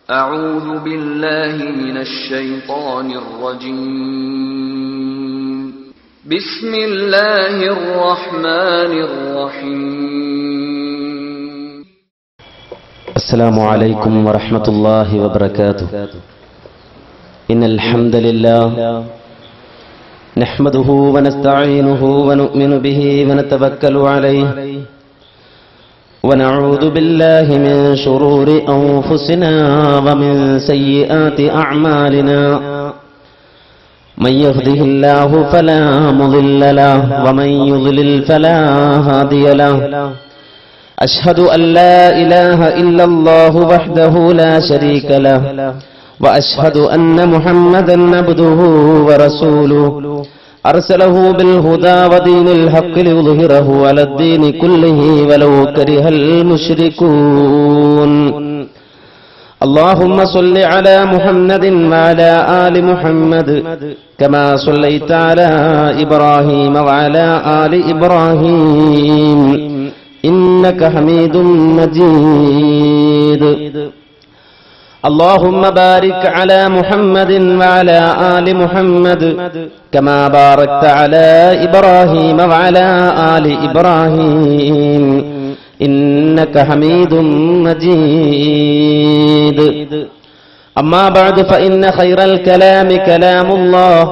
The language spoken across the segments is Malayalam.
أعوذ بالله من الشيطان الرجيم بسم الله الرحمن الرحيم السلام عليكم ورحمة الله وبركاته. إن الحمد لله نحمده ونستعينه ونؤمن به ونتوكل عليه ونعوذ بالله من شرور أنفسنا ومن سيئات أعمالنا. من يهده الله فلا مضل له ومن يضلل فلا هادي له. أشهد أن لا إله إلا الله وحده لا شريك له وأشهد أن محمدا عبده ورسوله أرسله بالهدى ودين الحق ليظهره على الدين كله ولو كره المشركون. اللهم صل على محمد وعلى آل محمد كما صليت على إبراهيم وعلى آل إبراهيم إنك حميد مجيد. اللهم بارك على محمد وعلى آل محمد كما باركت على إبراهيم وعلى آل إبراهيم إنك حميد مجيد. أما بعد فإن خير الكلام كلام الله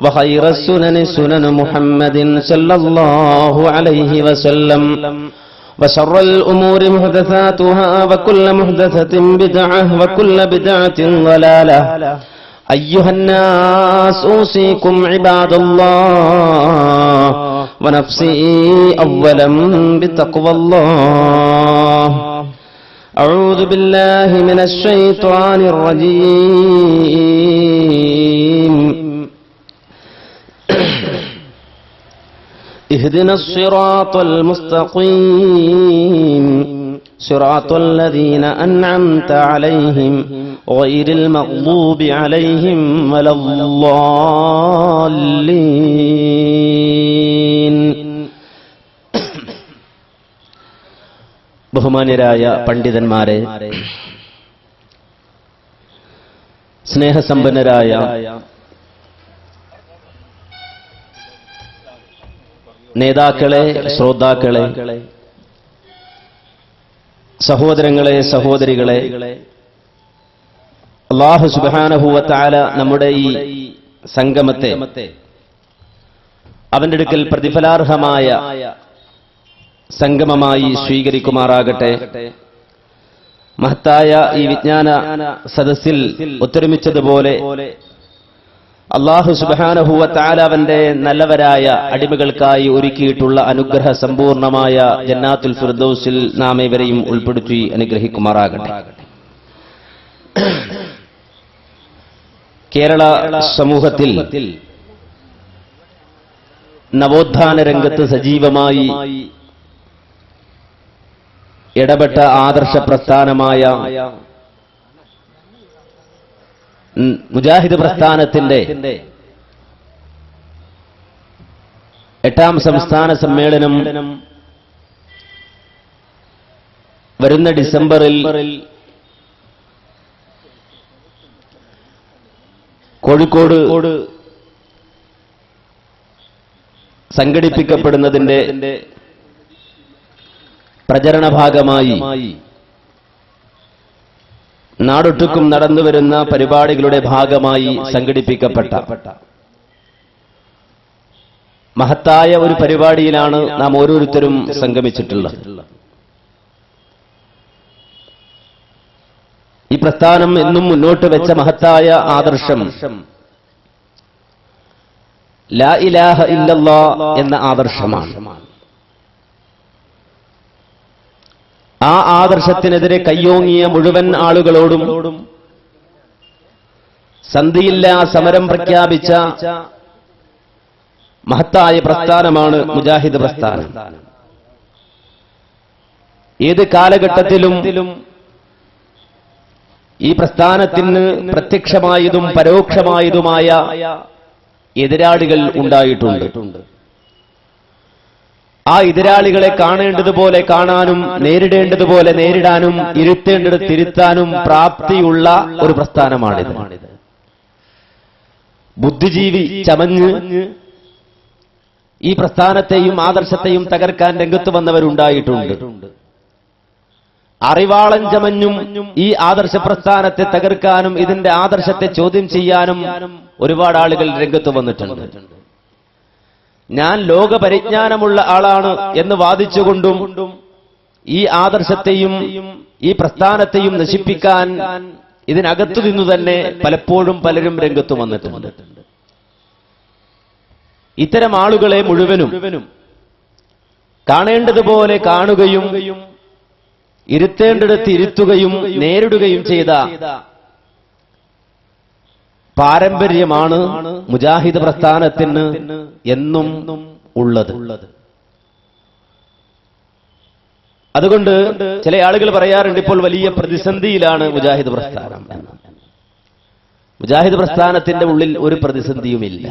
وخير السنن سنن محمد صلى الله عليه وسلم وشر الأمور محدثاتها وكل محدثة بدعة وكل بدعة ضلالة. أيها الناس أوصيكم عباد الله ونفسي أولا بتقوى الله. أعوذ بالله من الشيطان الرجيم. اهدنا الصراط المستقيم صراط الذين أنعمت عليهم غير المغضوب عليهم ولا الضالين. ബഹുമാന്യരായ പണ്ഡിതന്മാരെ, സ്നേഹസമ്പന്നരായ നേതാക്കളെ, ശ്രോതാക്കളെ, സഹോദരങ്ങളെ, സഹോദരികളെ, അല്ലാഹു സുബ്ഹാനഹു വ തആല നമ്മുടെ ഈ സംഗമത്തെ അവന്റെ അടുക്കൽ പ്രതിഫലാർഹമായ സംഗമമായി സ്വീകരിക്കുമാറാകട്ടെ. മഹത്തായ ഈ വിജ്ഞാന സദസ്സിൽ ഒത്തൊരുമിച്ചതുപോലെ അല്ലാഹു സുബ്ഹാനഹു വ തആല അവന്റെ നല്ലവരായ അടിമകൾക്കായി ഒരുക്കിയിട്ടുള്ള അനുഗ്രഹ സമ്പൂർണമായ ജന്നാത്തുൽ ഫിർദൗസിൽ നാം ഇവരെയും ഉൾപ്പെടുത്തി അനുഗ്രഹിക്കുമാറാകട്ടെ. കേരള സമൂഹത്തിൽ നവോത്ഥാന രംഗത്ത് സജീവമായി ഇടപെട്ട ആദർശ പ്രസ്ഥാനമായ മുജാഹിദ് പ്രസ്ഥാനത്തിന്റെ 8ാം സംസ്ഥാന സമ്മേളനം വരുന്ന ഡിസംബറിൽ കോഴിക്കോട് സംഘടിപ്പിക്കപ്പെടുന്നതിന്റെ പ്രചരണ ഭാഗമായി നാടൊട്ടുക്കും നടന്നുവരുന്ന പരിപാടികളുടെ ഭാഗമായി സംഘടിപ്പിക്കപ്പെട്ട മഹത്തായ ഒരു പരിപാടിയിലാണ് നാം ഓരോരുത്തരും സംഗമിച്ചിട്ടുള്ളത്. ഈ പ്രസ്ഥാനം എന്നും മുന്നോട്ട് വെച്ച മഹത്തായ ആദർശം ലാ ഇലാഹ ഇല്ലല്ലാഹ് എന്ന ആദർശമാണ്. ആ ആദർശത്തിനെതിരെ കയ്യോങ്ങിയ മുഴുവൻ ആളുകളോടും സന്ധിയില്ലാ സമരം പ്രഖ്യാപിച്ച മഹത്തായ പ്രസ്ഥാനമാണ് മുജാഹിദ് പ്രസ്ഥാനം. ഏത് കാലഘട്ടത്തിലും ഈ പ്രസ്ഥാനത്തിന് പ്രത്യക്ഷമായതും പരോക്ഷമായതുമായ എതിരാളികൾ ഉണ്ടായിട്ടുണ്ട്. ആ എതിരാളികളെ കാണേണ്ടതുപോലെ കാണാനും നേരിടേണ്ടതുപോലെ നേരിടാനും ഇരുത്തേണ്ടത് തിരുത്താനും പ്രാപ്തിയുള്ള ഒരു പ്രസ്ഥാനമാണിത്. ബുദ്ധിജീവി ചമഞ്ഞ് ഈ പ്രസ്ഥാനത്തെയും ആദർശത്തെയും തകർക്കാൻ രംഗത്ത് വന്നവരുണ്ടായിട്ടുണ്ട്. അറിവാളൻ ചമഞ്ഞും ഈ ആദർശ പ്രസ്ഥാനത്തെ തകർക്കാനും ഇതിന്റെ ആദർശത്തെ ചോദ്യം ചെയ്യാനും ഒരുപാട് ആളുകൾ രംഗത്ത് വന്നിട്ടുണ്ട്. ഞാൻ ലോകപരിജ്ഞാനമുള്ള ആളാണ് എന്ന് വാദിച്ചുകൊണ്ടും ഈ ആദർശത്തെയും ഈ പ്രസ്ഥാനത്തെയും നശിപ്പിക്കാൻ ഇതിനകത്തു നിന്നു തന്നെ പലപ്പോഴും പലരും രംഗത്ത് വന്നിട്ടുണ്ട്. ഇത്തരം ആളുകളെ മുഴുവനും കാണേണ്ടതുപോലെ കാണുകയും ഇരുത്തേണ്ടിടത്ത് ഇരുത്തുകയും നേരിടുകയും ചെയ്ത പാരമ്പര്യമാണ് മുജാഹിദ് പ്രസ്ഥാനത്തിന് എന്നും ഉള്ളത്. അതുകൊണ്ട് ചില ആളുകൾ പറയാറുണ്ട്, ഇപ്പോൾ വലിയ പ്രതിസന്ധിയിലാണ് മുജാഹിദ് പ്രസ്ഥാനം. മുജാഹിദ് പ്രസ്ഥാനത്തിന്റെ ഉള്ളിൽ ഒരു പ്രതിസന്ധിയുമില്ല.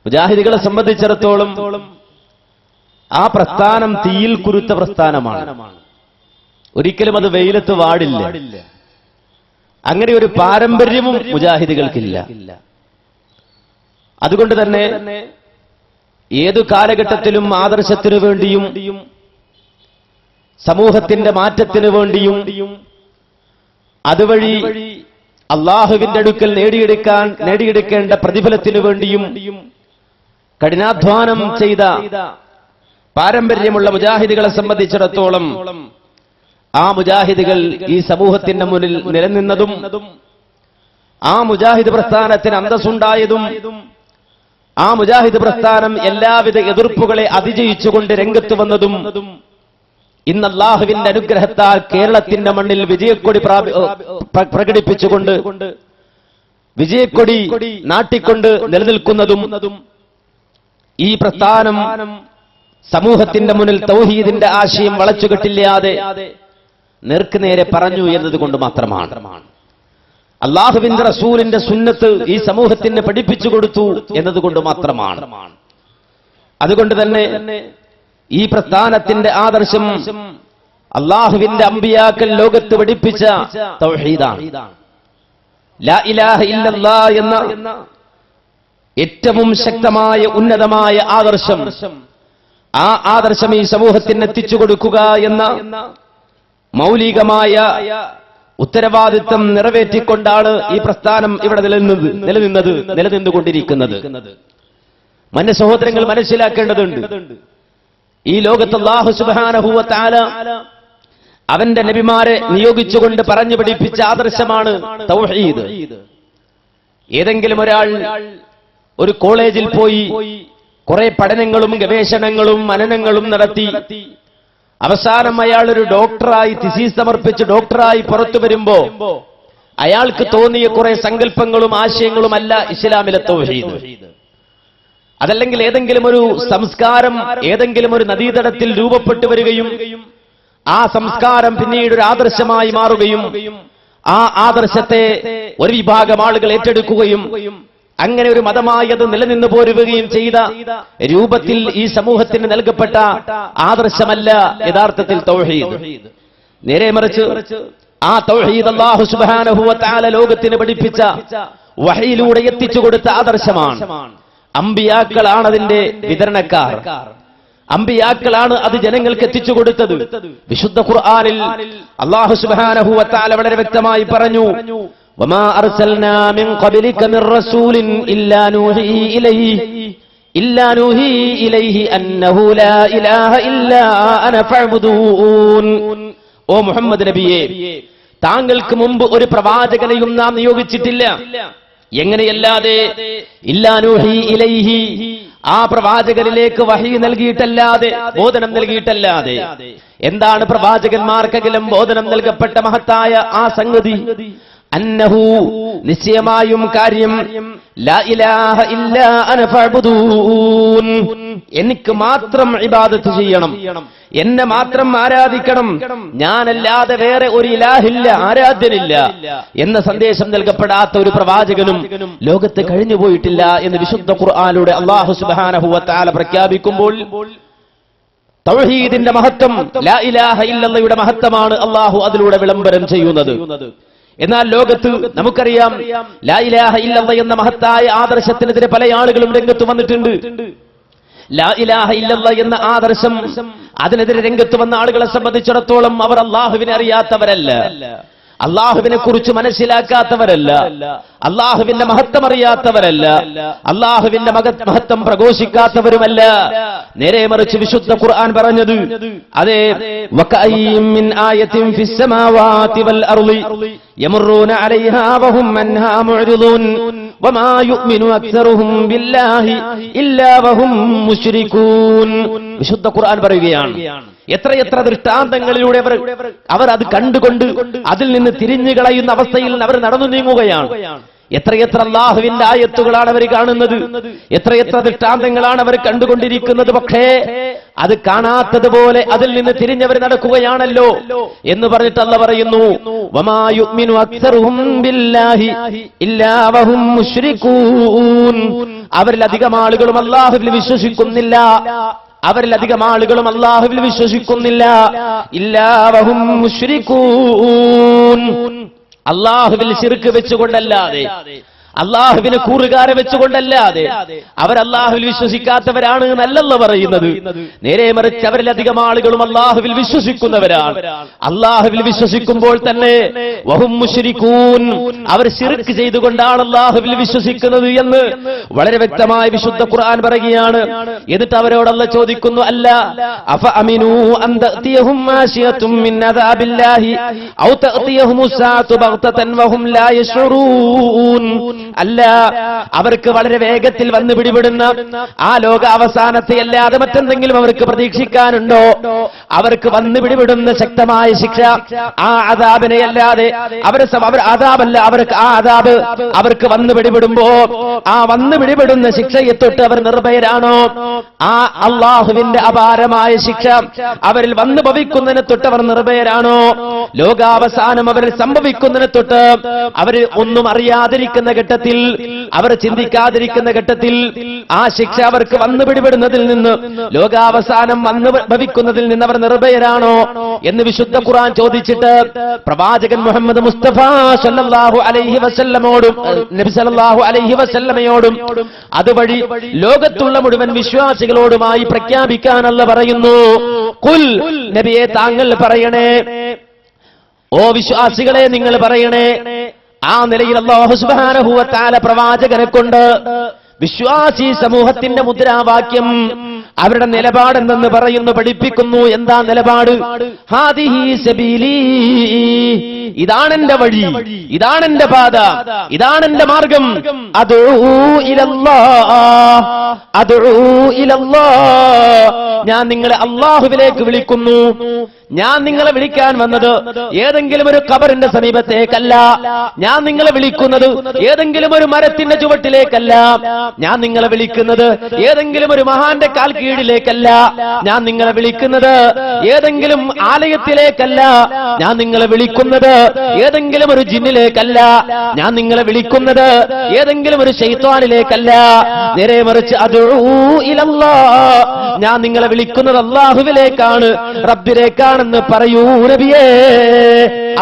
മുജാഹിദുകളെ സംബന്ധിച്ചിടത്തോളം ആ പ്രസ്ഥാനം തീയിൽ കുരുത്ത പ്രസ്ഥാനമാണ്. ഒരിക്കലും അത് വെയിലത്ത് വാടില്ല. അങ്ങനെ ഒരു പാരമ്പര്യവും മുജാഹിദുകൾക്കില്ല. അതുകൊണ്ട് തന്നെ ഏതു കാലഘട്ടത്തിലും ആദർശത്തിനു വേണ്ടിയും സമൂഹത്തിന്റെ മാറ്റത്തിനു വേണ്ടിയും അതുവഴി അള്ളാഹുവിന്റെ അടുക്കൽ നേടിയെടുക്കേണ്ട പ്രതിഫലത്തിനു വേണ്ടിയും കഠിനാധ്വാനം ചെയ്ത പാരമ്പര്യമുള്ള മുജാഹിദുകളെ സംബന്ധിച്ചിടത്തോളം ആ മുജാഹിദുകൾ ഈ സമൂഹത്തിന്റെ മുന്നിൽ നിലനിന്നതും ആ മുജാഹിദ് പ്രസ്ഥാനത്തിന് അന്തസ്സുണ്ടായതും ആ മുജാഹിദ് പ്രസ്ഥാനം എല്ലാവിധ എതിർപ്പുകളെ അതിജയിച്ചുകൊണ്ട് രംഗത്ത് വന്നതും ഇന്ന് അല്ലാഹുവിന്റെ അനുഗ്രഹത്താൽ കേരളത്തിന്റെ മണ്ണിൽ വിജയക്കൊടി പ്രകടിപ്പിച്ചുകൊണ്ട് വിജയക്കൊടി നാട്ടിക്കൊണ്ട് നിലനിൽക്കുന്നതും ഈ പ്രസ്ഥാനം സമൂഹത്തിന്റെ മുന്നിൽ തൗഹീദിന്റെ ആശയം വളച്ചുകെട്ടില്ലാതെ നേർക്കുനേരെ പറഞ്ഞു എന്നതുകൊണ്ട് മാത്രമാണ്. അല്ലാഹുവിന്റെ റസൂലിന്റെ സുന്നത്ത് ഈ സമൂഹത്തിന് പഠിപ്പിച്ചു കൊടുത്തു എന്നതുകൊണ്ട് മാത്രമാണ്. അതുകൊണ്ട് തന്നെ ഈ പ്രസ്ഥാനത്തിന്റെ ആദർശം അല്ലാഹുവിന്റെ അമ്പിയാക്കൾ ലോകത്ത് പഠിപ്പിച്ച തൗഹീദാണ്. ലാ ഇലാഹ ഇല്ലല്ലാഹ് എന്ന ഏറ്റവും ശക്തമായ ഉന്നതമായ ആദർശം, ആ ആദർശം ഈ സമൂഹത്തിന് എത്തിച്ചു കൊടുക്കുക എന്ന മൗലികമായ ഉത്തരവാദിത്വം നിറവേറ്റിക്കൊണ്ടാണ് ഈ പ്രസ്ഥാനം ഇവിടെ നിലനിന്നുകൊണ്ടിരിക്കുന്നത്. മന്യ സഹോദരങ്ങൾ മനസ്സിലാക്കേണ്ടതുണ്ട്, ഈ ലോകത്ത് അല്ലാഹു സുബ്ഹാനഹു വ തആല അവന്റെ നബിമാരെ നിയോഗിച്ചുകൊണ്ട് പറഞ്ഞു പഠിപ്പിച്ച ആദർശമാണ് തൗഹീദ്. ഏതെങ്കിലും ഒരാൾ ഒരു കോളേജിൽ പോയി കുറെ പഠനങ്ങളും ഗവേഷണങ്ങളും മനനങ്ങളും നടത്തി അവസാനം അയാൾ ഒരു ഡോക്ടറായി തിസീസ് സമർപ്പിച്ച് ഡോക്ടറായി പുറത്തു വരുമ്പോ അയാൾക്ക് തോന്നിയ കുറെ സങ്കല്പങ്ങളും ആശയങ്ങളും അല്ല ഇസ്ലാമിലെ തൗഹീദ്. അതല്ലെങ്കിൽ ഏതെങ്കിലും ഒരു സംസ്കാരം ഏതെങ്കിലും ഒരു നദീതടത്തിൽ രൂപപ്പെട്ടു വരികയും ആ സംസ്കാരം പിന്നീട് ഒരു ആദർശമായി മാറുകയും ആ ആദർശത്തെ ഒരു വിഭാഗം ആളുകൾ ഏറ്റെടുക്കുകയും അങ്ങനെ ഒരു മതമായി അത് നിലനിന്നു പോരുകയും ചെയ്ത രൂപത്തിൽ ഈ സമൂഹത്തിന് നൽകപ്പെട്ട ആദർശമല്ല യഥാർത്ഥത്തിൽ തൗഹീദ്. നേരെ മറിച്ച് ആ തൗഹീദ് അല്ലാഹു സുബ്ഹാനഹു വ തആല ലോകത്തിന് പഠിപ്പിച്ച വഹയിലൂടെ എത്തിച്ചു കൊടുത്ത ആദർശമാണ്. അമ്പിയാക്കളാണ് അതിന്റെ വിതരണക്കാർ, അമ്പിയാക്കളാണ് അത് ജനങ്ങൾക്ക് എത്തിച്ചു കൊടുത്തത്. വിശുദ്ധ ഖുർആനിൽ അല്ലാഹു സുബ്ഹാനഹു വ തആല വളരെ വ്യക്തമായി പറഞ്ഞു, وما أرسلنا من قبلك من رسول إلا نوحي إليه أنه لا إله إلا أنا فاعبدون. ഓ മുഹമ്മദ് നബിയെ, താങ്കൾക്ക് മുമ്പ് ഒരു പ്രവാചകനെയും നാം നിയോഗിച്ചിട്ടില്ല. എങ്ങനെയല്ലാതെ ഇല്ലാ നൂഹി ഇലൈഹി, ആ പ്രവാചകനിലേക്ക് വഹി നൽകിയിട്ടല്ലാതെ, ബോധനം നൽകിയിട്ടല്ലാതെ. എന്താണ് പ്രവാചകന്മാർക്കെങ്കിലും ബോധനം നൽകപ്പെട്ട മഹത്തായ ആ സംഗതി? അന്നഹു നിശ്ചയമായും കാര്യം ലാ ഇലാഹ ഇല്ലാ അന ഫഅബ്ദൂൻ, എനിക്ക് മാത്രം ഇബാദത്ത് ചെയ്യണം, എന്നെ മാത്രം ആരാധിക്കണം, ഞാനല്ലാതെ വേറെ ഒരു ഇലാഹില്ല, ആരാധ്യനില്ല എന്ന സന്ദേശം നൽകപ്പെടാത്ത ഒരു പ്രവാചകനും ലോകത്ത് കഴിഞ്ഞുപോയിട്ടില്ല എന്ന് വിശുദ്ധ ഖുർആനിലൂടെ അല്ലാഹു സുബ്ഹാനഹു വ തആല പ്രഖ്യാപിക്കുമ്പോൾ തൗഹീദിന്റെ മഹത്വം, ലാ ഇലാഹ ഇല്ലല്ലാഹയുടെ മഹത്വമാണ് അല്ലാഹു അതിലൂടെ വിളംബരം ചെയ്യുന്നത്. എന്നാൽ ലോകത്ത് നമുക്കറിയാം ലാ ഇലാഹ ഇല്ലല്ലാഹ് എന്ന മഹത്തായ ആദർശത്തിനെതിരെ പല ആളുകളും രംഗത്ത് വന്നിട്ടുണ്ട്. ലാ ഇലാഹ ഇല്ലല്ലാഹ് എന്ന ആദർശം, അതിനെതിരെ രംഗത്ത് വന്ന ആളുകളെ സംബന്ധിച്ചിടത്തോളം അവർ അല്ലാഹുവിനെ അറിയാത്തവരല്ല, അല്ലാഹുവിനെ കുറിച്ച് മനസ്സിലാക്കാത്തവരല്ല, അല്ലാഹുവിന്റെ മഹത്വം അറിയാത്തവരല്ല, അല്ലാഹുവിന്റെ മഹത്വം പ്രഘോഷിക്കാത്തവരുമല്ല. നേരെ മറിച്ച് വിശുദ്ധ ഖുർആൻ പറഞ്ഞത് അതേ വകഅയ്യിൻ മിൻ ആയത്തിൻ ഫിസ് സമാവാതി വൽ അർളി യമറൂന അലൈഹാ വഹും അൻഹാ മുഅ്രിദൂൻ വമാ യുഅ്മിനു അക്സറുഹും ബില്ലാഹി ഇല്ലാ വഹും മുശ്രികൂൻ. വിശുദ്ധ ഖുർആൻ പറയുകയാണ്, എത്രയെത്ര ദൃഷ്ടാന്തങ്ങളിലൂടെ അവർ അത് കണ്ടുകൊണ്ട് അതിൽ നിന്ന് തിരിഞ്ഞു കളയുന്ന അവസ്ഥയിൽ അവർ നടന്നു നീങ്ങുകയാണ്. എത്രയെത്ര അല്ലാഹുവിന്റെ ആയത്തുകളാണ് അവർ കാണുന്നത്, എത്രയെത്ര ദൃഷ്ടാന്തങ്ങളാണ് അവർ കണ്ടുകൊണ്ടിരിക്കുന്നത്. പക്ഷേ അത് കാണാത്തതുപോലെ അതിൽ നിന്ന് തിരിഞ്ഞവർ നടക്കുകയാണല്ലോ എന്ന് പറഞ്ഞിട്ട് അല്ലാഹു പറയുന്നു, വമാ യുഅ്മിനു അക്സറുഹും ബില്ലാഹി ഇല്ലാ വഹും മുശ്രികൂൻ. അവരിലധികം ആളുകളും അല്ലാഹുവിൽ വിശ്വസിക്കുന്നില്ല, അവരിലധികം ആളുകളും അല്ലാഹുവിൽ വിശ്വസിക്കുന്നില്ല. ഇല്ലാ വഹും മുശ്രികൂൻ, അല്ലാഹുവിൽ ശിർക്ക് വെച്ചുകൊണ്ടല്ലാതെ, അല്ലാഹുവിന് കൂറുകാരെ വെച്ചുകൊണ്ടല്ലാതെ അവർ അല്ലാഹുവിൽ വിശ്വസിക്കാത്തവരാണ് എന്നല്ല പറയുന്നത്. നേരെ മറിച്ച് അവരിലധികം ആളുകളും അല്ലാഹുവിൽ വിശ്വസിക്കുന്നവരാണ്. അല്ലാഹുവിൽ വിശ്വസിക്കുമ്പോൾ തന്നെ വഹും മുശ്രികൂൻ, അവർ ശിർക്ക് ചെയ്തുകൊണ്ടാണ് അല്ലാഹുവിൽ വിശ്വസിക്കുന്നത് എന്ന് വളരെ വ്യക്തമായി വിശുദ്ധ ഖുർആൻ പറയുകയാണ്. എന്നിട്ട് അവരോട് അല്ലാഹു ചോദിക്കുന്നു, അല്ല അഫ അമിനു അൻ തഅതിയഹും മാശിയത്തും മിൻ അദാബില്ലാഹി ഔ തഅതിയഹുമുസ് സാഅതു ബഗ്തതൻ വഹും ലാ യശ്ഉറൂൻ. അല്ല, അവർക്ക് വളരെ വേഗത്തിൽ വന്നു പിടിപെടുന്ന ആ ലോക അവസാനത്തെ അല്ലാതെ മറ്റെന്തെങ്കിലും അവർക്ക് പ്രതീക്ഷിക്കാനുണ്ടോ? അവർക്ക് വന്നു പിടിപെടുന്ന ശക്തമായ ശിക്ഷ, ആ അദാബിനെ അല്ലാതെ അവർക്ക് ആ അദാബ് അവർക്ക് വന്നു പിടിപെടുമ്പോ ആ വന്നു പിടിപെടുന്ന ശിക്ഷയെ തൊട്ട് അവർ നിർഭയരാണോ? ആ അല്ലാഹുവിന്റെ അപാരമായ ശിക്ഷ അവരിൽ വന്നു ഭവിക്കുന്നതിനെ തൊട്ട് അവർ നിർഭയരാണോ? ലോകാവസാനം അവരിൽ സംഭവിക്കുന്നതിനെ തൊട്ട് അവർ ഒന്നും അറിയാതിരിക്കുന്ന ഘട്ടത്തിൽ, അവർ ചിന്തിക്കാതിരിക്കുന്ന ഘട്ടത്തിൽ ആ ശിക്ഷ അവർക്ക് വന്നു പിടിപെടുന്നതിൽ നിന്ന്, ലോകാവസാനം വന്നു ഭവിക്കുന്നതിൽ നിന്ന് അവർ നിർഭയരാണോ എന്ന് വിശുദ്ധ ഖുർആൻ ചോദിച്ചിട്ട് പ്രവാചകൻ മുഹമ്മദ് മുസ്തഫ സല്ലല്ലാഹു അലൈഹി വസല്ലമയോടും നബി സല്ലല്ലാഹു അലൈഹി വസല്ലമയോടും അതുവഴി ലോകത്തുള്ള മുഴുവൻ വിശ്വാസികളോടുമായി പ്രഖ്യാപിക്കാൻ അല്ലാഹു പറയുന്നു, ഖുൽ, നബിയെ താങ്കൾ പറയണേ, ഓ വിശ്വാസികളെ നിങ്ങൾ പറയണേ. ആ നിലയിൽ അല്ലാഹു സുബ്ഹാനഹു വ തആല പ്രവാചകനെ കൊണ്ട് വിശ്വാസി സമൂഹത്തിന്റെ മുദ്രാവാക്യം, അവരുടെ നിലപാടെന്തെന്ന് പറയുന്നു, പഠിപ്പിക്കുന്നു. എന്താ നിലപാട്? ഹാദിഹി സബീലി, ഇതാണെന്റെ വഴി, ഇതാണെന്റെ പാത, ഇതാണെന്റെ മാർഗം. അദൂ ഇലല്ലാഹ്, അദൂ ഇലല്ലാഹ്, ഞാൻ നിങ്ങളെ അല്ലാഹുവിലേക്ക് വിളിക്കുന്നു. ഞാൻ നിങ്ങളെ വിളിക്കാൻ വന്നത് ഏതെങ്കിലും ഒരു ഖബറിന്റെ സമീപത്തേക്കല്ല, ഞാൻ നിങ്ങളെ വിളിക്കുന്നത് ഏതെങ്കിലും ഒരു മരത്തിന്റെ ചുവട്ടിലേക്കല്ല, ഞാൻ നിങ്ങളെ വിളിക്കുന്നത് ഏതെങ്കിലും ഒരു മഹാന്റെ കാൽ കീഴിലേക്കല്ല, ഞാൻ നിങ്ങളെ വിളിക്കുന്നത് ഏതെങ്കിലും ആലയത്തിലേക്കല്ല, ഞാൻ നിങ്ങളെ വിളിക്കുന്നത് ഏതെങ്കിലും ഒരു ജിന്നിലേക്കല്ല, ഞാൻ നിങ്ങളെ വിളിക്കുന്നത് ഏതെങ്കിലും ഒരു ശൈത്വാനിലേക്കല്ല. നേരെ മറിച്ച് അദൂ ഇലല്ലാഹ്, ഞാൻ നിങ്ങളെ വിളിക്കുന്നത് അല്ലാഹുവിലേക്കാണ്, റബ്ബിലേക്കാണെന്ന് പറയൂ നബിയേ.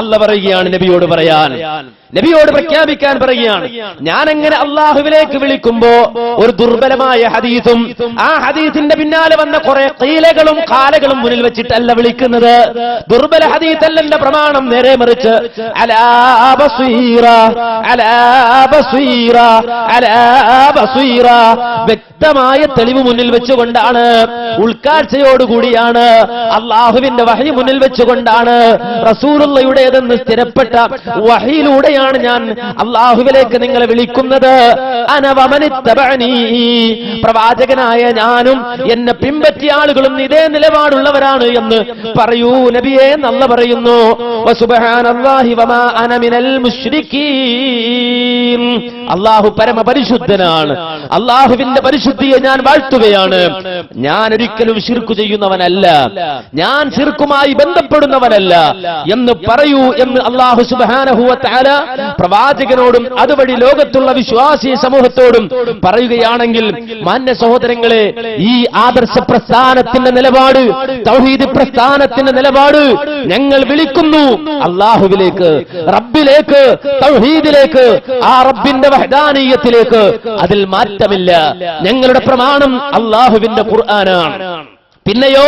അല്ലാഹു പറയുകയാണ് നബിയോട് പറയാൻ, നബിയോട് പ്രഖ്യാപിക്കാൻ പറയുകയാണ്. ഞാൻ എങ്ങനെ അല്ലാഹുവിലേക്ക് വിളിക്കുമ്പോ ഒരു ദുർബലമായ ഹദീസും ആ ഹദീസിന്റെ പിന്നാലെ വന്ന കുറെ ഖീലകളും ഖാലകളും മുന്നിൽ വെച്ചിട്ടല്ല വിളിക്കുന്നത്. ദുർബല ഹദീസല്ല എന്റെ പ്രമാണം, നേരെ മറിച്ച് അലാ ബസീറ, അലാ ബസീറ, അലാ ബസീറ, വ്യക്തമായ തെളിവ് മുന്നിൽ വെച്ചുകൊണ്ടാണ്, ഉൾക്കാഴ്ചയോടുകൂടിയാണ്, അള്ളാഹുവിന്റെ വഹി മുന്നിൽ വെച്ചുകൊണ്ടാണ്, റസൂലുള്ളയുടേതെന്ന് സ്ഥിരപ്പെട്ട വഹിയിലൂടെയാണ് ഞാൻ അള്ളാഹുവിലേക്ക് നിങ്ങളെ വിളിക്കുന്നത്. അന വമനിത്തബഅനി, പ്രവാചകനായ ഞാനും എന്നെ പിൻപറ്റിയ ആളുകളും ഇതേ നിലപാടുള്ളവരാണ് എന്ന് പറയൂ നബിയേ എന്നല്ല പറയുന്നു. വസുബ്ഹാനല്ലാഹി വമാ അന മിനൽ മുശ്രിക്കീൻ. അള്ളാഹു പരമപരിശുദ്ധനാണ്. അള്ളാഹുവിന്റെ പരിശുദ്ധിയെ ഞാൻ വാഴ്ത്തുകയാണ്. ഞാൻ ഒരിക്കലും ശിർക്ക് ചെയ്യുന്നവനല്ല, ഞാൻ ശിർക്കുമായി ബന്ധപ്പെടുന്നവനല്ല എന്ന് പറയൂ എന്ന് അള്ളാഹു സുബ്ഹാനഹു വ തആല പ്രവാചകനോടും അതുവഴി ലോകത്തുള്ള വിശ്വാസി സമൂഹത്തോടും പറയുകയാണെങ്കിൽ, മാന്യ സഹോദരങ്ങളെ, ഈ ആദർശ പ്രസ്ഥാനത്തിന്റെ നിലപാട്, തൗഹീദ് പ്രസ്ഥാനത്തിന്റെ നിലപാട് ഞങ്ങൾ വിളിക്കുന്നു അള്ളാഹുവിലേക്ക്, റബ്ബിലേക്ക്, തൗഹീദിലേക്ക്, ആ റബ്ബിന്റെ വഹ്ദാനിയത്തിലേക്ക്. അതിൽ മാറ്റമില്ല. ഞങ്ങളുടെ പ്രമാണം അള്ളാഹുവിന്റെ ഖുർആനാണ്. പിന്നെയോ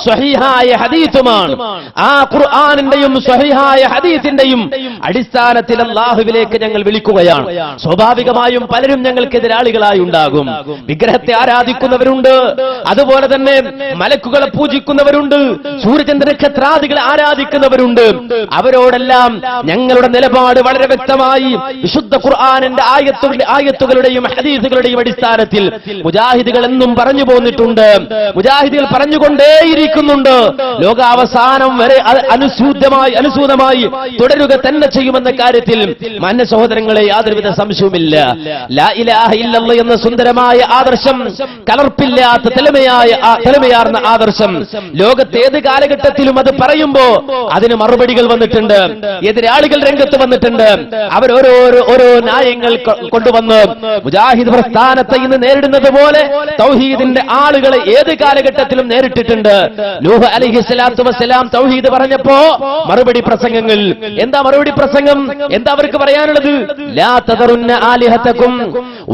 സ്വഹീഹായ ഹദീസുമാണ്. ആ ഖുർആനിന്റെയും സ്വഹീഹായ ഹദീസിന്റെയും അടിസ്ഥാനത്തിൽ അല്ലാഹുവിലേക്ക് ഞങ്ങൾ വിളിക്കുകയാണ്. സ്വാഭാവികമായും പലരും ഞങ്ങൾക്ക് എതിരാളികളായി ഉണ്ടാകും. വിഗ്രഹത്തെ ആരാധിക്കുന്നവരുണ്ട്, അതുപോലെ തന്നെ മലക്കുകളെ പൂജിക്കുന്നവരുണ്ട്, സൂര്യചന്ദ്ര നക്ഷത്രാദികളെ ആരാധിക്കുന്നവരുണ്ട്. അവരോടെല്ലാം ഞങ്ങളുടെ നിലപാട് വളരെ വ്യക്തമായി വിശുദ്ധ ഖുർആനിന്റെ ആയത്തുകളുടെയും ഹദീസുകളുടെയും അടിസ്ഥാനത്തിൽ മുജാഹിദുകൾ എന്നും പറഞ്ഞു പോന്നിട്ടുണ്ട്. മുജാഹിദുകൾ പറഞ്ഞുകൊണ്ടേയിരിക്കുന്നുണ്ട്. ലോകാവസാനം വരെ അനുസൂതമായി തുടരുക തന്നെ ചെയ്യുമെന്ന കാര്യത്തിൽ മാന്യ സഹോദരങ്ങളെ യാതൊരുവിധ സംശയവുമില്ല. ലാ ഇലാഹ ഇല്ലല്ലാഹ് എന്ന സുന്ദരമായ ആദർശം, കലർപ്പില്ലാത്ത തെളിമയാർന്ന ആദർശം, ലോകത്തെ ഏത് കാലഘട്ടത്തിലും അത് പറയുമ്പോ അതിന് മറുപടികൾ വന്നിട്ടുണ്ട്. എതിരാളികൾ രംഗത്ത് വന്നിട്ടുണ്ട്. ഓരോ ന്യായങ്ങൾ കൊണ്ടുവന്ന് മുജാഹിദ് പ്രസ്ഥാനത്തെ ഇന്ന് നേരിടുന്നത് പോലെ തൗഹീദിന്റെ ആളുകളെ ഏത് കാലഘട്ടത്തിലും നേരിട്ടിട്ടുണ്ട്. നൂഹ് അലൈഹിസ്സലാത്തു വസ്സലാം തൗഹീദ് പറഞ്ഞപ്പോ മറുപടി പ്രസംഗങ്ങൾ എന്താ? മറുപടി പ്രസംഗം എന്താ അവർക്ക് പറയാനുള്ളത്? ലാ തദറുന്ന ആലിഹതകും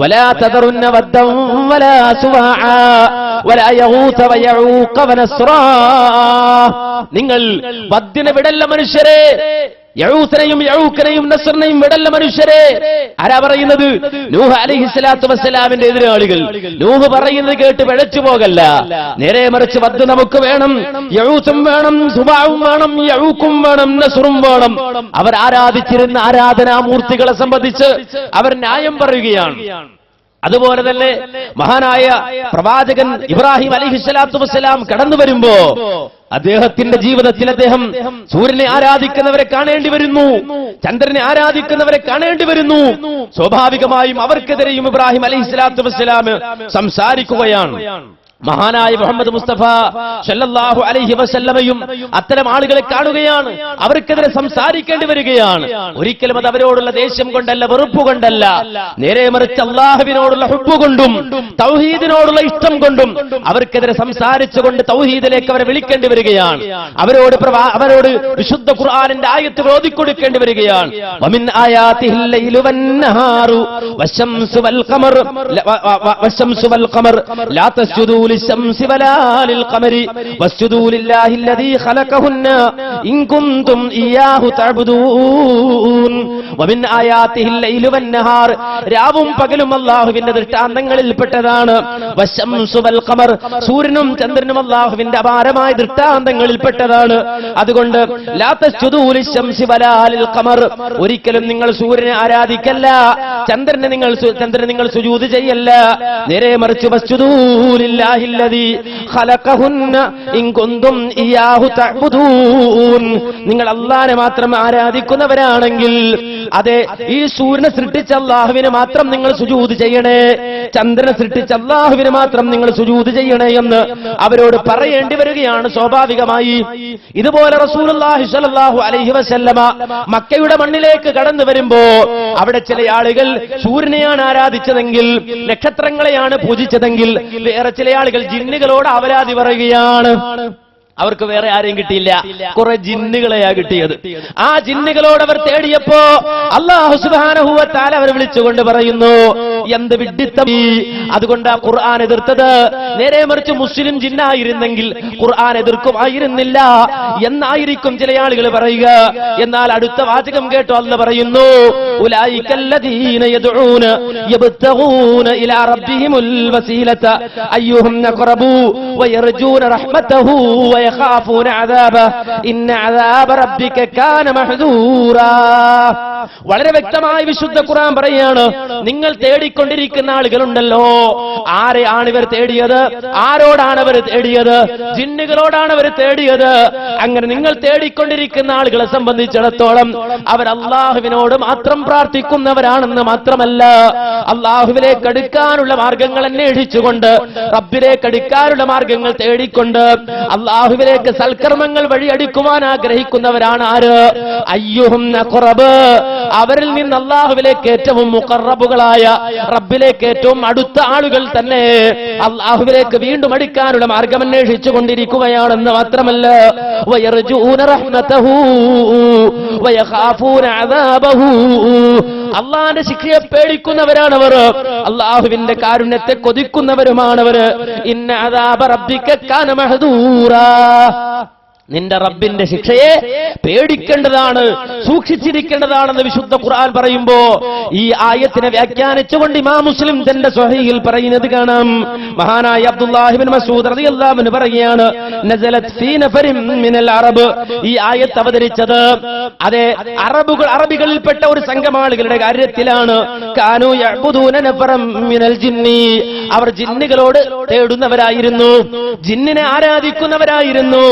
വലാ തദറുന്ന വദ്ദൻ വലാ സുവാഅ വലാ യഗൂത വയഊഖ വനസ്റാ. നിങ്ങൾ വദ്ദിനെ വിടല്ല മനുഷ്യരെ, യഊസനെയും യഊഖനെയും നസ്റിനെയും വിടല്ല മനുഷ്യരെ. ആരാ പറയുന്നത്? നൂഹ് അലൈഹിസ്സലാത്തു വസ്സലാമിന്റെ എതിരാളികൾ. നൂഹ് പറയുന്നത് കേട്ട് പിഴച്ചു പോകല്ല, നേരെ മറിച്ച് വദ്ദ് നമുക്ക് വേണം, യഊസും വേണം, സുബാവും വേണം, യഊഖും വേണം, നസ്റും വേണം. അവർ ആരാധിച്ചിരുന്ന ആരാധനാമൂർത്തികളെ സംബന്ധിച്ച് അവർ ന്യായം പറയുകയാണ്. അതുപോലെ തന്നെ മഹാനായ പ്രവാചകൻ ഇബ്രാഹിം അലൈഹിസ്സലാത്തു വസ്സലാം കടന്നു വരുമ്പോ അദ്ദേഹത്തിന്റെ ജീവിതത്തിൽ അദ്ദേഹം സൂര്യനെ ആരാധിക്കുന്നവരെ കാണേണ്ടി വരുന്നു, ചന്ദ്രനെ ആരാധിക്കുന്നവരെ കാണേണ്ടി വരുന്നു. സ്വാഭാവികമായും അവർക്കെതിരെയും ഇബ്രാഹിം അലൈഹിസ്സലാത്തു വസ്സലാം സംസാരിക്കുകയാണ്. മഹാനായ മുഹമ്മദ് മുസ്തഫ സല്ലല്ലാഹു അലൈഹി വസല്ലമയും അത്തരം ആളുകളെ കാണുകയാണ്, അവർക്കെതിരെ സംസാരിക്കേണ്ടി വരികയാണ്. ഒരിക്കലും അത് അവരോടുള്ള ദേഷ്യം കൊണ്ടല്ല, വെറുപ്പ് കൊണ്ടല്ല, നേരെ മറിച്ച് അല്ലാഹുവിനോടുള്ള ഹുബ്ബ് കൊണ്ടും തൗഹീദിനോടുള്ള ഇഷ്ടം കൊണ്ടും അവർക്കെതിരെ സംസാരിച്ചുകൊണ്ട് തൗഹീദിലേക്ക് അവരെ വിളിക്കേണ്ടി വരികയാണ്. അവരോട് വിശുദ്ധ ഖുർആനിന്റെ ആയത്തുകൾ ഓതിക്കൊടുക്കേണ്ടി വരികയാണ്. വമിൻ ആയാതിഹിൽ ലൈലു വന്നഹാറു വശംസു വൽ ഖമർ ലാ തസ്ജുദൂ للشمس ولا للقمر واسجدوا لله الذي خلقهن إن كنتم إياه تعبدون ومن آياته الليل والنهار. രാവും പകലും അല്ലാഹുവിന്റെ ദൃഷ്ടാന്തങ്ങളിൽ പെട്ടതാണ്. വശംസു വൽ ഖമർ, സൂര്യനും ചന്ദ്രനും അല്ലാഹുവിന്റെ അപാരമായ ദൃഷ്ടാന്തങ്ങളിൽ പെട്ടതാണ്. അതുകൊണ്ട് ലാ തസ്ജുദൂ ലിശംസി വലാ ലിൽ ഖമർ, ഒരിക്കലും നിങ്ങൾ സൂര്യനെ ആരാധിക്കല്ല, ചന്ദ്രനെ നിങ്ങൾ സുജൂദ് ചെയ്യല്ല. നേരെ മറിച്ച് വസ്ജുദൂ ലില്ലാഹി الذي خلقهن إن كنتم إياه تعبدون, നിങ്ങൾ അല്ലാഹുവിനെ മാത്രം ആരാധിക്കുന്നവരാണെങ്കിൽ അതെ ഈ സൂര്യനെ സൃഷ്ടിച്ച അല്ലാഹുവിനെ മാത്രം നിങ്ങൾ സുജൂദ് ചെയ്യണേ, ചന്ദ്രനെ സൃഷ്ടിച്ച അല്ലാഹുവിനെ മാത്രം നിങ്ങൾ സുജൂദ് ചെയ്യണേ എന്ന് അവരോട് പറയേണ്ടി വരികയാണ് സ്വാഭാവികമായി. ഇതുപോലെ റസൂലുള്ളാഹി സ്വല്ലല്ലാഹു അലൈഹി വസല്ലമ മക്കയുടെ മണ്ണിലേക്ക് കടന്നു വരുമ്പോ അവിടെ ചില ആളുകൾ സൂര്യനെയാണ് ആരാധിച്ചതെങ്കിൽ, നക്ഷത്രങ്ങളെയാണ് പൂജിച്ചതെങ്കിൽ, വേറെ ചില ആളുകൾ ജിന്നുകളോട് അവരാധി പറയുകയാണ്. അവർക്ക് വേറെ ആരെയും കിട്ടിയില്ല, കുറെ ജിന്നുകളെയാ കിട്ടിയത്. ആ ജിന്നുകളോട് അവർ തേടിയപ്പോ അല്ലാഹു സുബ്ഹാനഹു വ തആല അവരെ വിളിച്ചുകൊണ്ട് പറയുന്നു, എന്ത് വിഡ്ഢിത്തം! അതുകൊണ്ട് ആ ഖുർആൻ എതിർത്തത്. നേരെ മറിച്ച് മുസ്ലിം ജിന്നായിരുന്നെങ്കിൽ ഖുർആൻ എതിർക്കുമായിരുന്നില്ല എന്നായിരിക്കും ചില ആളുകൾ പറയുക. എന്നാൽ അടുത്ത വാചകം കേട്ടോ, അല്ലാഹു പറയുന്നു, ഉലൈകല്ലദീന യദ്ഊന യബ്തഗൂന ഇലാ റബ്ബിഹിമുൽ വസീലത അയ്യുഹും അഖറബു വയർജൂന റഹ്മതഹു വയഖാഫൂന അദാബഹ ഇന്ന അദാബ റബ്ബിക കാന മഹ്ദൂറാ. വളരെ വ്യക്തമായി വിശുദ്ധ ഖുർആൻ പറയാണ്, നിങ്ങൾ തേടിക്കൊണ്ടിരിക്കുന്ന ആളുകളുണ്ടല്ലോ, ആരെയാണ് ഇവർ തേടിയത്? ആരോടാണ് അവർ തേടിയത്? ജിന്നുകളോടാണ് അവർ തേടിയത്. അങ്ങനെ നിങ്ങൾ തേടിക്കൊണ്ടിരിക്കുന്ന ആളുകളെ സംബന്ധിച്ചിടത്തോളം അവർ അള്ളാഹുവിനോട് മാത്രം പ്രാർത്ഥിക്കുന്നവരാണെന്ന് മാത്രമല്ല, അള്ളാഹുവിലേക്ക് അടുക്കാനുള്ള മാർഗങ്ങൾ അന്വേഷിച്ചുകൊണ്ട്, റബ്ബിലേക്ക് അടുക്കാനുള്ള മാർഗങ്ങൾ തേടിക്കൊണ്ട് അള്ളാഹുവിലേക്ക് സൽക്കർമ്മങ്ങൾ വഴി അടുക്കുവാൻ ആഗ്രഹിക്കുന്നവരാണ് ആര്? അയ്യുഹും അഖറബ്, അവരിൽ നിന്ന് അള്ളാഹുവിലേക്ക് ഏറ്റവും മുഖറബുകളായ, റബ്ബിലേക്ക് ഏറ്റവും അടുത്ത ആളുകൾ തന്നെ അള്ളാഹുവിലേക്ക് വീണ്ടും അടുക്കാനുള്ള മാർഗം അന്വേഷിച്ചു കൊണ്ടിരിക്കുകയാണെന്ന് മാത്രമല്ല, വയർജൂന റഹ്മതഹു വയഖാഫൂന അദാബഹു, അള്ളാഹിന്റെ ശിക്ഷയെ പേടിക്കുന്നവരാണവർ, അള്ളാഹുവിന്റെ കാരുണ്യത്തെ കൊതിക്കുന്നവരുമാണവർ. ഇന്ന അദാബ റബ്ബിക കാന മഹ്ദൂറാ, നിന്റെ റബ്ബിന്റെ ശിക്ഷയെ പേടിക്കേണ്ടതാണ്, സൂക്ഷിച്ചിരിക്കേണ്ടതാണെന്ന് വിശുദ്ധ ഖുർആൻ പറയുമ്പോ ഈ ആയത്തിനെ വ്യാഖ്യാനിച്ചുകൊണ്ട് ഇമാം മുസ്ലിം തന്റെ സ്വഹീഹിൽ പറയുന്നത് കാണാം. മഹാനായ അബ്ദുല്ലാഹി ഇബ്നു മസ്ഊദ് റളിയല്ലാഹു അൻഹു പറയുകയാണ്, നസലത് ഫീ നഫരിൻ മിനൽ അറബ്, ഈ ആയത്ത് അവതരിച്ചത് അതെ അറബികളിൽപ്പെട്ട ഒരു സംഘം ആളുകളുടെ കാര്യത്തിലാണ്. കാനൂ യഅ്ബുദൂന നഫറൻ മിനൽ ജിന്നി, അവർ ജിന്നുകളോട് തേടുന്നവരായിരുന്നു, ജിന്നിനെ ആരാധിക്കുന്നവരായിരുന്നു.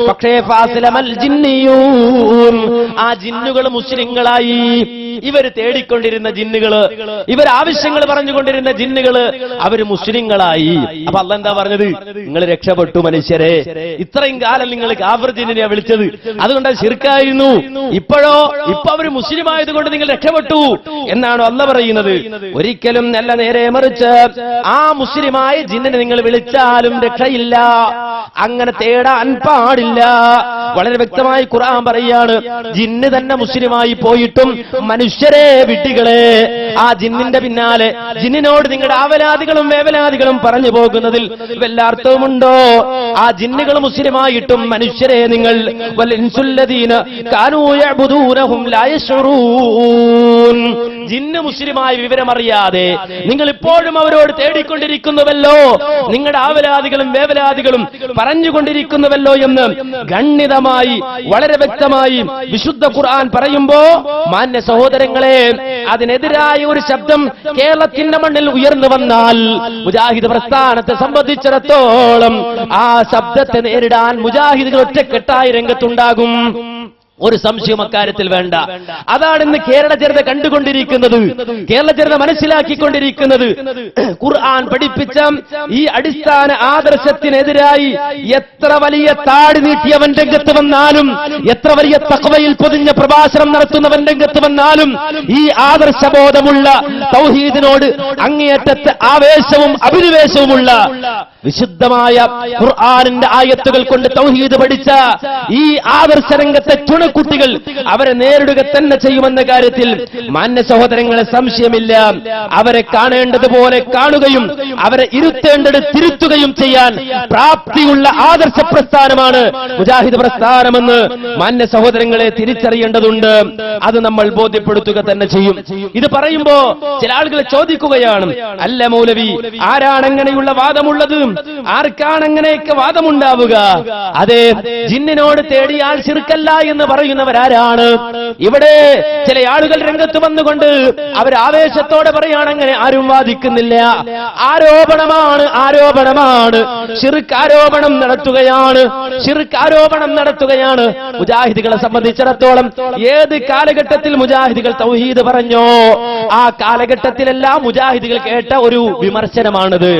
പക്ഷേ ഫാസിലമൽ ജിന്നിയൂൻ, ആ ജിന്നുകൾ മുസ്ലിങ്ങളായി. ഇവർ തേടിക്കൊണ്ടിരുന്ന ജിന്നുകള്, ഇവർ ആവശ്യങ്ങൾ പറഞ്ഞുകൊണ്ടിരുന്ന ജിന്നുകള്, അവര് മുസ്ലിങ്ങളായി. അപ്പൊ അല്ലാഹ് എന്താ പറഞ്ഞത്? നിങ്ങൾ രക്ഷപ്പെട്ടു മനുഷ്യരെ, ഇത്രയും കാലം നിങ്ങൾ കാഫിർ ജിന്നിനെ വിളിച്ചത് അതുകൊണ്ട് ശിർക്കായിരുന്നു, ഇപ്പൊ അവര് മുസ്ലിം ആയതുകൊണ്ട് നിങ്ങൾ രക്ഷപ്പെട്ടു എന്നാണ് അല്ലാഹ് പറയുന്നത്. ഒരിക്കലും നല്ല, നേരെ മറിച്ച് ആ മുസ്ലിമായ ജിന്നിനെ നിങ്ങൾ വിളിച്ചാലും രക്ഷയില്ല, അങ്ങനെ തേടാൻ പാടില്ല. വളരെ വ്യക്തമായി ഖുർആൻ പറയാണ്, ജിന്ന് തന്നെ മുസ്ലിമായി പോയിട്ടും മനുഷ്യരെ, വിഡ്ഢികളെ, ആ ജിന്നിന്റെ പിന്നാലെ, ജിന്നിനോട് നിങ്ങളുടെ ആവലാദികളും വേവലാദികളും പറഞ്ഞു പോകുന്നതിൽ വല്ല അർത്ഥവുമുണ്ടോ? ആ ജിന്നുകൾ മുസ്ലിമായിട്ടും മനുഷ്യരെ നിങ്ങൾ വൽഇൻസുല്ലദീന കാനൂ യഅ്ബുദൂനഹും ലാ യശ്ഉറൂൻ, ജിന്ന് മുസ്ലിമായ വിവരമറിയാതെ നിങ്ങൾ ഇപ്പോഴും അവരോട് തേടിക്കൊണ്ടിരിക്കുന്നുവല്ലോ, നിങ്ങളുടെ ആവലാദികളും വേവലാദികളും പറഞ്ഞുകൊണ്ടിരിക്കുന്നുവല്ലോ എന്ന് ഗണ്യതമായി വളരെ വ്യക്തമായി വിശുദ്ധ ഖുർആൻ പറയുമ്പോ, മാന്യ സഹോദരങ്ങളെ, അതിനെതിരായ ഒരു ശബ്ദം കേരളത്തിന്റെ മണ്ണിൽ ഉയർന്നു വന്നാൽ മുജാഹിദ് പ്രസ്ഥാനത്തെ സംബന്ധിച്ചിടത്തോളം ആ ശബ്ദത്തെ നേരിടാൻ മുജാഹിദുകൾ ഒറ്റക്കെട്ടായി രംഗത്തുണ്ടാകും. ഒരു സംശയം അക്കാര്യത്തിൽ വേണ്ട. അതാണ് ഇന്ന് കേരള ജനത കണ്ടുകൊണ്ടിരിക്കുന്നത്, കേരള ജനത മനസ്സിലാക്കിക്കൊണ്ടിരിക്കുന്നത്. ഖുർആൻ പഠിപ്പിച്ച ഈ അടിസ്ഥാന ആദർശത്തിനെതിരായി എത്ര വലിയ താടി നീട്ടിയവൻ രംഗത്ത് വന്നാലും, എത്ര വലിയ തഖ്വയിൽ പൊതിഞ്ഞ പ്രഭാഷണം നടത്തുന്നവൻ രംഗത്ത് വന്നാലും, ഈ ആദർശബോധമുള്ള തൗഹീദിനോട് അങ്ങേയറ്റത്തെ ആവേശവും അഭിനിവേശവുമുള്ള, വിശുദ്ധമായ ഖുർആനിന്റെ ആയത്തുകൾ കൊണ്ട് തൗഹീദ് പഠിച്ച ഈ ആദർശ രംഗത്തെ കുട്ടികൾ അവരെ നേരിടുക തന്നെ ചെയ്യുമെന്ന കാര്യത്തിൽ മാന്യ സഹോദരങ്ങളെ സംശയമില്ല. അവരെ കാണേണ്ടതുപോലെ കാണുകയും അവരെ ഇരുത്തേണ്ടതിരുത്തുകയും ചെയ്യാൻ പ്രാപ്തിയുള്ള ആദർശ പ്രസ്ഥാനമാണ് മുജാഹിദ് പ്രസ്ഥാനമെന്ന് മാന്യ സഹോദരങ്ങളെ തിരിച്ചറിയേണ്ടതുണ്ട്. അത് നമ്മൾ ബോധ്യപ്പെടുത്തുക തന്നെ ചെയ്യും. ഇത് പറയുമ്പോ ചില ആളുകൾ ചോദിക്കുകയാണ്, അല്ല മൗലവി, ആരാണെങ്ങനെയുള്ള വാദമുള്ളത്? ആർക്കാണെങ്ങനെയൊക്കെ വാദമുണ്ടാവുക? അതെ, ജിന്നിനോട് തേടിയാൽ ശിർക്കല്ല എന്ന് പറയുന്നവരാരാണ്? ഇവിടെ ചില ആളുകൾ രംഗത്ത് വന്നുകൊണ്ട് അവർ ആവേശത്തോടെ പറയാണ്, അങ്ങനെ ആരും വാദിക്കുന്നില്ല, ആരോപണമാണ്, ആരോപണമാണ്, ശിർക്ക് ആരോപണം നടത്തുകയാണ്, ശിർക്ക് ആരോപണം നടത്തുകയാണ്. മുജാഹിദുകളെ സംബന്ധിച്ചിടത്തോളം ഏത് കാലഘട്ടത്തിൽ മുജാഹിദുകൾ തൗഹീദ് പറഞ്ഞോ ആ കാലഘട്ടത്തിലെല്ലാം മുജാഹിദുകൾ കേട്ട ഒരു വിമർശനമാണിത്.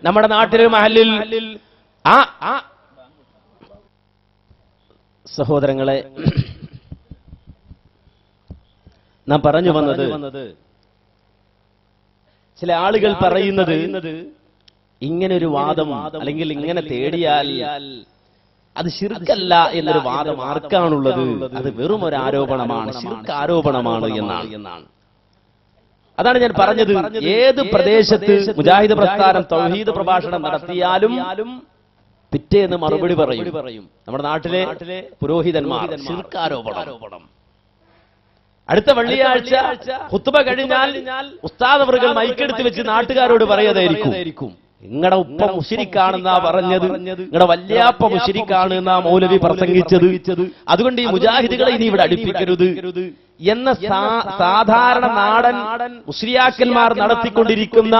നമ്മുടെ നാട്ടിലെ മഹല്ലിൽ സഹോദരങ്ങളെ, നാം പറഞ്ഞു വന്നത്, ചില ആളുകൾ പറയുന്നത് ഇങ്ങനൊരു വാദം അല്ലെങ്കിൽ ഇങ്ങനെ തേടിയാൽ അത് ശിർക്കല്ല എന്നൊരു വാദം ആർക്കാണുള്ളത്? അത് വെറും ഒരു ആരോപണമാണ്, ശിർക്ക് ആരോപണമാണ് എന്നാണ്. അതാണ് ഞാൻ പറഞ്ഞത്. ഏത് പ്രദേശത്ത് മുജാഹിദ് പ്രസ്ഥാനം തൗഹീദ് പ്രഭാഷണം നടത്തിയാലും പിറ്റേന്ന് മറുപടി പറയും. നമ്മുടെ നാട്ടിലെ പുരോഹിതന്മാർ ശിർക്ക് ആരോപണം. അടുത്ത വെള്ളിയാഴ്ച ഖുത്ബ കഴിഞ്ഞാൽ ഉസ്താദ് അവറുകൾ മൈക്കെടുത്ത് വെച്ച് നാട്ടുകാരോട് പറയതായിരിക്കും, നിങ്ങളുടെ ഉപ്പ മുശ്രിക്കാണെന്നാ പറഞ്ഞത്, നിങ്ങളുടെ വല്യാപ്പ മുശ്രിക്കാണ് എന്നാ മൗലവി പ്രസംഗിച്ചത്, അതുകൊണ്ട് ഈ മുജാഹിദുകളെ ഇനി ഇവിടെ അടുപ്പിക്കരുത് എന്ന സാധാരണ നാടൻ മുസ്ലിയാക്കന്മാർ നടത്തിക്കൊണ്ടിരിക്കുന്ന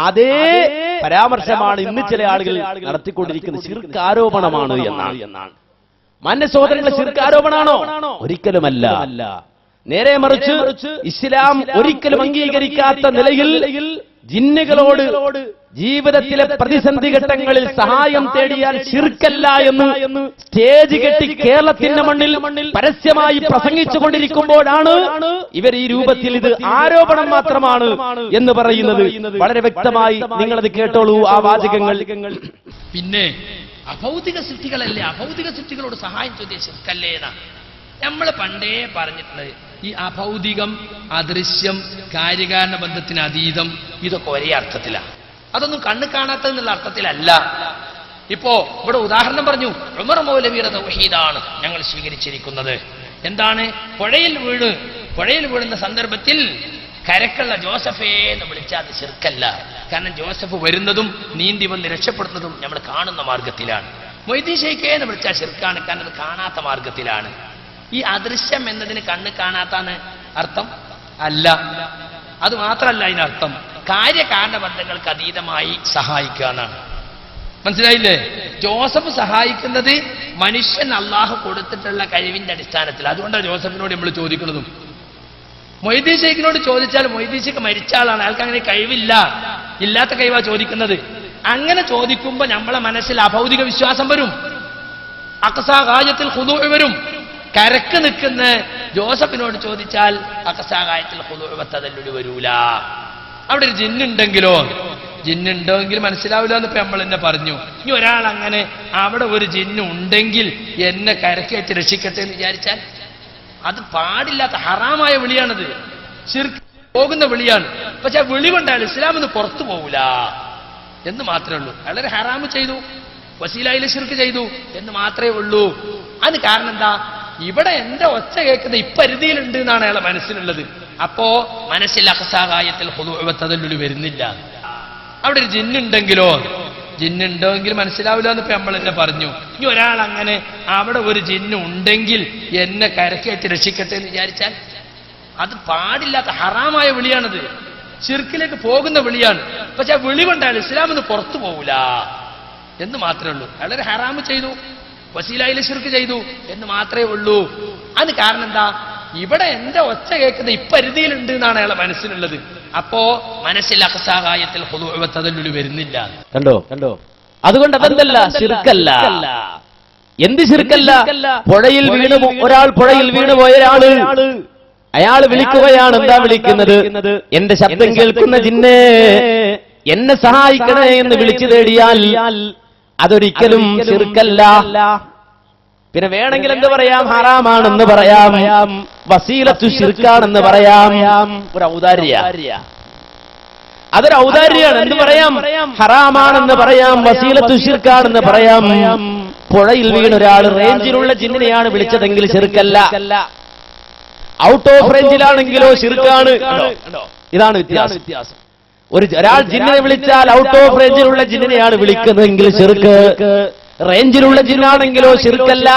അതേ പരാമർശമാണ് ഇന്ന് ചില ആളുകൾ നടത്തിക്കൊണ്ടിരിക്കുന്നത്. ശിർക്ക് ആരോപണമാണ് എന്നാണ്. മാന്യ സഹോദരങ്ങളെ, ശിർക്ക് ആരോപണമാണോ? ഒരിക്കലുമല്ല. നേരെ മറിച്ച് ഇസ്ലാം ഒരിക്കലും അംഗീകരിക്കാത്ത നിലയിൽ ജിന്നുകളോട് ജീവിതത്തിലെ പ്രതിസന്ധി ഘട്ടങ്ങളിൽ സഹായം തേടിയാൽ ശിർക്കല്ല എന്ന് സ്റ്റേജ് കെട്ടി കേരളത്തിന്റെ മണ്ണിൽ പരസ്യമായി പ്രസംഗിച്ചു കൊണ്ടിരിക്കുമ്പോഴാണ് ഇവർ ഈ രൂപത്തിൽ ഇത് ആരോപണം മാത്രമാണ് എന്ന് പറയുന്നത്. വളരെ വ്യക്തമായി നിങ്ങളത് കേട്ടോളൂ ആ വാചകങ്ങൾ. പിന്നെ അഭൗതിക സൃഷ്ടികളല്ലേ, അഭൗതിക സൃഷ്ടികളോട് സഹായം ചോദിയ ശിർക്കല്ലേ എന്നാ നമ്മൾ പണ്ടേ പറഞ്ഞിട്ടുള്ളത്. ഈ അഭൗതികം, അദൃശ്യം, കാര്യകാരണ ബന്ധത്തിന് അതീതം, ഇതൊക്കെ ഒരേ അർത്ഥത്തിലാണ്. അതൊന്നും കണ്ണ് കാണാത്തതെന്നുള്ള അർത്ഥത്തിലല്ല. ഇപ്പോ ഇവിടെ ഉദാഹരണം പറഞ്ഞു, ഉമർ മൗലവിയുടെ തൗഹീദാണ് ഞങ്ങൾ സ്വീകരിച്ചിരിക്കുന്നത്. എന്താണ്? പുഴയിൽ വീഴുന്ന സന്ദർഭത്തിൽ കരക്കുള്ള ജോസഫേ എന്ന് വിളിച്ചാൽ അത് ശിർക്കല്ല. കാരണം ജോസഫ് വരുന്നതും നീന്തി വന്ന് രക്ഷപ്പെടുന്നതും നമ്മൾ കാണുന്ന മാർഗത്തിലാണ്. മൊയ്തീൻ ശൈഖേ എന്ന് വിളിച്ചാൽ ശിർക്കാണ്, കാരണം അത് കാണാത്ത മാർഗത്തിലാണ്. ഈ അദൃശ്യം എന്നതിന് കണ്ണ് കാണാത്താണ് അർത്ഥം അല്ല. അത് മാത്രമല്ല, അതിനർത്ഥം കാര്യകാരണ ബന്ധങ്ങൾക്ക് അതീതമായി സഹായിക്കുക എന്നാണ്. മനസ്സിലായില്ലേ? ജോസഫ് സഹായിക്കുന്നത് മനുഷ്യൻ അള്ളാഹു കൊടുത്തിട്ടുള്ള കഴിവിന്റെ അടിസ്ഥാനത്തിൽ. അതുകൊണ്ടാണ് ജോസഫിനോട് നമ്മൾ ചോദിക്കുന്നതും. മൊയ്തീൻ ശൈഖിനോട് ചോദിച്ചാൽ മൊയ്തീൻ ശൈഖ് മരിച്ച ആളാണ്, അയാൾക്ക് അങ്ങനെ കഴിവില്ല, ഇല്ലാത്ത കഴിവാ ചോദിക്കുന്നത്. അങ്ങനെ ചോദിക്കുമ്പോൾ നമ്മളെ മനസ്സിൽ അഭൗതിക വിശ്വാസം വരും, അഖ്സാ ഗായത്തിൽ ഖുദൂഉ വരും. കരക്ക് നിൽക്കുന്ന ജോസഫിനോട് ചോദിച്ചാൽ അഖ്സാ ഗായത്തിൽ ഖുദൂഉ വതദല്ലുൽ വരൂല. അവിടെ ഒരു ജിന്നുണ്ടെങ്കിൽ മനസ്സിലാവില്ല എന്നിപ്പോ നമ്മൾ എന്നെ പറഞ്ഞു. ഇനി ഒരാൾ അങ്ങനെ അവിടെ ഒരു ജിന്നു ഉണ്ടെങ്കിൽ എന്നെ കരക്കേറ്റ് രക്ഷിക്കട്ടെ എന്ന് വിചാരിച്ചാൽ അത് പാടില്ലാത്ത ഹറാമായ വിളിയാണത്, ശിർക്ക് പോകുന്ന വിളിയാണ്. പക്ഷെ വിളി കൊണ്ടാൽ ഇസ്ലാമിന്ന് പുറത്തു പോകൂല എന്ന് മാത്രമേ ഉള്ളൂ. വളരെ ഹറാമ് ചെയ്തു, വസീലയിൽ ശിർക്ക് ചെയ്തു എന്ന് മാത്രമേ ഉള്ളൂ. അതിന് കാരണം എന്താ? ഇവിടെ എന്റെ ഒച്ച കേൾക്കുന്ന ഇപ്പരിധിയിലുണ്ട് എന്നാണ് അയാളെ മനസ്സിലുള്ളത്. അപ്പോ മനസ്സിൽ അഖ്സാ ഗായത്തിൽ ഖുദൂഉ വതദല്ലുൽ വരുന്നില്ല. അവിടെ ഒരു ജിന്നുണ്ടെങ്കിൽ മനസ്സിലാവില്ല എന്നിപ്പോ നമ്മൾ എന്നെ പറഞ്ഞു. ഇനി ഒരാൾ അങ്ങനെ അവിടെ ഒരു ജിന്നു ഉണ്ടെങ്കിൽ എന്നെ കരക്കേറ്റ് രക്ഷിക്കട്ടെ എന്ന് വിചാരിച്ചാൽ അത് പാടില്ലാത്ത ഹറാമായ വിളിയാണത്, ശിർക്കിലേക്ക് പോകുന്ന വിളിയാണ്. പക്ഷെ ആ വിളി കൊണ്ടാൽ ഇസ്ലാമിന്ന് പുറത്തു പോകൂല എന്ന് മാത്രമേ ഉള്ളൂ. വളരെ ഹറാമ് ചെയ്തു, വസീലയിൽ ശിർക്ക് ചെയ്തു എന്ന് മാത്രമേ ഉള്ളൂ. അതിന് കാരണം എന്താ? ഇവിടെ എന്റെ ഒച്ച കേൾക്കുന്ന ഇപ്പരിധിയിലുണ്ട് എന്നാണ് അയാളെ മനസ്സിലുള്ളത്. അപ്പോ മനസ്സിൽ അഖ്സാ ഗായത്തിൽ ഖുദൂഉ വതദല്ലുൽ വരുന്നില്ല. കണ്ടോ? അതുകൊണ്ട് അതെന്തല്ല, ശിർക്കല്ല. എന്ത് ശിർക്കല്ല? ഒരാൾ പുഴയിൽ വീണുപോയ ഒരാള് അയാൾ വിളിക്കുകയാണ്. എന്താ വിളിക്കുന്നത്? എന്റെ ശബ്ദം കേൾക്കുന്ന ജിന്നേ എന്നെ സഹായിക്കണേ എന്ന് വിളിച്ചു തേടിയാൽ അതൊരിക്കലും ശിർക്കല്ല. പിന്നെ വേണമെങ്കിൽ എന്ത് പറയാം? ഹറാമാണെന്ന് പറയാം, വസീലത്തു ശിർക്കാണെന്ന് പറയാം. ഒരു ഔദാര്യ, അതൊരു ഔദാര്യാണ്. എന്ത് പറയാം? ഹറാമാണെന്ന് പറയാം, വസീലത്തു ശിർക്കാണെന്ന് പറയാം. പുഴയിൽ വീണ ഒരാൾ റേഞ്ചിലുള്ള ജിന്നിനെയാണ് വിളിച്ചതെങ്കിൽ ശിർക്കല്ല. Out of റേഞ്ചിലാണെങ്കിലോ ശിർക്കാണ്. ഇതാണ് വ്യത്യാസം. ഒരാൾ ജിന്നിനെ വിളിച്ചാൽ ഔട്ട് ഓഫ് റേഞ്ചിലുള്ള ജിന്നിനെയാണ് വിളിക്കുന്നതെങ്കിൽ ശിർക്ക്, റേഞ്ചിലുള്ള ജിന്നാണെങ്കിലോ ശിർക്കല്ല.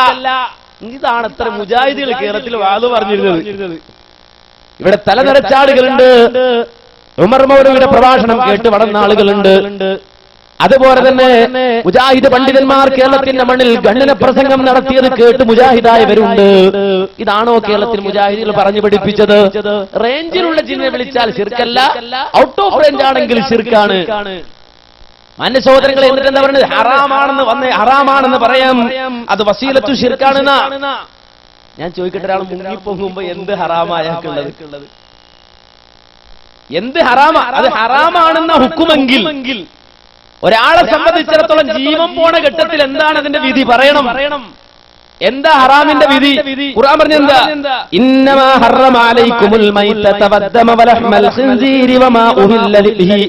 ഇതാണ് അത്ര മുജാഹിദുകൾ കേരളത്തിൽ വാദം പറഞ്ഞിരുന്നത്. ഇവിടെ തലനിറച്ച ആളുകളുണ്ട്, ഉമർ മൗലവിയുടെ പ്രഭാഷണം കേട്ട് വളർന്ന ആളുകളുണ്ട്. അതുപോലെ തന്നെ മുജാഹിദ് പണ്ഡിതന്മാർ കേരളത്തിന്റെ മണ്ണിൽ ഖണ്ഡന പ്രസംഗം നടത്തിയത് കേട്ട് മുജാഹിദായവരുണ്ട്. ഇതാണോ കേരളത്തിൽ മുജാഹിദുകൾ പറഞ്ഞു പഠിപ്പിച്ചത്? റേഞ്ചിലുള്ള ജിന്നിനെ വിളിച്ചാൽ ശിർക്കല്ല, ഔട്ട് ഓഫ് റേഞ്ച് ആണെങ്കിൽ ശിർക്കാണ്. മാന്യ സഹോദരങ്ങളെ, എന്നിട്ട് എന്താ പറയുന്നത്? ഹറാമാണെന്ന് പറയാം, അത് വസീലത്തു ശിർക്കാണെന്നാ. ഞാൻ ചോദിക്കട്ടെ, ഒരാൾ മുങ്ങിപ്പൊങ്ങുമ്പോ എന്ത് ഹറാമായാക്കുള്ളത്? എന്ത് ഹറാമാ? അത് ഹറാമാണെന്ന ഹുക്കുമെങ്കിൽ ഒരാളെ സംബന്ധിച്ചിടത്തോളം ജീവൻ പോണ ഘട്ടത്തിൽ എന്താണ് അതിന്റെ വിധി പറയണം. എന്താ ഹറാമിന്റെ വിധി? ഖുർആൻ പറഞ്ഞെന്താ? ഇന്നമാ ഹറമ അലൈക്കുമുൽ മൈതത വദ്ദമ വലഹ്മൽ ഖിൻസീരി വമാ ഉഹില്ല ബിഹി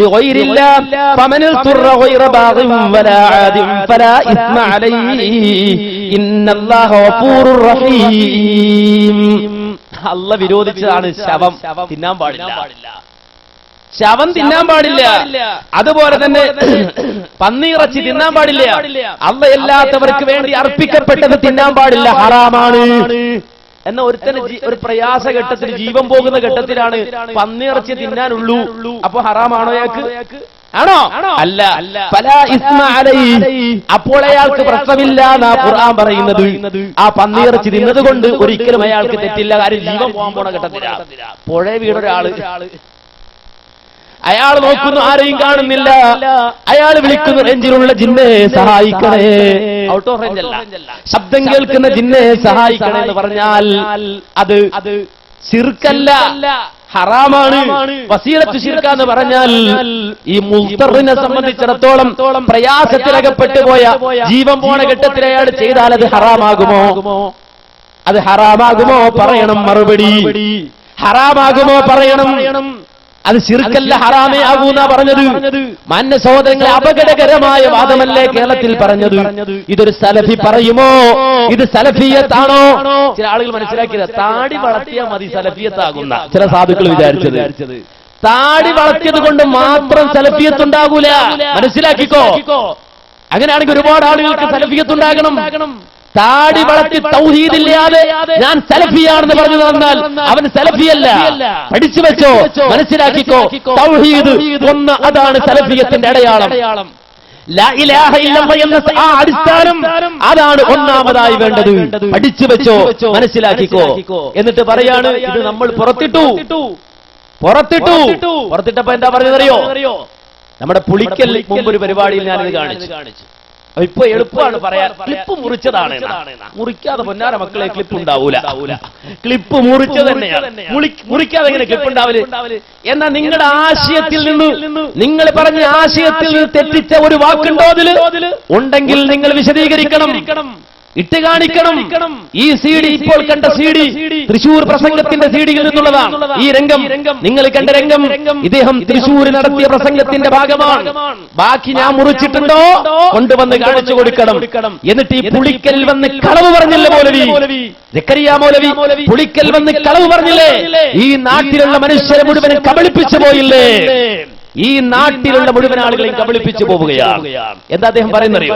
ലിഗൈരില്ലാഹ് ഫമനിൽ തുറ ഗൈറ ബാഗിൻ വലാ ആദിൻ ഫലാ ഇസ്മ അലൈഹി ഇന്നല്ലാഹ ഗഫൂറുർ റഹീം. അല്ലാഹ് വിരോധിച്ചതാണ് ശവം തിന്നാൻ പാടില്ല. ശവം തിന്നാൻ പാടില്ല. അതുപോലെ തന്നെ പന്നിയിറച്ചി തിന്നാൻ പാടില്ല. അല്ലാത്തവർക്ക് വേണ്ടി അർപ്പിക്കപ്പെട്ടത് തിന്നാൻ പാടില്ല, ഹറാമാണ്. എന്ന ഒരുത്തന് ഒരു പ്രയാസഘട്ടത്തിൽ ജീവൻ പോകുന്ന ഘട്ടത്തിലാണ് പന്നിയിറച്ചി തിന്നാനുള്ളൂ. അപ്പൊ ഹറാമാണോ അയാൾക്ക്? ആണോ? അല്ല. ഫലാ ഇസ്മ അലൈഹി. അപ്പോൾ അയാൾക്ക് പ്രശ്നമില്ല എന്നാ ഖുർആൻ പറയുന്നത്. ആ പന്നിയിറച്ചി തിന്നത് കൊണ്ട് ഒരിക്കലും അയാൾക്ക് തെറ്റില്ല. കാര്യം ജീവൻ പോകാൻ പോണ ഘട്ടത്തിലാണ്. പുഴ വീടൊരാള്, അയാൾ നോക്കുന്നു, ആരെയും കാണുന്നില്ല. അയാൾ വിളിക്കുന്നു, റേഞ്ചിലുള്ള ജിന്നെ സഹായിക്കണേ. ഔട്ട് ഓഫ് റേഞ്ച് അല്ല, ശബ്ദം കേൾക്കുന്ന ജിന്നെ സഹായിക്കണേ എന്ന് പറഞ്ഞാൽ അത് ശിർക്കല്ല, ഹറാമാണ്. വസീലത്ത് ശിർക്കാന്ന് പറഞ്ഞാൽ ഈ മുസ്തറിനെ സംബന്ധിച്ചിടത്തോളം പ്രയാസത്തിലകപ്പെട്ടു പോയ ജീവൻ പോണ ഘട്ടത്തിൽ അയാൾ ചെയ്താൽ അത് ഹറാമാകുമോ? അത് ഹറാമാകുമോ? പറയണം മറുപടി. ഹറാമാകുമോ? പറയണം. അത് ശിർക്കല്ല, ഹറാമേ ആകൂന്നാ പറഞ്ഞത്. മാന്യ സഹോദരങ്ങളെ, അപകടകരമായ വാദമല്ലേ കേരളത്തിൽ പറഞ്ഞത്? ഇതൊരു സലഫി പറയുമോ? ഇത് സലഫിയത്താണോ? ചില ആളുകൾ മനസ്സിലാക്കിയത് താടി വളർത്തിയാൽ മതി സലഫിയത്താകുന്ന ചില സാധുക്കൾ വിചാരിച്ചത്. താടി വളർത്തിയത് കൊണ്ട് മാത്രം സലഫിയത്തുണ്ടാകൂല, മനസ്സിലാക്കിക്കോ. അങ്ങനെയാണെങ്കിൽ ഒരുപാട് ആളുകൾക്ക് സലഫിയത്തുണ്ടാകണം. താടി വളർത്തി തൗഹീദില്ലാതെ ഞാൻ സലഫിയാണെന്ന് പറഞ്ഞു തന്നാൽ അവൻ സലഫിയല്ല. പഠിച്ചു വെച്ചോ, മനസ്സിലാക്കിക്കോ. തൗഹീദ് ഒന്ന്, അതാണ് സലഫിയത്തിന്റെ അടയാളം. ലാ ഇലാഹ ഇല്ലല്ലാഹ് എന്ന ആ അടിസ്ഥാനം, അതാണ് ഒന്നാമതായി വേണ്ടത്. പഠിച്ചു വെച്ചോ, മനസ്സിലാക്കിക്കോ. എന്നിട്ട് പറയാണ്, ഇത് നമ്മൾ പുറത്തിട്ടപ്പോ എന്താ പറഞ്ഞതറിയോ? നമ്മുടെ പുളിക്കൽ മുമ്പ് ഒരു പരിപാടിയിൽ ഞാനിത് കാണിച്ചു. ഇപ്പൊ എളുപ്പമാണ് പറയാൻ, ക്ലിപ്പ് മുറിച്ചതാണ്. മുറിക്കാതെ പൊന്നാര മക്കളെ ക്ലിപ്പ് ഉണ്ടാവൂല. ക്ലിപ്പ് മുറിച്ചത് തന്നെയാണ്. മുറിക്കാതെ എങ്ങനെ ക്ലിപ്പ് ഉണ്ടാവില്ല? എന്നാ നിങ്ങളുടെ ആശയത്തിൽ നിന്ന്, നിങ്ങൾ പറഞ്ഞ ആശയത്തിൽ നിന്ന് തെറ്റിച്ച ഒരു വാക്കുണ്ടോ അതിൽ? ഉണ്ടെങ്കിൽ നിങ്ങൾ വിശദീകരിക്കണം, ഇട്ട് കാണിക്കണം. ഈ CD, ഇപ്പോൾ കണ്ട CD തൃശൂർ പ്രസംഗത്തിന്റെ CD-യിൽ നിന്നുള്ളതാണ്. ഈ രംഗം നിങ്ങൾ കണ്ട രംഗം ഇദ്ദേഹം തൃശൂർ നടത്തിയ പ്രസംഗത്തിന്റെ ഭാഗമാണ്. ബാക്കി ഞാൻ മുറിച്ചിട്ടുണ്ടോ? കൊണ്ടുവന്ന് കാണിച്ചു കൊടുക്കണം. എന്നിട്ട് ഈ പുളിക്കൽ വന്ന് കളവ് പറഞ്ഞില്ലേ മൗലവി സക്കരിയ മൗലവി? പുളിക്കൽ വന്ന് കളവ് പറഞ്ഞില്ലേ? ഈ നാട്ടിലുള്ള മനുഷ്യരെ മുഴുവൻ കബളിപ്പിച്ചു പോയില്ലേ? ഈ നാട്ടിലുള്ള മുഴുവൻ ആളുകളെയും കബളിപ്പിച്ചു പോവുകയാണ്. എന്താ അദ്ദേഹം പറയുന്നറിയോ?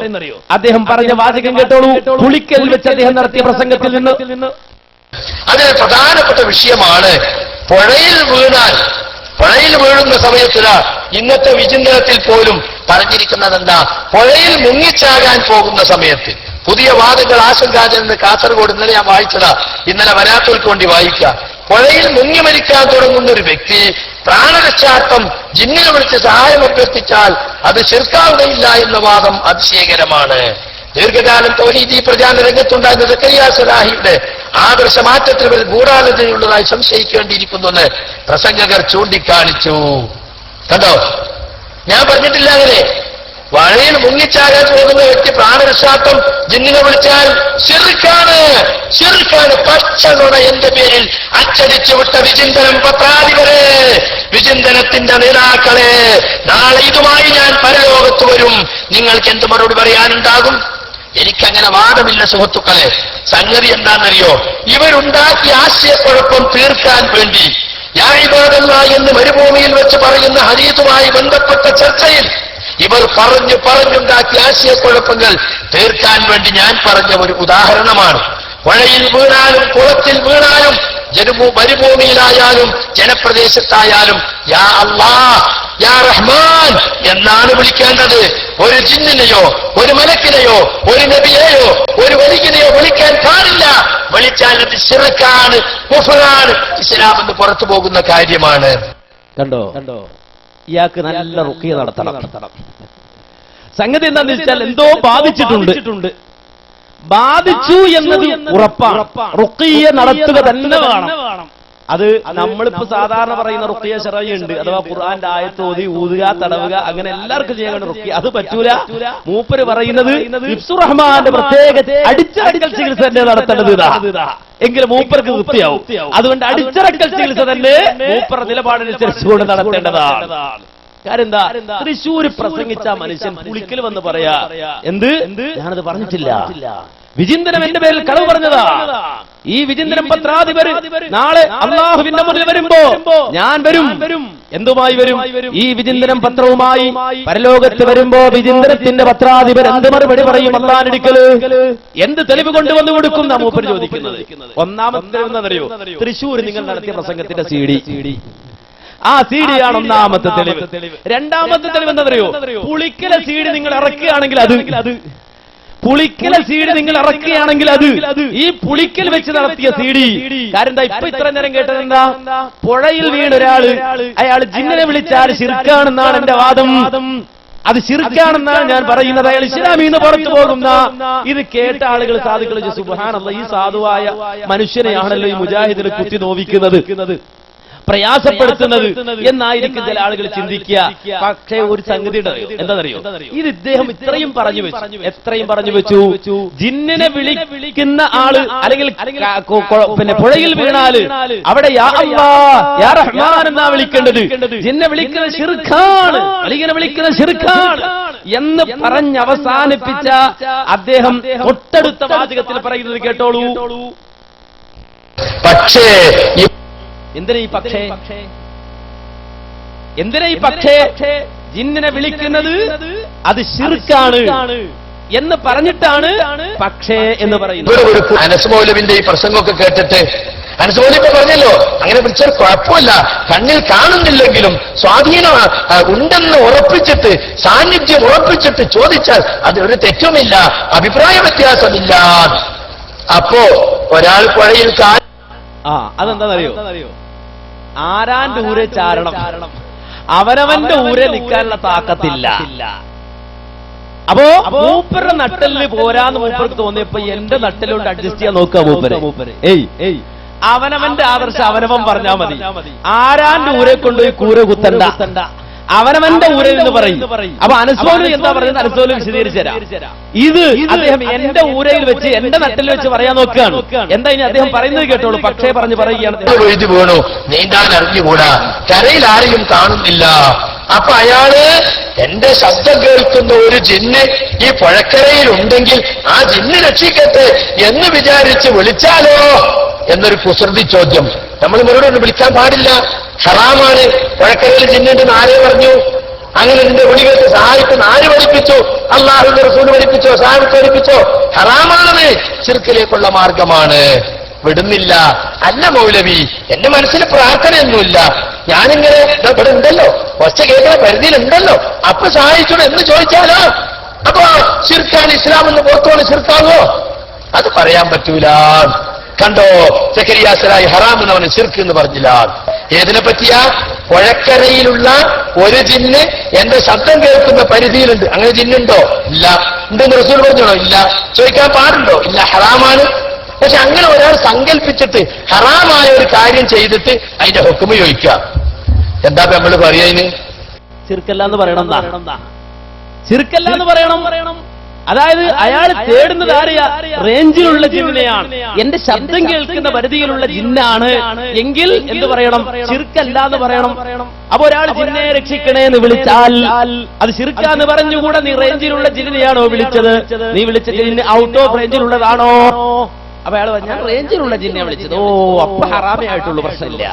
അദ്ദേഹം പറഞ്ഞ വാചകം കേട്ടോളൂ. പുളിക്കൽ വെച്ച് അദ്ദേഹം നടത്തിയ പ്രസംഗത്തിൽ നിന്ന് അതിൽ പ്രധാനപ്പെട്ട വിഷയമാണ് പുഴയിൽ വീഴുന്ന സമയത്തില് ഇന്നത്തെ വിചിന്തനത്തിൽ പോലും പറഞ്ഞിരിക്കുന്നത് എന്താ? പുഴയിൽ മുങ്ങിച്ചാകാൻ പോകുന്ന സമയത്ത് പുതിയ വാദങ്ങൾ ആശങ്കാജനെന്ന് കാസർഗോഡ് ഇന്നലെ ഞാൻ വായിച്ചതാ, ഇന്നലെ വരാത്തവർക്ക് വേണ്ടി വായിക്കാം. പുഴയിൽ മുങ്ങി മരിക്കാൻ തുടങ്ങുന്ന ഒരു വ്യക്തി പ്രാണരക്ഷാർത്ഥം ജിന്നിനെ വിളിച്ച് സഹായം അഭ്യർത്ഥിച്ചാൽ അത് ശിർക്കാവുകയില്ല എന്ന വാദം അതിശയകരമാണ്. ദീർഘകാലം തൗഹീദി പ്രചാരണ രംഗത്തുണ്ടായിരുന്ന സക്കരിയ സലാഹിയുടെ ആദർശമാറ്റത്തിൽ ഒരു ഗൂഢാലോചനയുള്ളതായി സംശയിക്കേണ്ടിയിരിക്കുന്നുവെന്ന് പ്രസംഗകർ ചൂണ്ടിക്കാണിച്ചു. കണ്ടോ, ഞാൻ പറഞ്ഞിട്ടില്ല അങ്ങനെ. വഴയിൽ മുങ്ങിച്ചാകാൻ പോകുന്ന വ്യക്തി പ്രാണരക്ഷാർത്ഥം ജിന്നിനെ വിളിച്ചാൽ ശിർക്കാണ്. പച്ചനുണ എന്റെ പേരിൽ അച്ചടിച്ചു വിട്ട വിചിന്തനം പത്രാധിപരെ, വിചിന്തനത്തിന്റെ നേതാക്കളെ, നാളെ ഇതുമായി ഞാൻ പരലോകത്ത് വരും. നിങ്ങൾക്ക് എന്ത് മറുപടി പറയാനുണ്ടാകും? എനിക്കങ്ങനെ വാദമില്ല സുഹൃത്തുക്കളെ. സംഗതി എന്താണെന്നറിയോ? ഇവരുണ്ടാക്കിയ ആശയക്കുഴപ്പം തീർക്കാൻ വേണ്ടി യാ ഇബാദല്ലാഹ് എന്ന് മരുഭൂമിയിൽ വെച്ച് പറയുന്ന ഹദീസുമായി ബന്ധപ്പെട്ട ചർച്ചയിൽ ഇവർ പറഞ്ഞുണ്ടാക്കിയ ആശയക്കുഴപ്പങ്ങൾ തീർക്കാൻ വേണ്ടി ഞാൻ പറഞ്ഞ ഒരു ഉദാഹരണമാണ്. പുഴയിൽ വീണാലും കുളത്തിൽ വീണാലും മരുഭൂമിയിലായാലും ജനപ്രദേശത്തായാലും യാ അല്ലാഹ് യാ റഹ്മാൻ എന്നാണ് വിളിക്കേണ്ടത്. ഒരു ജിന്നിനെയോ ഒരു മലക്കിനെയോ ഒരു നബിയെയോ ഒരു വലിയനെയോ വിളിക്കാൻ പാടില്ല. വിളിച്ചാൽ അത് ശിർക്കാണ്, കുഫ്റാണ്, ഇസ്ലാം എന്ന് പുറത്തു പോകുന്ന കാര്യമാണ്. കണ്ടോ, ഇയാൾക്ക് നല്ല റുഖിയ നടത്തണം. സംഗതി എന്താണെന്ന് വെച്ചാൽ എന്തോ ബാധിച്ചിട്ടുണ്ട്. ബാധിച്ചു എന്നത് ഉറപ്പാണ്. റുഖിയ നടത്തുക തന്നെ വേണം. അത് നമ്മളിപ്പോ സാധാരണ പറയുന്ന റുഖിയ ശറഈ ഉണ്ട്, അഥവാ ഖുർആന്റെ ആയത്ത് ഓതി ഊതുക, തടവുക, അങ്ങനെ എല്ലാവർക്കും ചെയ്യാൻ റുഖിയ. അത് പറ്റൂല. മൂപ്പര് പറയുന്നത് ഹിഫ്സുർ റഹ്മാന്റെ പ്രത്യേക അടിച്ചറക്കൽ ചികിത്സ തന്നെ നടത്തേണ്ടത് ഇതാ, എങ്കിലും മൂപ്പർക്ക് തൃപ്തിയാവും. അതുകൊണ്ട് അടിച്ചറക്കൽ ചികിത്സ തന്നെ മൂപ്പറ നിലപാടനുസരിച്ചുകൊണ്ട് നടത്തേണ്ടതാണ്. കാര്യം എന്താ? തൃശ്ശൂര് പ്രസംഗിച്ച മനുഷ്യൻ പുളിക്കൽ വന്ന് പറയാ, എന്ത് ഞാനത് പറഞ്ഞിട്ടില്ല, വിചിന്തനം എന്റെ പേരിൽ കളവ് പറഞ്ഞതാ. ഈ വിചിന്തനം പത്രാധിപർ നാളെ അള്ളാഹുവിന്റെ മുന്നിൽ വരുമ്പോ ഞാൻ വരും. എന്തുമായി വരും? ഈ വിചിന്തനം പത്രവുമായി പരലോകത്ത് വരുമ്പോ വിചിന്തനത്തിന്റെ പത്രാധിപർ എന്ത് മറുപടി പറയും? അള്ളാഹിനടുക്കല് എന്ത് തെളിവ് കൊണ്ടുവന്നു കൊടുക്കും എന്നാ മൂപ്പർ ചോദിക്കുന്നത്. ഒന്നാമത്തെ തെളിവെന്നറിയോ? തൃശ്ശൂർ നിങ്ങൾ നടത്തിയ പ്രസംഗത്തിന്റെ CD. ആ CD ആണ് ഒന്നാമത്തെ തെളിവ്. രണ്ടാമത്തെ തെളിവ് എന്താണെന്നറിയോ? പുളിക്കല CD നിങ്ങൾ ഇറക്കുകയാണെങ്കിൽ അത് പുളിക്കൽ CD നിങ്ങൾ ഇറക്കുകയാണെങ്കിൽ അത് ഈ പുളിക്കൽ വെച്ച് നടത്തിയ CD. കാര്യം എന്താ? ഇപ്പൊ ഇത്ര നേരം കേട്ടത് എന്താ? പുഴയിൽ വീണൊരാള് അയാൾ ജിന്നിനെ വിളിച്ചാൽ ശിർക്കാണെന്നാണ് എന്റെ വാദം. അത് ശിർക്കാണെന്നാണ് ഞാൻ പറയുന്നത്. അയാൾ ഇസ്ലാമിൽ നിന്ന് പുറത്തു പോകുന്ന ഇത് കേട്ട ആളുകൾ സാധുക്കൾ സുബ്ഹാനല്ലാഹ്, ഈ സാധുവായ മനുഷ്യനെയാണല്ലോ ഈ മുജാഹിദിനെ കുത്തി നോവിക്കുന്നത്, പ്രയാസപ്പെടുത്തുന്നത് എന്നായിരിക്കും ചില ആളുകൾ ചിന്തിക്കുക. പക്ഷേ ഒരു സംഗതി എന്താണെന്നറിയോ? ഇത് ഇദ്ദേഹം ഇത്രയും പറഞ്ഞു വെച്ചു. എത്രയും പറഞ്ഞു വെച്ചു? ജിന്നിനെ വിളിക്കുന്ന ആള് അല്ലെങ്കിൽ പിന്നെ പുഴയിൽ വീണാല് അവിടെ യാ അല്ലാഹ് യാ റഹ്മാൻ എന്നാ വിളിക്കേണ്ടത്. ജിന്നെ വിളിക്കുന്ന ശിർക്കാണ്, അലിഗിനെ വിളിക്കുന്ന ശിർക്കാണ് എന്ന് പറഞ്ഞ് അവസാനിപ്പിച്ച അദ്ദേഹം തൊട്ടടുത്ത വാചകത്തിൽ പറയുന്നത് കേട്ടോളൂ. പക്ഷേ എന്തിനാ ഈ പക്ഷേ ജിന്നിനെ വിളിക്കുന്നത് അത് ശിർക്കാണ് എന്ന് പറഞ്ഞിട്ടാണ് പക്ഷേ എന്ന് പറയുന്നത്. അനസ് മൗലവിന്റെ ഈ പ്രസംഗമൊക്കെ കേട്ടിട്ട് അനസ് മൗലവി പറഞ്ഞല്ലോ, അങ്ങനെ വിളിച്ചാൽ കുഴപ്പമില്ല, കണ്ണിൽ കാണുന്നില്ലെങ്കിലും സ്വാധീനം ഉണ്ടെന്ന് ഉറപ്പിച്ചിട്ട്, സാന്നിധ്യം ഉറപ്പിച്ചിട്ട് ചോദിച്ചാൽ അത് ഒരു തെറ്റുമില്ല, അഭിപ്രായ വ്യത്യാസമില്ല. അപ്പോ ഒരാൾ പുഴയിൽ അതെന്താണെന്നറിയോ? ആരാന്റെ ഊരെ ചാരണം, അവനവന്റെ ഊരെ നിൽക്കാനുള്ള താക്കത്തില്ല. അപ്പോ മൂപ്പരുടെ നട്ടലിന് പോരാന്ന് മൂപ്പർക്ക് തോന്നിയപ്പോ എന്റെ നട്ടലുകൊണ്ട് അഡ്ജസ്റ്റ് ചെയ്യാൻ നോക്കുക മൂപ്പര്. ഏയ് അവനവന്റെ ആദർശം അവനവൻ പറഞ്ഞാ മതി. ആരാന്റെ ഊരെ കൊണ്ടുപോയി കൂര കുത്തണ്ട, അവനവന്റെ ഊരിൽ നിന്ന് പറയും. അപ്പൊ അനസ്മോല് എന്താ പറയുന്നത്? അനസ്മോല് വിശദീകരിച്ചു തരാം. ഇത് അദ്ദേഹം എന്റെ ഊരയിൽ വെച്ച് എന്റെ നട്ടിൽ വെച്ച് പറയാൻ നോക്കുകയാണ്. എന്താ ഇനി അദ്ദേഹം പറയുന്നത് കേട്ടോളൂ. പക്ഷേ പറഞ്ഞു പറയുകയാണ്, എഴുതി വീണു, നീന്താൻ അറിഞ്ഞുകൂടാ, കരയിൽ ആരെയും കാണുന്നില്ല. അപ്പൊ അയാള് എന്റെ ശബ്ദം കേൾക്കുന്ന ഒരു ജിന്ന് ഈ പുഴക്കരയിൽ ഉണ്ടെങ്കിൽ ആ ജിന്ന് രക്ഷിക്കട്ടെ എന്ന് വിചാരിച്ച് വിളിച്ചാലോ എന്നൊരു കുസൃതി ചോദ്യം. നമ്മൾ മറുപടി വിളിക്കാൻ പാടില്ല, ഹറാമാണ്. പുഴക്കരയിൽ ജിന്നുണ്ടെന്ന് ആരെ പറഞ്ഞു? അങ്ങനെ നിന്റെ വിളികൾക്ക് സഹായിക്കുന്ന ആര് പഠിപ്പിച്ചു? അല്ലാഹുവിന്റെ റസൂൽ പഠിപ്പിച്ചോ? സഹാബത്ത് പഠിപ്പിച്ചോ? ഹറാമാണത്, ശിർക്കിലേക്കുള്ള മാർഗമാണ്. വിടുന്നില്ല. അല്ല മൗലവി, എന്റെ മനസ്സിൽ പ്രാർത്ഥനയൊന്നുമില്ല, ഞാനിങ്ങനെ ഇവിടെ ഉണ്ടല്ലോ, ഒച്ച കേൾക്കുന്ന പരിധിയിലുണ്ടല്ലോ, അപ്പൊ സഹായിച്ചോ എന്ന് ചോദിച്ചാലോ? അപ്പൊ ശിർക്കാണ് ഇസ്ലാം എന്ന് പുറത്തോണ് ശിർക്കാവോ? അത് പറയാൻ പറ്റൂല. കണ്ടോ, സക്കരിയ സലാഹി ഹറാം എന്നവന് ശിർക്ക് എന്ന് പറഞ്ഞില്ല. ഏതിനെ പറ്റിയാ? പുഴക്കരയിലുള്ള ഒരു ജിന്ന് എന്റെ ശബ്ദം കേൾക്കുന്ന പരിധിയിലുണ്ട്. അങ്ങനെ ജിന്നുണ്ടോ? ഇല്ല. ഉണ്ടെന്ന് റസൂൽ പറഞ്ഞോ? ഇല്ല. ചോദിക്കാൻ പാടുണ്ടോ? ഇല്ല, ഹറാമാണ്. പക്ഷെ അങ്ങനെ ഒരാൾ സങ്കല്പിച്ചിട്ട് ഹറാമായ ഒരു കാര്യം ചെയ്തിട്ട് അതിന്റെ ഹുക്മ് ചോദിക്കുക, എന്താ നമ്മൾ പറയുന്നതിന്? ശിർക്കല്ലാന്ന് പറയണം. ശിർക്കല്ലാന്ന് പറയണം. അതായത് അയാൾ തേടുന്നത് ആരെയാ? റേഞ്ചിലുള്ള ജിന്നിനെയാണ്. എന്റെ ശബ്ദം കേൾക്കുന്ന പരിധിയിലുള്ള ജിന്നാണ് എങ്കിൽ എന്ത് പറയണം? ശിർക്കല്ലാന്ന് പറയണം. അപ്പൊ ഒരാൾ ജിന്നെ രക്ഷിക്കണേ എന്ന് വിളിച്ചാൽ അത് ശിർക്കാന്ന് പറഞ്ഞുകൂടെ. നീ റേഞ്ചിലുള്ള ജിന്നിനെയാണോ വിളിച്ചത്? നീ വിളിച്ച ജിന്ന് ഔട്ട് ഓഫ് റേഞ്ചിലുള്ളതാണോ? അപ്പൊ അയാൾ ഞാൻ റേഞ്ചിലുള്ള ജിന്നെ വിളിച്ചത്. ഓ, അപ്പൊ ഹറാമേ ആയിട്ടുള്ളൂ, പ്രശ്നമില്ല.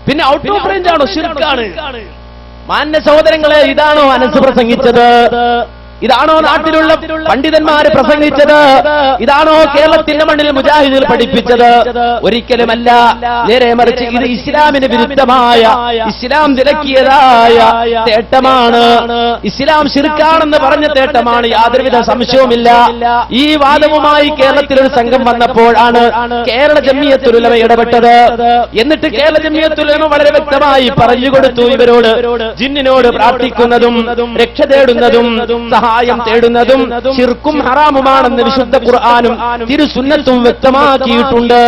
പിന്നെ ഔട്ട് ഓഫ് റേഞ്ച് ആണോ? ശിർക്കാണ്. മാന്യ സഹോദരങ്ങളെ, ഇതാണോ അനസ് പ്രസംഗിച്ചത്? ഇതാണോ നാട്ടിലുള്ള പണ്ഡിതന്മാര് പ്രസംഗിച്ചത്? ഇതാണോ കേരളത്തിന്റെ മണ്ണിൽ മുജാഹിദുകൾ പഠിപ്പിച്ചത്? ഒരിക്കലുമല്ല. നേരെ മറിച്ച് ഇത് ഇസ്ലാമിന് വിരുദ്ധമായ, ഇസ്ലാം വിലക്കിയതായ തേട്ടമാണ്. ഇസ്ലാം ശിർക്കാണെന്ന് പറഞ്ഞ തേട്ടമാണ്, യാതൊരുവിധ സംശയവുമില്ല. ഈ വാദവുമായി കേരളത്തിലൊരു സംഘം വന്നപ്പോഴാണ് കേരള ജംഇയ്യത്തുൽ ഉലമ ഇടപെട്ടത്. എന്നിട്ട് കേരള ജംഇയ്യത്തുൽ ഉലമ വളരെ വ്യക്തമായി പറഞ്ഞുകൊടുത്തു, ഇവരോട് ജിന്നിനോട് പ്രാർത്ഥിക്കുന്നതും രക്ഷ തേടുന്നതും സഹായം തേടുന്നതും ശിർക്കും ഹറാമുമാണെന്ന് വിശുദ്ധ ഖുർആനും തിരുസുന്നത്തും വ്യക്തമാക്കിയിട്ടുണ്ട്.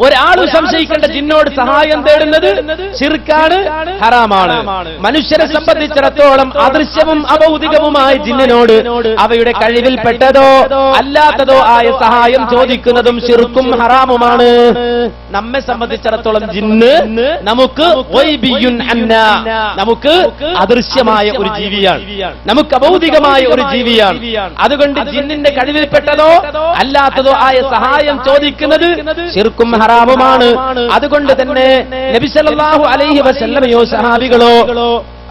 ഒരാൾ സംശയിക്കണ്ട, ജിന്നോട് സഹായം തേടുന്നത് ശിർക്കാണ്, ഹറാമാണ്. മനുഷ്യരെ സംബന്ധിച്ചിടത്തോളം അദൃശ്യവും അഭൗതികവുമായ ജിന്നിനോട് അവയുടെ കഴിവിൽപ്പെട്ടതോ അല്ലാത്തതോ ആയ സഹായം ചോദിക്കുന്നതും ശിർക്കും ഹറാമുമാണ്. നമ്മെ സംബന്ധിച്ചിടത്തോളം ജിന്ന് നമുക്ക് നമുക്ക് അദൃശ്യമായ ഒരു ജീവിയാണ്, നമുക്ക് അഭൗതികമായ ഒരു ജീവിയാണ്. അതുകൊണ്ട് ജിന്നിന്റെ കഴിവിൽപ്പെട്ടതോ അല്ലാത്തതോ ആയ സഹായം ചോദിക്കുന്നത് ശിർക്കും ഹറാമുമാണ്. അതുകൊണ്ട് തന്നെ നബി സല്ലല്ലാഹു അലൈഹി വസല്ലമയോ സഹാബികളോ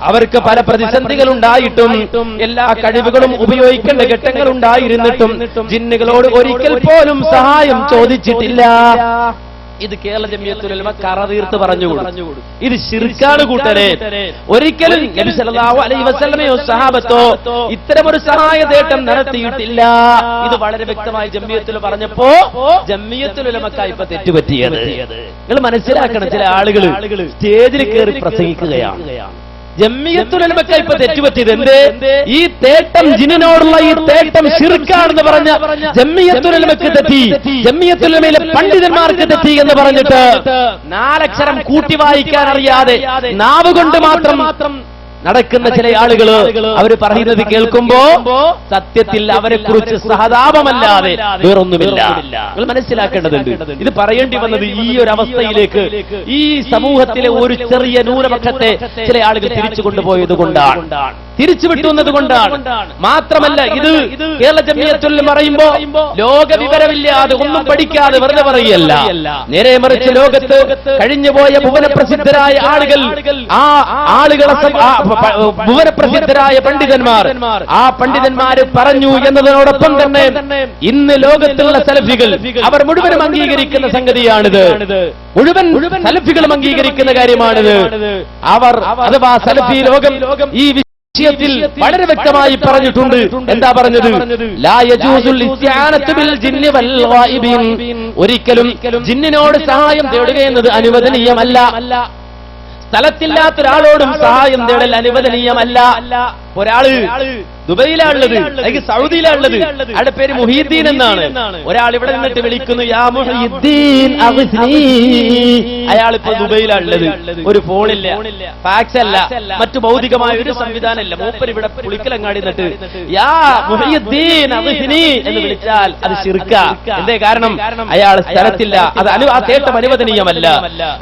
അവർക്ക് പല പ്രതിസന്ധികൾ ഉണ്ടായിട്ടും എല്ലാ കഴിവുകളും ഉപയോഗിക്കേണ്ട ഘട്ടങ്ങൾ ഉണ്ടായിരുന്നിട്ടും ജിന്നുകളോട് ഒരിക്കൽ പോലും സഹായം ചോദിച്ചിട്ടില്ല. ഇത് കേരള ജമിയത്തുൽ ഉലമ കറതീർത്ത് പറഞ്ഞുകൊടുക്കും. ഇത് ശിർക്കാണ് കൂട്ടരെ. ഒരിക്കലും നബി സല്ലല്ലാഹു അലൈഹി വസല്ലമയോ സഹാബത്തോ ഇത്തരമൊരു സഹായതേട്ടം നടത്തിയിട്ടില്ല. ഇത് വളരെ വ്യക്തമായി ജമിയത്തുൽ പറഞ്ഞപ്പോ ജമിയത്തുൽ ഉലമക്കായി ഇപ്പൊ തെറ്റുപറ്റിയത് നിങ്ങൾ മനസ്സിലാക്കണം. ചില ആളുകൾ സ്റ്റേജിൽ കയറി പ്രസംഗിക്കുകയാണ്. ജമിയത്തുൽ ഉലമക്ക ഇപ്പൊ തെറ്റുപറ്റിയത് എന്ത്? ഈ തേട്ടം ജിന്നിനോടുള്ള ഈ തേട്ടം ശിർക്കാണെന്ന് പറഞ്ഞ ജമിയത്തുൽ ഉലമക്ക് തെറ്റി, ജമിയത്തുൽ ഉലമയിലെ പണ്ഡിതന്മാർക്ക് തെറ്റി എന്ന് പറഞ്ഞിട്ട് 4 അക്ഷരം കൂട്ടി വായിക്കാൻ അറിയാതെ നാവ് കൊണ്ട് മാത്രം നടക്കുന്ന ചില ആളുകള് അവര് പറയുന്നത് കേൾക്കുമ്പോ സത്യത്തിൽ അവരെ കുറിച്ച് സഹതാപമല്ലാതെ വേറൊന്നുമില്ല. നിങ്ങൾ മനസ്സിലാക്കേണ്ടതുണ്ട്. ഇത് പറയേണ്ടി വന്നത് ഈ ഒരു അവസ്ഥയിലേക്ക് ഈ സമൂഹത്തിലെ ഒരു ചെറിയ ന്യൂനപക്ഷത്തെ ചില ആളുകൾ തിരിച്ചു കൊണ്ടുപോയത് കൊണ്ടാണ്, തിരിച്ചുവിട്ടുന്നത് കൊണ്ടാണ്. മാത്രമല്ല ഇത് കേരള ജമിയത്തുൽ ഉലമ പറയുമ്പോ ലോക വിവരമില്ലാതെ ഒന്നും പഠിക്കാതെ വെറുതെ പറയല്ല. നേരെ മറിച്ച് ലോകത്ത് കഴിഞ്ഞുപോയ ഭുവനപ്രസിദ്ധരായ ആളുകൾ, ആ ആളുകളെ ഭുവനപ്രസിദ്ധരായ പണ്ഡിതന്മാർ, ആ പണ്ഡിതന്മാര് പറഞ്ഞു എന്നതിനോടൊപ്പം തന്നെ ഇന്ന് ലോകത്തുള്ള സലഫികൾ അവർ മുഴുവനും അംഗീകരിക്കുന്ന സംഗതിയാണിത്. മുഴുവൻ സലഫികളും അംഗീകരിക്കുന്ന കാര്യമാണിത്. അവർ അഥവാ സലഫി ലോകം ഈ വിഷയത്തിൽ വളരെ വ്യക്തമായി പറഞ്ഞിട്ടുണ്ട്. എന്താ പറഞ്ഞത്? ലാ യജൂസുൽ ഇസ്തിആനത്തു ബിൽ ജിന്നി വൽ ഗായിബിൻ. ഒരിക്കലും ജിന്നിനോട് സഹായം തേടുക എന്നത് അനുവദനീയമല്ല. സ്ഥലത്തില്ലാത്ത ഒരാളോടും സഹായം തേടൽ അനുവദനീയമല്ല. ഒരാള് ദുബൈയിലാണുള്ളത്, അല്ലെങ്കിൽ സൗദിയിലാണുള്ളത്, അയാളുടെ പേര് മുഹീദ്ദീൻ എന്നാണ്. ഒരാൾ ഇവിടെ നിന്നിട്ട് വിളിക്കുന്നു, യാ മുഹീദ്ദീൻ അഗ്സ്നി. അയാളിപ്പോ ദുബൈയിലാണുള്ളത്. ഒരു ഫോണില്ല, ഫാക്സ് അല്ല, മറ്റു ഭൗതികമായ ഒരു സംവിധാനമില്ല. മൂപ്പർ ഇവിടെ പുളിക്കലങ്ങാടി നിന്നിട്ട് യാ മുഹീദ്ദീൻ അഗ്സ്നി എന്ന് വിളിച്ചാൽ അത് ശിർക്ക. എന്തേ കാരണം? അയാൾ സ്ഥലത്തില്ല. അത് ആ തേട്ടം അനുവദനീയമല്ല.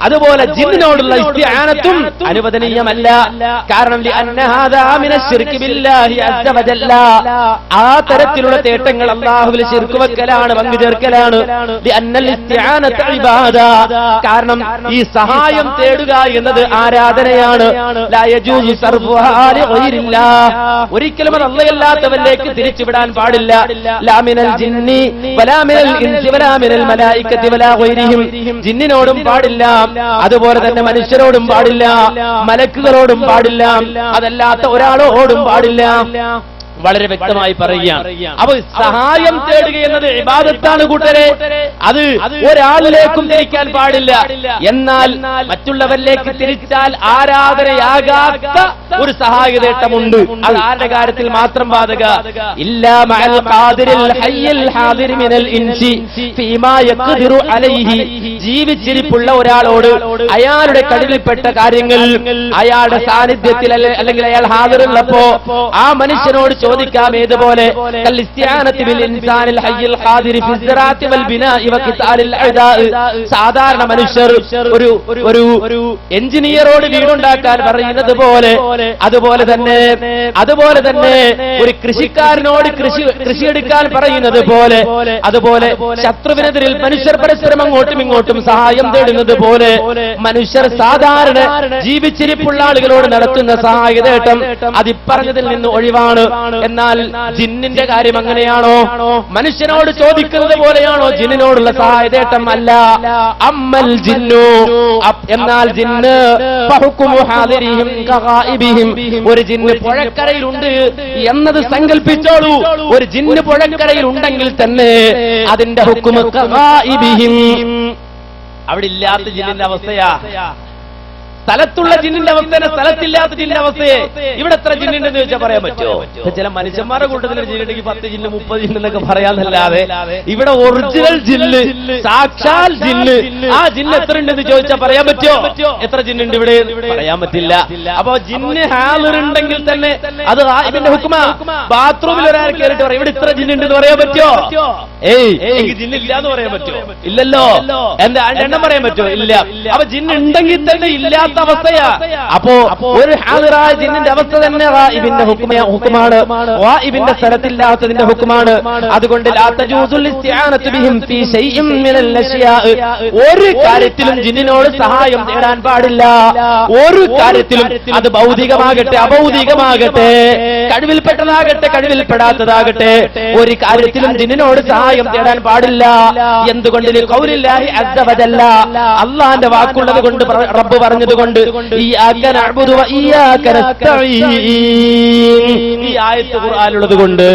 അതുപോലെ ജിന്നിനോടുള്ള ഇസ്തിആനത്തും അനുവദനീയമല്ല. കാരണം ആ തരത്തിലുള്ള തേട്ടങ്ങൾ അല്ലാഹുവിൽ ശിർക്ക് വെക്കലാണ്, പങ്കു ചേർക്കലാണ്. കാരണം ഈ സഹായം തേടുക എന്നത് ആരാധനയാണ്. ഒരിക്കലും അത് അല്ലാത്തവരിലേക്ക് തിരിച്ചുവിടാൻ പാടില്ല. ജിന്നിനോടും പാടില്ല, അതുപോലെ തന്നെ മനുഷ്യരോടും പാടില്ല, മലക്കുകളോടും പാടില്ല, അതല്ലാത്ത ഒരാളോടും പാടില്ല. വളരെ വ്യക്തമായി പറയുകയാണ്. അപ്പൊ സഹായം തേടുക എന്നത് ഇബാദത്താണ് കൂട്ടരെ. അത് ഒരാളിലേക്കും തിരിക്കാൻ പാടില്ല. എന്നാൽ മറ്റുള്ളവരിലേക്ക് തിരിച്ചാൽ ആരാധനയാകാത്ത ഒരു സഹായതേട്ടമുണ്ട്. അത് ആരുടെ കാര്യത്തിൽ മാത്രം ബാധക? ഇല്ലാ മഅൽ ഖാദിരിൽ ഹയ്യിൽ ഹാദിരി മിനൽ ഇൻസി ഫീമാ യഖ്ദിറു അലൈഹി. ജീവിച്ചിരിപ്പുള്ള ഒരാളോട് അയാളുടെ കഴിവിൽപ്പെട്ട കാര്യങ്ങൾ അയാളുടെ സാന്നിധ്യത്തിൽ അല്ലെങ്കിൽ അയാൾ ഹാദിറുള്ളപ്പോ ആ മനുഷ്യനോട് ചോദിക്കാം. ഏതുപോലെ? സാധാരണ മനുഷ്യർ ഒരു എഞ്ചിനീയറോട് വീടുണ്ടാക്കാൻ പറയുന്നത് പോലെ, അതുപോലെ തന്നെ ഒരു കൃഷിക്കാരനോട് കൃഷിയെടുക്കാൻ പറയുന്നത് പോലെ, അതുപോലെ ശത്രുവിനെതിരിൽ മനുഷ്യർ പരസ്പരം അങ്ങോട്ടും ഇങ്ങോട്ടും സഹായം തേടുന്നത് പോലെ മനുഷ്യർ സാധാരണ ജീവിച്ചിരിപ്പുള്ള ആളുകളോട് നടത്തുന്ന സഹായതേട്ടം അതിപ്പറഞ്ഞതിൽ നിന്ന് ഒഴിവാണ്. എന്നാൽ ജിന്നിന്റെ കാര്യം അങ്ങനെയാണോ? മനുഷ്യനോട് ചോദിക്കുന്നത് പോലെയാണോ ജിന്നിനോടുള്ള സഹായതേട്ടം? അല്ല. അമ്മൽ ജിന്നു, എന്നാൽ ജിന്ന് ഒരു ജിന്ന് പുഴക്കരയിലുണ്ട് എന്നത് സങ്കല്പിച്ചോളൂ. ഒരു ജിന്ന് പുഴക്കരയിൽ ഉണ്ടെങ്കിൽ തന്നെ അതിന്റെ ഹുക്മു ഖായിബിഹിം. അവിടെ ഇല്ലാത്ത ജിന്നിന്റെ അവസ്ഥയാ. സ്ഥലത്തുള്ള ജിന്നിന്റെ അവസ്ഥ സ്ഥലത്തില്ലാത്ത ജിന്നിന്റെ അവസ്ഥയെ ഇവിടെ എത്ര ജിന്നുണ്ടെന്ന് ചോദിച്ചാൽ പറയാൻ പറ്റുമോ? ചില മനുഷ്യന്മാരുടെ കൂട്ടത്തിൽ ജിന്നുണ്ടെങ്കിൽ 10 ജിന്ന് 30 ജിന്ന് എന്നൊക്കെ പറയാന്നല്ലാതെ ഇവിടെ ഒറിജിനൽ ജിന്ന്, സാക്ഷാൽ ജിന്ന്, ആ ജിന്ന് എത്ര ഉണ്ടെന്ന് ചോദിച്ചാൽ പറയാൻ പറ്റുമോ? എത്ര ജിന്നുണ്ട് ഇവിടെ? പറയാൻ പറ്റില്ല. അപ്പൊ ജിന്ന് ഹാളിറുണ്ടെങ്കിൽ തന്നെ അത് ഗായിബിന്റെ ഹുക്മാ. ബാത്റൂമിൽ ഒരാൾ കയറിയിട്ട് പറയും ഇവിടെ ഇത്ര ജിന്നുണ്ടെന്ന് പറയാൻ പറ്റുമോ? എനിക്ക് ജിന്നില്ല എന്ന് പറയാൻ പറ്റുമോ? ഇല്ലല്ലോ. എന്താ എണ്ണം പറയാൻ പറ്റുമോ? ഇല്ല. അപ്പൊ ജിന്ന് ഉണ്ടെങ്കിൽ തന്നെ ഇല്ലാത്ത അവസ്ഥയാ. അപ്പോ ഒരു ഹാളിറായ ജിന്നിന്റെ അവസ്ഥ തന്നെ ഗായിബിന്റെ ഹുക്മാണ്, ഗായിബിന്റെ സ്ഥലത്തില്ലാത്തതിന്റെ ഹുക്മാണ്. അതുകൊണ്ട് ലാ തജൂസുൽ ഇസ്തിആനതു ബിഹിം ഫീ ശൈഇൻ മിനൽ അശ്യാ, ഒരു കാര്യത്തിലും ജിന്നിനോട് സഹായം തേടാൻ പാടില്ല. ഒരു കാര്യത്തിലും, അത് ഭൗതികമാകട്ടെ അഭൗതികമാകട്ടെ, കഴിവിൽപ്പെട്ടതാകട്ടെ കഴിവിൽപ്പെടാത്തതാകട്ടെ, ഒരു കാര്യത്തിലും ജിന്നിനോട് സഹായം തേടാൻ പാടില്ല. എന്തുകൊണ്ട്? ഖൗലില്ലാഹി അസ്സ വജല്ല, അല്ലാഹുവിന്റെ വാക്കുള്ളത് കൊണ്ട്, റബ്ബ് പറഞ്ഞതുകൊണ്ട്. ഇയ്യാക നഅ്ബുദു വ ഇയ്യാക നസ്തഈൻ, ഈ ആയത്ത് ഖുർആനിലുള്ളത് കൊണ്ട്.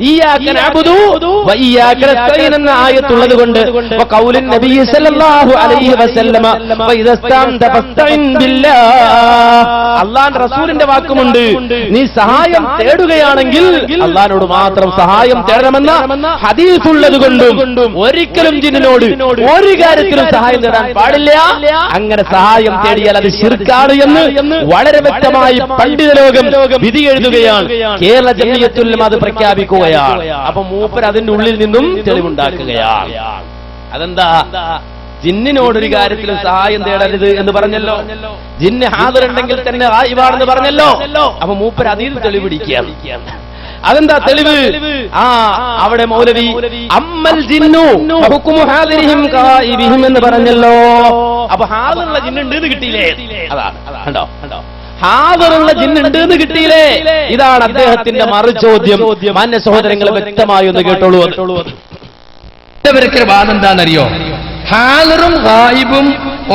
ഇയ്യാക നഅ്ബുദു വ ഇയ്യാക നസ്തഈൻ എന്ന ആയത്തുള്ളത് കൊണ്ട്. വ ഖൗലുൻ നബി സല്ലല്ലാഹു അലൈഹി വസല്ലമ വ ഇദസ്തഅൻത ഫസ്തഇൻ ബില്ലാഹ്, അല്ലാഹുവിന്റെ റസൂലിന്റെ വാക്കുമുണ്ട്. നീ സഹായം തേടുകയാണെങ്കിൽ അല്ലാഹുവിനോട് മാത്രം സഹായം തേടണമെന്ന ഹദീസുള്ളത് കൊണ്ടും ഒരിക്കലും ജിന്നിനോട് ഒരു കാര്യത്തിലും സഹായം തേടാൻ പാടില്ല. അങ്ങനെ സഹായം തേടിയാൽ അത് ശിർക്കാണ് എന്ന് വളരെ വ്യക്തമായി പണ്ഡിത ലോകം വിധി എഴുതുകയാണ്. കേരള ജമിയത്തുൽ ഉലമ അത് പ്രഖ്യാപിക്കുകയാണ്. അപ്പൊ മൂപ്പർ അതിന്റെ ഉള്ളിൽ നിന്നും തെളിവുണ്ടാക്കുകയാണ്. അതെന്താ? ജിന്നിനോടൊരു കാര്യത്തിലും സഹായം തേടരുത് എന്ന് പറഞ്ഞല്ലോ. ജിന്ന് ഹാദിറുണ്ടെങ്കിൽ തന്നെ ഗായിബാണെന്ന് പറഞ്ഞല്ലോ. അപ്പൊ മൂപ്പർ അതിൽ തെളിവിടിക്കുകയാണ്. അതെന്താ തെളിവ്? അവിടെ മൗലവി അമ്മൽ ജിന്നു ഹുക്മു ഹാദിരിഹിം ഗായിബിഹിം എന്ന് പറഞ്ഞല്ലോ. അപ്പൊ ഹാദിറുള്ള ജിന്നുണ്ട് എന്ന് കിട്ടിയില്ലേ? അതാണ്. കണ്ടോ? ഹാദിറുള്ള ജിന്നുണ്ട് എന്ന് കിട്ടിയില്ലേ? ഇതാണ് അദ്ദേഹത്തിന്റെ മറുചോദ്യം. മാന്യ സഹോദരങ്ങളെ വ്യക്തമായി ഒന്ന് കേട്ടോളൂ. ഇവരൊക്കെ വാദം എന്താണെന്നറിയോ? ഹാദിറും ഗായിബും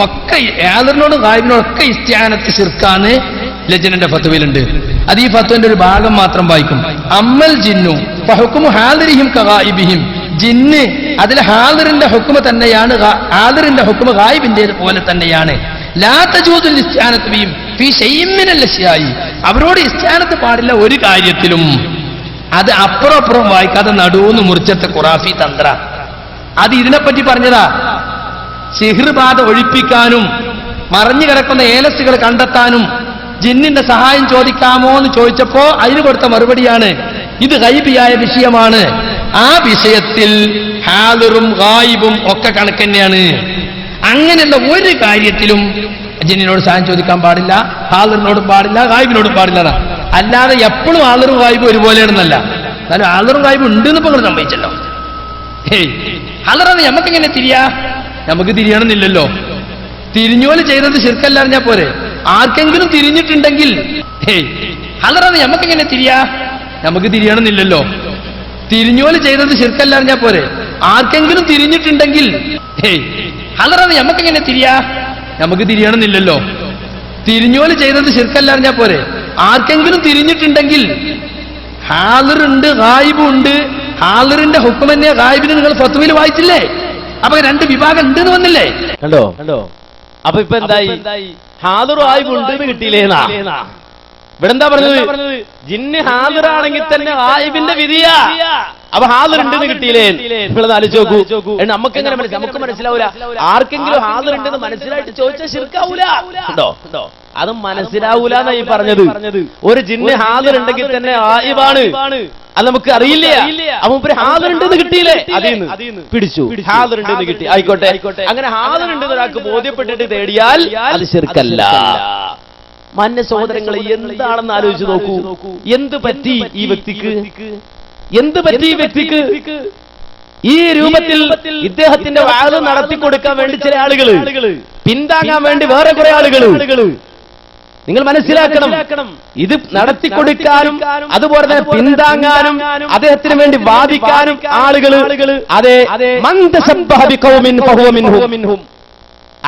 ഒക്കെ, ഹാദിറിനോടും ഗായിബിനോടും ഒക്കെ ഇസ്തിആനത്ത് ശിർക്കാന്ന് ലജ്നന്റെ ഫത്വയിലുണ്ട്. അത് ഈ ഫത്വന്റെ ഒരു ഭാഗം മാത്രം വായിക്കും. അമ്മൽ ജിന്നു ഫഹുക്മു ഹാദിരിഹിം കഗായിബിഹിം, ജിന്ന് അതിൽ ഹാദിറിന്റെ ഹുക്മ തന്നെയാണ്, ഹാദിറിന്റെ ഹുക്മ ഗായിബിന്റേത് പോലെ തന്നെയാണ്. ലാ തജൂസുൽ ഇസ്തിആനത്തു ബിഹിം ഫീ ശൈഇൻ മിനൽ അശ്യാഇ, അവരോട് ഇസ്തിആനത്ത് പാടില്ല ഒരു കാര്യത്തിലും. അത് അപ്പുറം വായിക്കാതെ നടുവെന്ന് മുറിച്ചത്തെ ഖുറാഫി തന്ത്ര. അത് ഇതിനെപ്പറ്റി പറഞ്ഞതാ. സിഹ്ർ ബാധ ഒഴിപ്പിക്കാനും മറഞ്ഞു കിടക്കുന്ന ഏലസുകൾ കണ്ടെത്താനും ജിന്നിന്റെ സഹായം ചോദിക്കാമോ എന്ന് ചോദിച്ചപ്പോ അതിന് കൊടുത്ത മറുപടിയാണ് ഇത് ഗൈബിയായ വിഷയമാണ്. ആ വിഷയത്തിൽ ഹാദിറും ഗായിബും ഒക്കെ കണക്കന്നെയാണ്. അങ്ങനെയുള്ള ഒരു കാര്യത്തിലും ജിന്നിനോട് സഹായം ചോദിക്കാൻ പാടില്ല, ഹാദിറിനോടും പാടില്ല, ഗായിബിനോടും പാടില്ല. അല്ലാതെ എപ്പോഴും ഹാദിറും ഗായിബും ഒരുപോലെയാണെന്നല്ല. എന്നാലും ഹാദിറും ഗായിബും ഉണ്ടെന്ന് ഇപ്പൊ നിങ്ങൾ സമ്മതിച്ചല്ലോ. ഹാദിറാണ് നമുക്കെങ്ങനെ തിരിയാ? നമുക്ക് തിരിയണമെന്നില്ലല്ലോ. തിരിഞ്ഞോല് ചെയ്തത് ശിർക്കല്ല അറിഞ്ഞാ പോരെ. ആർക്കെങ്കിലും തിരിഞ്ഞിട്ടുണ്ടെങ്കിൽ ഹാദിറാണ് നമുക്കെങ്ങനെ തിരിയാ? നമുക്ക് തിരിയണമെന്നില്ലല്ലോ. തിരിഞ്ഞോല് ചെയ്തത് ശിർക്കല്ല അറിഞ്ഞാ പോരെ. ആർക്കെങ്കിലും തിരിഞ്ഞിട്ടുണ്ടെങ്കിൽ ഹാദിറാണ് നമുക്കെങ്ങനെ തിരിയാ? നമുക്ക് തിരിയണമെന്നില്ലല്ലോ. തിരിഞ്ഞോല് ചെയ്തത് ശിർക്കല്ല അറിഞ്ഞാ പോരെ. ആർക്കെങ്കിലും തിരിഞ്ഞിട്ടുണ്ടെങ്കിൽ ഹാദിറുണ്ട് ഗായിബുണ്ട്. ഹാദിറിന്റെ ഹുക്ം തന്നെ ഗായിബിന് നിങ്ങൾ ഫത്വയിൽ വായിച്ചില്ലേ? അപ്പൊ രണ്ട് വിഭാഗം ഉണ്ട് എന്ന് വന്നില്ലേ? കണ്ടോ? അപ്പൊ ഇപ്പൊ എന്തായി? ഹാദിറും ഗായിബും ഉണ്ട് എന്ന് കിട്ടിയില്ലേന്നാ ഇവിടെ എന്താ പറഞ്ഞത്? ജിന്ന് ഹാദിറാണെങ്കിൽ തന്നെ ഗായിബിന്റെ വിധിയാ. അപ്പൊ ഹാദിറുണ്ടെന്ന് കിട്ടിയില്ലേ? നിങ്ങളത് ആലോചിച്ച് നോക്കൂ. നമുക്കെങ്ങനെ നമുക്ക് മനസ്സിലാവൂല. ആർക്കെങ്കിലും ഹാദിറുണ്ടെന്ന് മനസ്സിലായിട്ട് ചോദിച്ചാൽ ശിർക്കാവൂല. ഉണ്ടോ? അത് മനസ്സിലാവൂല എന്നാ ഈ പറഞ്ഞത്. ഒരു ജിന്ന് ഹാദിറുണ്ടെങ്കിൽ തന്നെ ഗായിബാണ്, അത് നമുക്ക് അറിയില്ല. അപ്പൊ ഒരു ഹാദിറുണ്ടെന്ന് കിട്ടിയില്ലേ? അതിന്ന് പിടിച്ചു. ഹാദിറുണ്ടെന്ന് കിട്ടി, ആയിക്കോട്ടെ. അങ്ങനെ ഹാദിറുണ്ടെന്ന് ഒരാൾക്ക് ബോധ്യപ്പെട്ടിട്ട് തേടിയാൽ അത് ശിർക്കല്ല. മാന്യ സഹോദരങ്ങളെ, എന്താണെന്ന് ആലോചിച്ച് നോക്കൂ. എന്ത് പറ്റി ഈ വ്യക്തിക്ക്? എന്ത് പറ്റി ഈ വ്യക്തിക്ക്? ഈ രൂപത്തിൽ ഇദ്ദേഹത്തിന്റെ വാദം നടത്തിക്കൊടുക്കാൻ വേണ്ടി ചില ആളുകള്, പിന്താങ്ങാൻ വേണ്ടി വേറെ കുറെ ആളുകള്. നിങ്ങൾ മനസ്സിലാക്കണം, ഇത് നടത്തിക്കൊടുക്കാനും അതുപോലെ തന്നെ പിന്താങ്ങാനും അദ്ദേഹത്തിന് വേണ്ടി വാദിക്കാനും ആളുകള്, അതെ,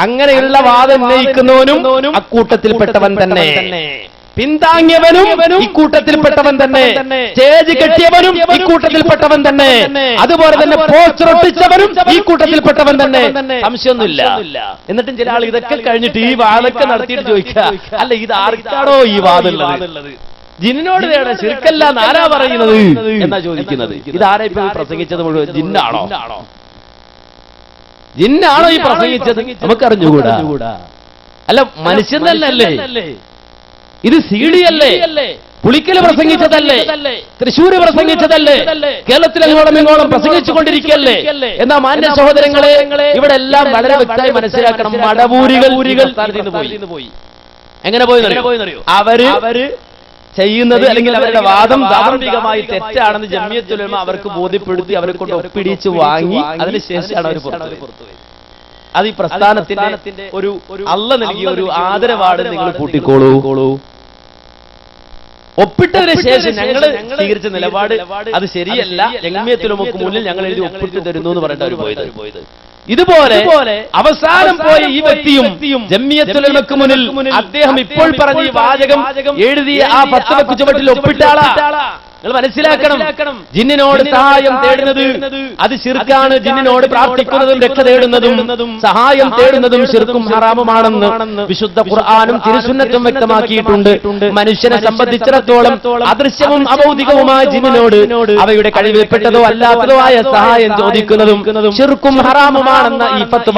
അങ്ങനെയുള്ള വാദം ഉന്നയിക്കുന്നവനും അക്കൂട്ടത്തിൽപ്പെട്ടവൻ തന്നെ. പിന്താങ്ങിയവനും ഇക്കൂട്ടത്തിൽപ്പെട്ടവൻ തന്നെ, സ്റ്റേജ് കെട്ടിയവനും ഇക്കൂട്ടത്തിൽപ്പെട്ടവൻ തന്നെ, അതുപോലെ തന്നെ പോസ്റ്റർ ഒട്ടിച്ചവനും ഈ കൂട്ടത്തിൽപ്പെട്ടവൻ തന്നെ, സംശയമൊന്നുമില്ല. എന്നിട്ടും ചില ആൾ ഇതൊക്കെ കഴിഞ്ഞിട്ട് ഈ വാദമൊക്കെ നടത്തിയിട്ട് ചോദിക്കുക, അല്ല ഇത് ആർക്കാണോ ഈ വാദമുള്ളത്? ജിന്നിനോട് ശിർക്കല്ല ആരാ പറയുന്നത് എന്നാ ചോദിക്കുന്നത്. ഇതാരാ ഇപ്പൊ പ്രസംഗിച്ചത് മുഴുവൻ? ജിന്നാണോ? ജിന്നാണോ ഈ പ്രസംഗിച്ചത്? നമുക്കറിഞ്ഞുകൂടാ. അല്ല മനുഷ്യൻ തന്നെയല്ലേ ഇത്? CD അല്ലേ? പുളിക്കല് പ്രസംഗിച്ചതല്ലേ? തൃശ്ശൂര് പ്രസംഗിച്ചതല്ലേ? കേരളത്തിലെങ്ങോളം ഇങ്ങോളം പ്രസംഗിച്ചുകൊണ്ടിരിക്കല്ലേ? എന്നാ മാന്യ സഹോദരങ്ങളെ, ഇവിടെ എല്ലാം വളരെ വ്യക്തമായി മനസ്സിലാക്കണം. മടവൂരികൾ പോയി. എങ്ങനെ പോയെന്നറിയോ? അവര് ചെയ്യുന്നത് അല്ലെങ്കിൽ അവരുടെ വാദം ധാർമ്മികമായി തെറ്റാണെന്ന് ജമിയത്തുൽ ഉലമ അവർക്ക് ബോധ്യപ്പെടുത്തി അവരെ കൊണ്ട് ഒപ്പിടിച്ച് വാങ്ങി അതിനുശേഷമാണ് അവർ പുറത്തുപോയത്. അത് ഈ പ്രസ്ഥാനത്തിന്റെ ഒരു അള്ള നൽകിയ ഒരു ആദരവാട് നിങ്ങൾ കൂട്ടിക്കോളൂ. ഒപ്പിട്ടതിന് ശേഷം ഞങ്ങൾ സ്വീകരിച്ച നിലപാട് അത് ശരിയല്ല, ജമിയത്തുൽ ഉലമക്ക് മുന്നിൽ ഞങ്ങൾ എഴുതി ഒപ്പിട്ട് തരുന്നു എന്ന് പറഞ്ഞിട്ട് അവർ പോയത്. ഇതുപോലെ അവസാനം പോയ ഈ വ്യക്തിയും ജമിയത്തുൽ ഉലമക്ക് മുന്നിൽ അദ്ദേഹം ഇപ്പോൾ പറഞ്ഞ ഈ വാചകം എഴുതിയ ആ ഫത്വക്ക് ചുവട്ടിൽ ഒപ്പിട്ട ആളാ. നിങ്ങൾ മനസ്സിലാക്കണം, ജിന്നിനോട് സഹായം തേടുന്നത് അത് ശിർക്കാണ്. ജിന്നിനോട് പ്രാർത്ഥിക്കുന്നതും രക്ഷ തേടുന്നതും സഹായം തേടുന്നതും ശിർക്കും ഹറാമുമാണെന്ന് വിശുദ്ധ ഖുർആനും തിരുസുന്നത്തും വ്യക്തമാക്കിയിട്ടുണ്ട്. മനുഷ്യനെ സംബന്ധിച്ചിടത്തോളം അദൃശ്യവും അഭൗതികവുമായ ജിന്നിനോട് അവയുടെ കഴിവിൽപ്പെട്ടതോ അല്ലാത്തതോ ആയ സഹായം ചോദിക്കുന്നതും ശിർക്കും ഹറാമുമാണെന്ന ഈ ഫത്വ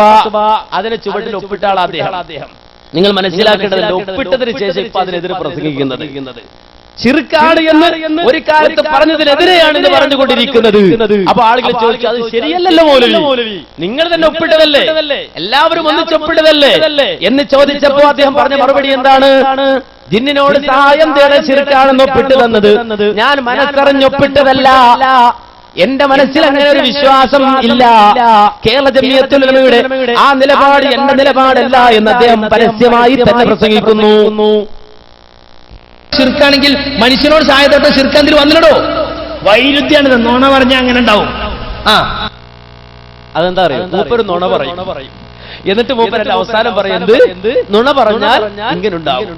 അതിനെ ചുവട്ടിൽ ഒപ്പിട്ട ആൾ അദ്ദേഹം. നിങ്ങൾ മനസ്സിലാക്കേണ്ടതുണ്ട്, ഒപ്പിട്ടതിന് ശേഷം ഇപ്പൊ അതിനെതിരെ പ്രസംഗിക്കുന്നത് ശിർക്കാണ് എന്ന് ഒരു കാലത്ത് പറഞ്ഞതിനെതിരെയാണെന്ന് പറഞ്ഞുകൊണ്ടിരിക്കുന്നത്. അപ്പൊ ആളുകൾ ചോദിച്ചു, അത് ശരിയല്ലല്ലോ മൗലവി, നിങ്ങൾ തന്നെ ഒപ്പിട്ടതല്ലേ, എല്ലാവരും ഒന്നിച്ച് ഒപ്പിട്ടതല്ലേ എന്ന് ചോദിച്ചപ്പോ അദ്ദേഹം പറഞ്ഞ മറുപടി എന്താണ്? ജിന്നിനോട് സഹായം തേടാൻ ശിർക്കാണെന്ന് ഒപ്പിട്ട് തന്നത് ഞാൻ മനസ്സറിഞ്ഞൊപ്പിട്ടതല്ല. എന്റെ മനസ്സിൽ അങ്ങനെ ഒരു വിശ്വാസം ഇല്ല. കേരള ജമിയത്തുൽ ഉലമയുടെ ആ നിലപാട് എന്റെ നിലപാടല്ല എന്ന് അദ്ദേഹം പരസ്യമായി തന്നെ പ്രസംഗിക്കുന്നു. ശിർക്കാണെങ്കിൽ മനുഷ്യനോട് സഹായത്തോടെ ശിർക്കെന്തിൽ വന്നിടോ? വൈരുദ്ധ്യാണ്. നോണ പറഞ്ഞാൽ അങ്ങനെ ഉണ്ടാവും. അതെന്താ അറിയാം, മൂപ്പര് നുണ പറയും. എന്നിട്ട് മൂപ്പരല്ല അവസാനം പറയുന്നത് നുണ പറഞ്ഞാൽ ഇങ്ങനെ ഉണ്ടാവും.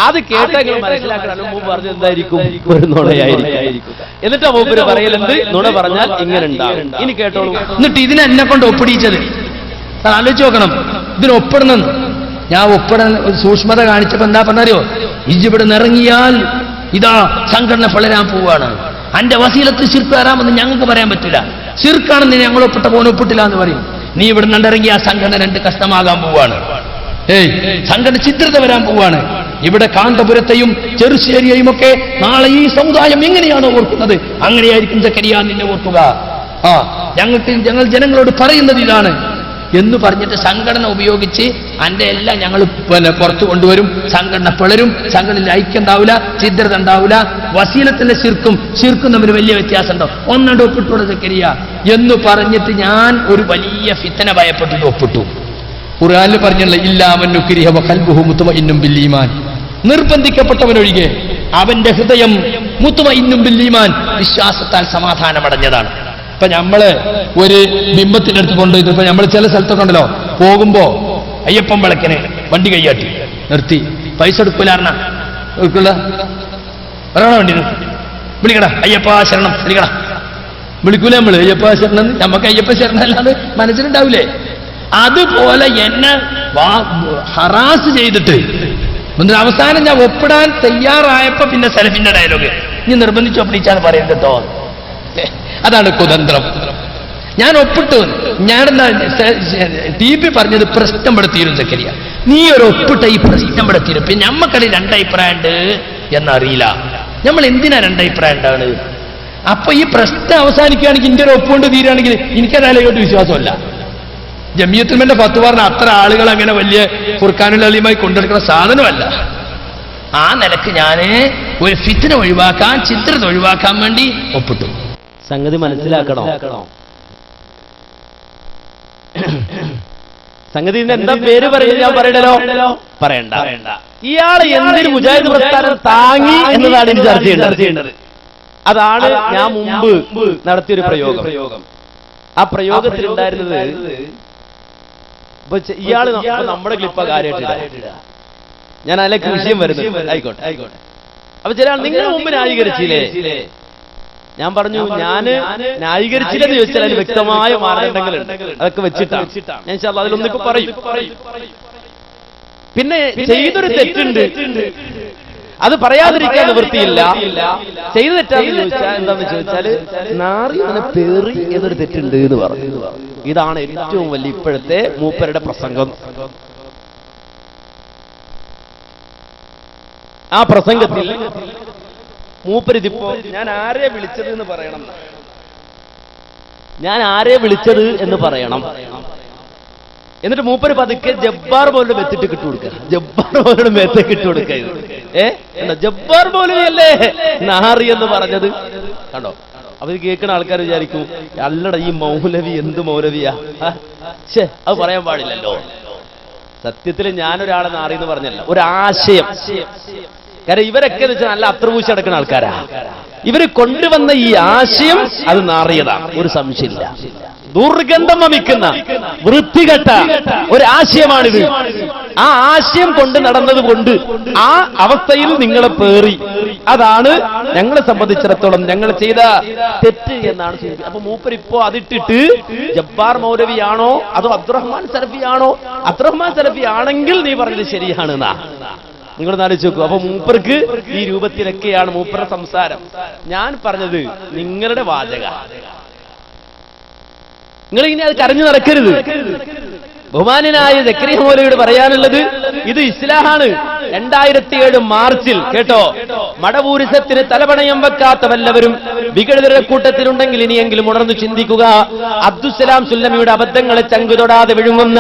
അത് കേട്ടെങ്കിൽ മനസ്സിലാക്കണം മുമ്പ് പറഞ്ഞത് എന്തായിരിക്കും? ഒരു നുണയായിരിക്കും. എന്നിട്ട് മൂപ്പര് പറയലെന്ത്? നുണ പറഞ്ഞാൽ ഇങ്ങനെ ഉണ്ടാവും. ഇനി കേട്ടോളൂ. എന്നിട്ട് ഇതിനെ എന്നെ കൊണ്ട് ഒപ്പിടിച്ചത് ആലോചിച്ച് നോക്കണം. ഇതിന് ഒപ്പിടണം. ഞാൻ ഒപ്പിടാൻ ഒരു സൂക്ഷ്മത കാണിച്ചപ്പോ എന്താ പറഞ്ഞറിയോ? ഇവിടെ നിറങ്ങിയാൽ ഇതാ സംഘടന വളരാൻ പോവാണ്, അന്റെ വസീലത്ത് ശിർക്ക് വരാമെന്ന് ഞങ്ങൾക്ക് പറയാൻ പറ്റില്ല. ശിർക്കാണെന്ന് ഞങ്ങൾ ഒപ്പിട്ട പോകാൻ ഒപ്പിട്ടില്ല എന്ന് പറയും. നീ ഇവിടെ നിന്നിറങ്ങി ആ സംഘടന രണ്ട് കഷ്ടമാകാൻ പോവാണ്. സംഘടന ചിത്രത വരാൻ പോവാണ്. ഇവിടെ കാന്തപുരത്തെയും ചെറുശ്ശേരിയെയും ഒക്കെ നാളെ ഈ സമുദായം എങ്ങനെയാണ് ഓർക്കുന്നത്, അങ്ങനെയായിരിക്കും സക്കരിയ നിന്നെ ഓർക്കുക. ഞങ്ങൾ ജനങ്ങളോട് പറയുന്നത് ഇതാണ് എന്ന് പറഞ്ഞിട്ട് സംഘടന ഉപയോഗിച്ച് അന്റെ എല്ലാം ഞങ്ങൾ പുറത്തു കൊണ്ടുവരും. സംഘടന പിളരും, സംഘടനയിൽ ഐക്യം ഉണ്ടാവില്ല, ചിദ്രത ഉണ്ടാവില്ല. വസീലത്തിന്റെ ശിർക്കും തമ്മിൽ വലിയ വ്യത്യാസം ഉണ്ടോ? ഒന്നണ്ട് ഒപ്പിട്ടോടെ സക്കരിയ എന്ന് പറഞ്ഞിട്ട് ഞാൻ ഒരു വലിയ ഫിത്തന ഭയപ്പെട്ടിട്ട് ഒപ്പിട്ടു. ഖുർആനിൽ പറഞ്ഞുള്ള ഇല്ലാമന്നുക്രിഹ വഖൽബുഹു മുത്മഇന്നും ബിൽ ഈമാൻ, നിർബന്ധിക്കപ്പെട്ടവനൊഴികെ അവന്റെ ഹൃദയം മുത്മഇന്നും ബിൽ ഈമാൻ, വിശ്വാസത്താൽ സമാധാനമടഞ്ഞതാണ്. ഇപ്പൊ നമ്മള് ഒരു ബിംബത്തിന്റെ അടുത്ത് കൊണ്ടുപോയി ഇപ്പൊ നമ്മൾ ചില സ്ഥലത്തൊക്കെ ഉണ്ടല്ലോ, പോകുമ്പോ അയ്യപ്പൻ വിളക്കിന് വണ്ടി കൈയാട്ടി നിർത്തി പൈസ എടുക്കൂലാർണ പറയണ വണ്ടി വിളിക്കട അയ്യപ്പ ശരണം വിളിക്കട. വിളിക്കൂല നമ്മള് അയ്യപ്പ ശരണം. നമുക്ക് അയ്യപ്പ ശരണം അല്ലാതെ മനസ്സിലുണ്ടാവില്ലേ? അതുപോലെ എന്നെ ഹറാസ് ചെയ്തിട്ട് അവസാനം ഞാൻ ഒപ്പിടാൻ തയ്യാറായപ്പോ പിന്നെ സലഫിന്റെ ഡയലോഗ് നീ നിർബന്ധിച്ച് ഒപ്പിടിച്ചാണ് പറയുന്നത് കേട്ടോ. അതാണ് കുതന്ത്രം. ഞാൻ ഒപ്പിട്ടു. ഞാനെന്താ TP പറഞ്ഞത് പ്രശ്നം പെടുത്തിയിരുന്നു സക്കരിയ, നീ ഒരു ഒപ്പിട്ട ഈ പ്രശ്നം പെടുത്തിയിരുന്നു. പിന്നെ നമ്മക്കടി രണ്ടഭിപ്രായം ഉണ്ട് എന്നറിയില്ല. നമ്മൾ എന്തിനാ രണ്ടഭിപ്രായം ഉണ്ടാണ്? അപ്പൊ ഈ പ്രശ്നം അവസാനിക്കുകയാണെങ്കിൽ ഇന്റെ ഒരു ഒപ്പുകൊണ്ട് തീരുകയാണെങ്കിൽ എനിക്കതിലോട്ട് വിശ്വാസമല്ല. ജമിയത്തുൽമന്റെ ഫത്വ പറഞ്ഞ അത്ര ആളുകൾ അങ്ങനെ വലിയ ഫുർഖാനുൽ അലീമായി കൊണ്ടെടുക്കുന്ന സാധനമല്ല. ആ നിലക്ക് ഞാൻ ഒരു ഫിത്ന ഒഴിവാക്കാൻ, ചിത്രത ഒഴിവാക്കാൻ വേണ്ടി ഒപ്പിട്ടു. സംഗതി മനസ്സിലാക്കണോ? സംഗതി എന്താ പേര് പറയുന്നത് ഞാൻ പറയണല്ലോ? പറയണ്ട. ഇയാള് എന്തിന് മുജാഹിദ് പ്രസ്ഥാനം താങ്ങി എന്നതാണ് ഇനി ചർച്ച ചെയ്യേണ്ടത്. അതാണ് ഞാൻ മുമ്പ് നടത്തിയൊരു പ്രയോഗം. ആ പ്രയോഗത്തിലുണ്ടായിരുന്നത് ഇയാള് നമ്മുടെ ക്ലിപ്പ കാര്യമായിട്ടില്ല. ഞാൻ അതിലേക്ക് വിഷയം വരുന്നത്. ആയിക്കോട്ടെ. അപ്പൊ ചില ആൾ നിങ്ങൾ മുമ്പ് ന്യായീകരിച്ചില്ലേ? ഞാൻ പറഞ്ഞു ഞാന് ന്യായീകരിച്ചില്ലെന്ന് ചോദിച്ചാൽ അതിന് വ്യക്തമായ മാനദണ്ഡങ്ങളുണ്ട്, അതൊക്കെ വെച്ചിട്ടാണ് ഞാൻ അതിലൊന്നിപ്പോ പറയും. പിന്നെ ചെയ്തൊരു തെറ്റുണ്ട്, അത് പറയാതിരിക്കാൻ നിവൃത്തിയില്ല. ചെയ്തു തെറ്റാന്ന് ചോദിച്ചാൽ എന്താന്ന് ചോദിച്ചാല് നാറിയവനെ പേറി എന്നൊരു തെറ്റുണ്ട് എന്ന് പറഞ്ഞു. ഇതാണ് ഏറ്റവും വലിയ ഇപ്പോഴത്തെ മൂപ്പരുടെ പ്രസംഗം. ആ പ്രസംഗത്തിൽ മൂപ്പരിതിപ്പോ ഞാൻ ആരെ വിളിച്ചത് എന്ന് പറയണം, ഞാൻ ആരെ വിളിച്ചത് എന്ന് പറയണം. എന്നിട്ട് മൂപ്പര് പതുക്കെ ജബ്ബാർ പോലും മെത്തിട്ട് കിട്ടുകൊടുക്കുക, ജബ്ബാർ പോലും മെത്തേക്ക് ഇട്ട് കൊടുക്കുക. എന്താ ജബ്ബാർ പോലുമല്ലേ നാറി എന്ന് പറഞ്ഞത്? കണ്ടോ? അപ്പൊ ഇത് കേൾക്കുന്ന ആൾക്കാർ വിചാരിക്കും അല്ലട ഈ മൗലവി എന്ത് മൗലവിയാ, അത് പറയാൻ പാടില്ലല്ലോ. സത്യത്തിൽ ഞാനൊരാളെ നാറി എന്ന് പറഞ്ഞല്ല, ഒരു ആശയം. കാരണം ഇവരൊക്കെ എന്ന് വെച്ചാൽ നല്ല അത്രപൂശി നടക്കുന്ന ആൾക്കാരാ. ഇവര് കൊണ്ടുവന്ന ഈ ആശയം അത് നാറിയതാണ്, ഒരു സംശയമില്ല. ദുർഗന്ധം വമിക്കുന്ന വൃത്തികെട്ട ഒരു ആശയമാണിത്. ആ ആശയം കൊണ്ട് നടന്നത് കൊണ്ട് ആ അവസ്ഥയിൽ നിങ്ങളെ പേറി, അതാണ് ഞങ്ങളെ സംബന്ധിച്ചിടത്തോളം ഞങ്ങൾ ചെയ്ത തെറ്റ് എന്നാണ് ചെയ്യുന്നത്. അപ്പൊ മൂപ്പരിപ്പോ അതിട്ടിട്ട് ജബ്ബാർ മൗലവിയാണോ അതോ അബ്ദുറഹ്മാൻ സലഫിയാണോ? അബ്ദുറഹ്മാൻ സലഫി ആണെങ്കിൽ നീ പറഞ്ഞത് ശരിയാണ് എന്നാ നിങ്ങൾ ആലോചിച്ച് നോക്കൂ. അപ്പൊ മൂപ്പർക്ക് ഈ രൂപത്തിലൊക്കെയാണ് മൂപ്പരുടെ സംസാരം. ഞാൻ പറഞ്ഞത് നിങ്ങളുടെ വാചക, നിങ്ങളിങ്ങനെ അത് കരഞ്ഞു നടക്കരുത്. ബഹുമാനായ സക്കരിയ മൗലവിയോട് പറയാനുള്ളത് ഇത് ഇസ്ലാഹാണ്. 2007 മാർച്ചിൽ കേട്ടോ, മടവൂരിസത്തിന് തലപണയം വെക്കാത്ത വല്ലവരും വികടിതരുടെ കൂട്ടത്തിലുണ്ടെങ്കിൽ ഇനിയെങ്കിലും ഉണർന്നു ചിന്തിക്കുക. അബ്ദുസ്സലാം സുല്ലമിയുടെ അബദ്ധങ്ങളെ ചങ്കുതൊടാതെ വിഴുങ്ങുന്ന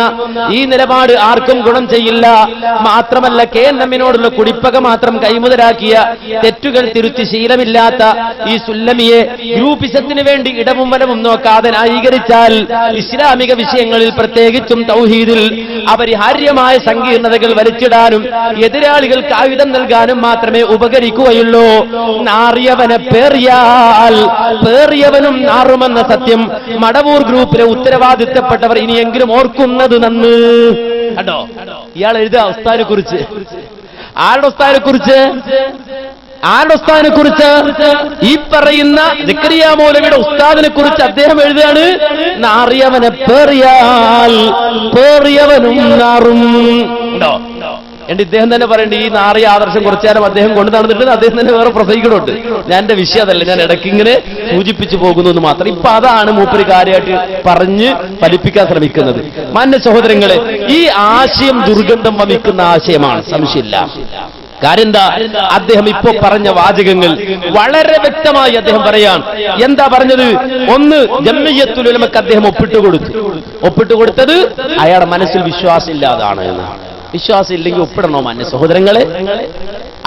ഈ നിലപാട് ആർക്കും ഗുണം ചെയ്യില്ല. മാത്രമല്ല KNM-നോടുള്ള കുടിപ്പക മാത്രം കൈമുതലാക്കിയ തെറ്റുകൾ തിരുത്തി ശീലമില്ലാത്ത ഈ സുല്ലമിയെ ഗ്രൂപ്പിസത്തിന് വേണ്ടി ഇടവും വലവും നോക്കാതെ ന്യായീകരിച്ചാൽ ഇസ്ലാമിക വിഷയങ്ങളിൽ പ്രത്യേകിച്ചും തൗഹീദിൽ അപരിഹാര്യമായ സങ്കീർണതകൾ വലിച്ചിടാനും എതിരാളികൾക്ക് ആയുധം നൽകാനും മാത്രമേ ഉപകരിക്കുകയുള്ളൂ. നാറിയവനെ പേറിയാൽ പേറിയവനും നാറുമെന്ന സത്യം മടവൂർ ഗ്രൂപ്പിലെ ഉത്തരവാദിത്തപ്പെട്ടവർ ഇനിയെങ്കിലും ഓർക്കുന്നത് നന്ന്. കണ്ടോ ഇയാൾ എഴുതുക ഉസ്താദിനെ കുറിച്ച്. ആരുടെ ഉസ്താദിനെ കുറിച്ച്? ആരുടെ ഉസ്താദിനെ കുറിച്ച്? ഈ പറയുന്ന സക്കരിയ മൗലവിയുടെ ഉസ്താദിനെ കുറിച്ച് അദ്ദേഹം എഴുതുകയാണ്, നാറിയവനെ പേറിയാൽ പേറിയവനും നാറും. ഉണ്ടോ? എന്റെ ഇദ്ദേഹം തന്നെ പറയേണ്ട ഈ നാറിയ ആദർശം കുറച്ചു നേരം അദ്ദേഹം കൊണ്ടു നടന്നിട്ട് അദ്ദേഹം തന്നെ വേറെ പ്രസംഗിക്കണുണ്ട്. ഞാൻ എന്റെ വിഷയം അതല്ല, ഞാൻ ഇടയ്ക്ക് ഇങ്ങനെ സൂചിപ്പിച്ചു പോകുന്നു എന്ന് മാത്രം. ഇപ്പൊ അതാണ് മൂപ്പര് കാര്യമായിട്ട് പറഞ്ഞ് ഫലിപ്പിക്കാൻ ശ്രമിക്കുന്നത്. മാന്യ സഹോദരങ്ങളെ, ഈ ആശയം ദുർഗന്ധം വമിക്കുന്ന ആശയമാണ്, സംശയമില്ല. കാര്യം എന്താ? അദ്ദേഹം ഇപ്പോ പറഞ്ഞ വാചകങ്ങൾ വളരെ വ്യക്തമായി അദ്ദേഹം പറയാൻ. എന്താ പറഞ്ഞത്? ഒന്ന്, ജംഇയ്യത്തുൽ ഉലമക്ക് അദ്ദേഹം ഒപ്പിട്ടുകൊടുത്തത് അയാളുടെ മനസ്സിൽ വിശ്വാസം ഇല്ലാതാണ്. വിശ്വാസം ഇല്ലെങ്കിൽ ഒപ്പിടണോ മാന്യ സഹോദരങ്ങളെ?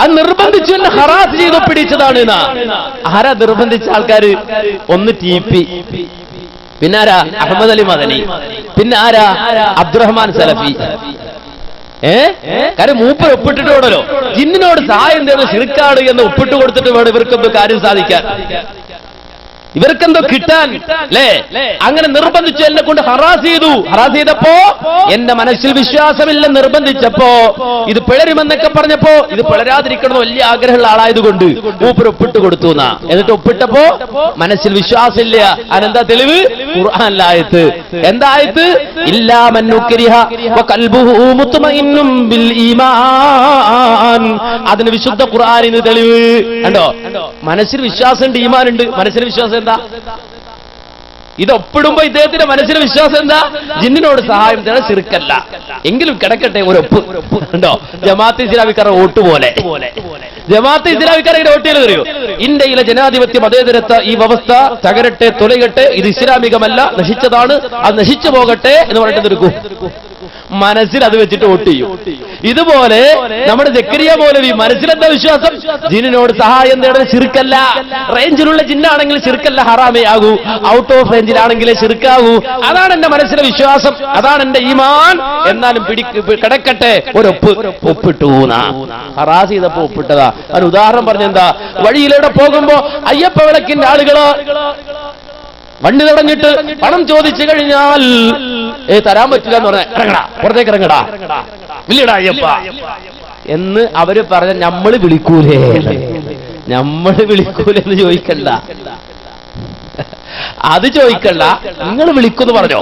അത് നിർബന്ധിച്ചു തന്നെ ഹറാസ് ചെയ്ത് ഒപ്പിടിച്ചതാണ്. ആരാ നിർബന്ധിച്ച ആൾക്കാര്? ഒന്ന് TP, പിന്നെ ആരാ? അഹമ്മദ് അലി മദനി, പിന്നെ ആരാ? അബ്ദുറഹ്മാൻ സലഫി. കാര്യം മൂപ്പർ ഒപ്പിട്ടിട്ട് വേണമല്ലോ. ജിന്നിനോട് സഹായം തേടുന്ന ശിർക്കാണ് എന്ന് ഒപ്പിട്ട് കൊടുത്തിട്ട് വേണം ഇവർക്കെന്തോ കാര്യം സാധിക്കാൻ, ഇവർക്കെന്തോ കിട്ടാൻ അല്ലേ? അങ്ങനെ നിർബന്ധിച്ചു, എന്നെ കൊണ്ട് ഹറാസ് ചെയ്തപ്പോ എന്റെ മനസ്സിൽ വിശ്വാസമില്ലെന്ന് നിർബന്ധിച്ചപ്പോ, ഇത് പിളരുമെന്നൊക്കെ പറഞ്ഞപ്പോ ഇത് പിളരാതിരിക്കണമെന്ന് വലിയ ആഗ്രഹമുള്ള ആളായതുകൊണ്ട് മൂപ്പർ ഒപ്പിട്ട് കൊടുത്തു എന്നാ. എന്നിട്ട് ഒപ്പിട്ടപ്പോ മനസ്സിൽ വിശ്വാസമില്ല. അതെന്താ തെളിവ്? ഖുർആനിലായത്ത്. എന്തായത്ത്? ഇല്ലാ മൻ ഉക്രിഹ വഖൽബുഹു മുത്മഇന്നും ബിൽ ഈമാൻ. അതിന് വിശുദ്ധ ഖുർആനിന് തെളിവ്. കണ്ടോ? മനസ്സിൽ വിശ്വാസമുണ്ട്, ഈമാനുണ്ട്. മനസ്സിൽ വിശ്വാസം എന്താ? ഇതൊപ്പിടുമ്പോ ഇദ്ദേഹത്തിന്റെ മനസ്സിലെ വിശ്വാസം എന്താ? ജിന്നിനോട് സഹായം തേടാൻ ശിർക്കല്ല. എങ്കിലും കിടക്കട്ടെ ഒരു ഒപ്പ്. ഉണ്ടോ? ജമാഅത്തെ ഇസ്ലാമിക്കാരുടെ വോട്ട് പോലെ. ജമാഅത്തെ ഇസ്ലാമിക്കാരുടെ വോട്ട് ചെയ്ത് അറിയോ? ഇന്ത്യയിലെ ജനാധിപത്യ മതേതരത്വ ഈ വ്യവസ്ഥ തകരട്ടെ, തുലയട്ടെ, ഇത് ഇസ്ലാമികമല്ല, നശിച്ചതാണ്, അത് നശിച്ചു പോകട്ടെ എന്ന് പറഞ്ഞിട്ട് നിൽക്കും. മനസ്സിൽ അത് വെച്ചിട്ട് വോട്ട് ചെയ്യും. ഇതുപോലെ നമ്മുടെ സക്കരിയ മൗലവി മനസ്സിലെന്താ വിശ്വാസം? ജിന്നിനോട് സഹായം തേടാൻ ശിർക്കല്ല. റേഞ്ചിലുള്ള ജിന്നാണെങ്കിൽ ശിർക്കല്ല, ഹറാമേ ആകൂ. Out of റേഞ്ചിലാണെങ്കിലേ ശിർക്കാകൂ. അതാണ് എന്റെ മനസ്സിലെ വിശ്വാസം, അതാണ് എന്റെ ഈമാൻ. എന്നാലും കിടക്കട്ടെ ഒപ്പിട്ടു. ഹറാസ് ചെയ്തപ്പോ ഒപ്പിട്ടതാ. അതിന് ഉദാഹരണം പറഞ്ഞെന്താ? വഴിയിലൂടെ പോകുമ്പോ അയ്യപ്പ വിളക്കിന്റെ ആളുകള് വണ്ടി തടഞ്ഞിട്ട് പണം ചോദിച്ചു കഴിഞ്ഞാൽ തരാൻ പറ്റില്ല എന്ന് പറഞ്ഞാൽ ഇറങ്ങടാ, പുറത്തേക്ക് ഇറങ്ങടാ, ഇല്ലടാ അയ്യപ്പ, എന്ന് അവര് പറഞ്ഞ നമ്മൾ വിളിക്കൂലേ, നമ്മൾ വിളിക്കൂലെന്ന് ചോദിക്കണ്ട, അത് ചോദിക്കണ്ട, നിങ്ങൾ വിളിക്കൂന്ന് പറഞ്ഞോ.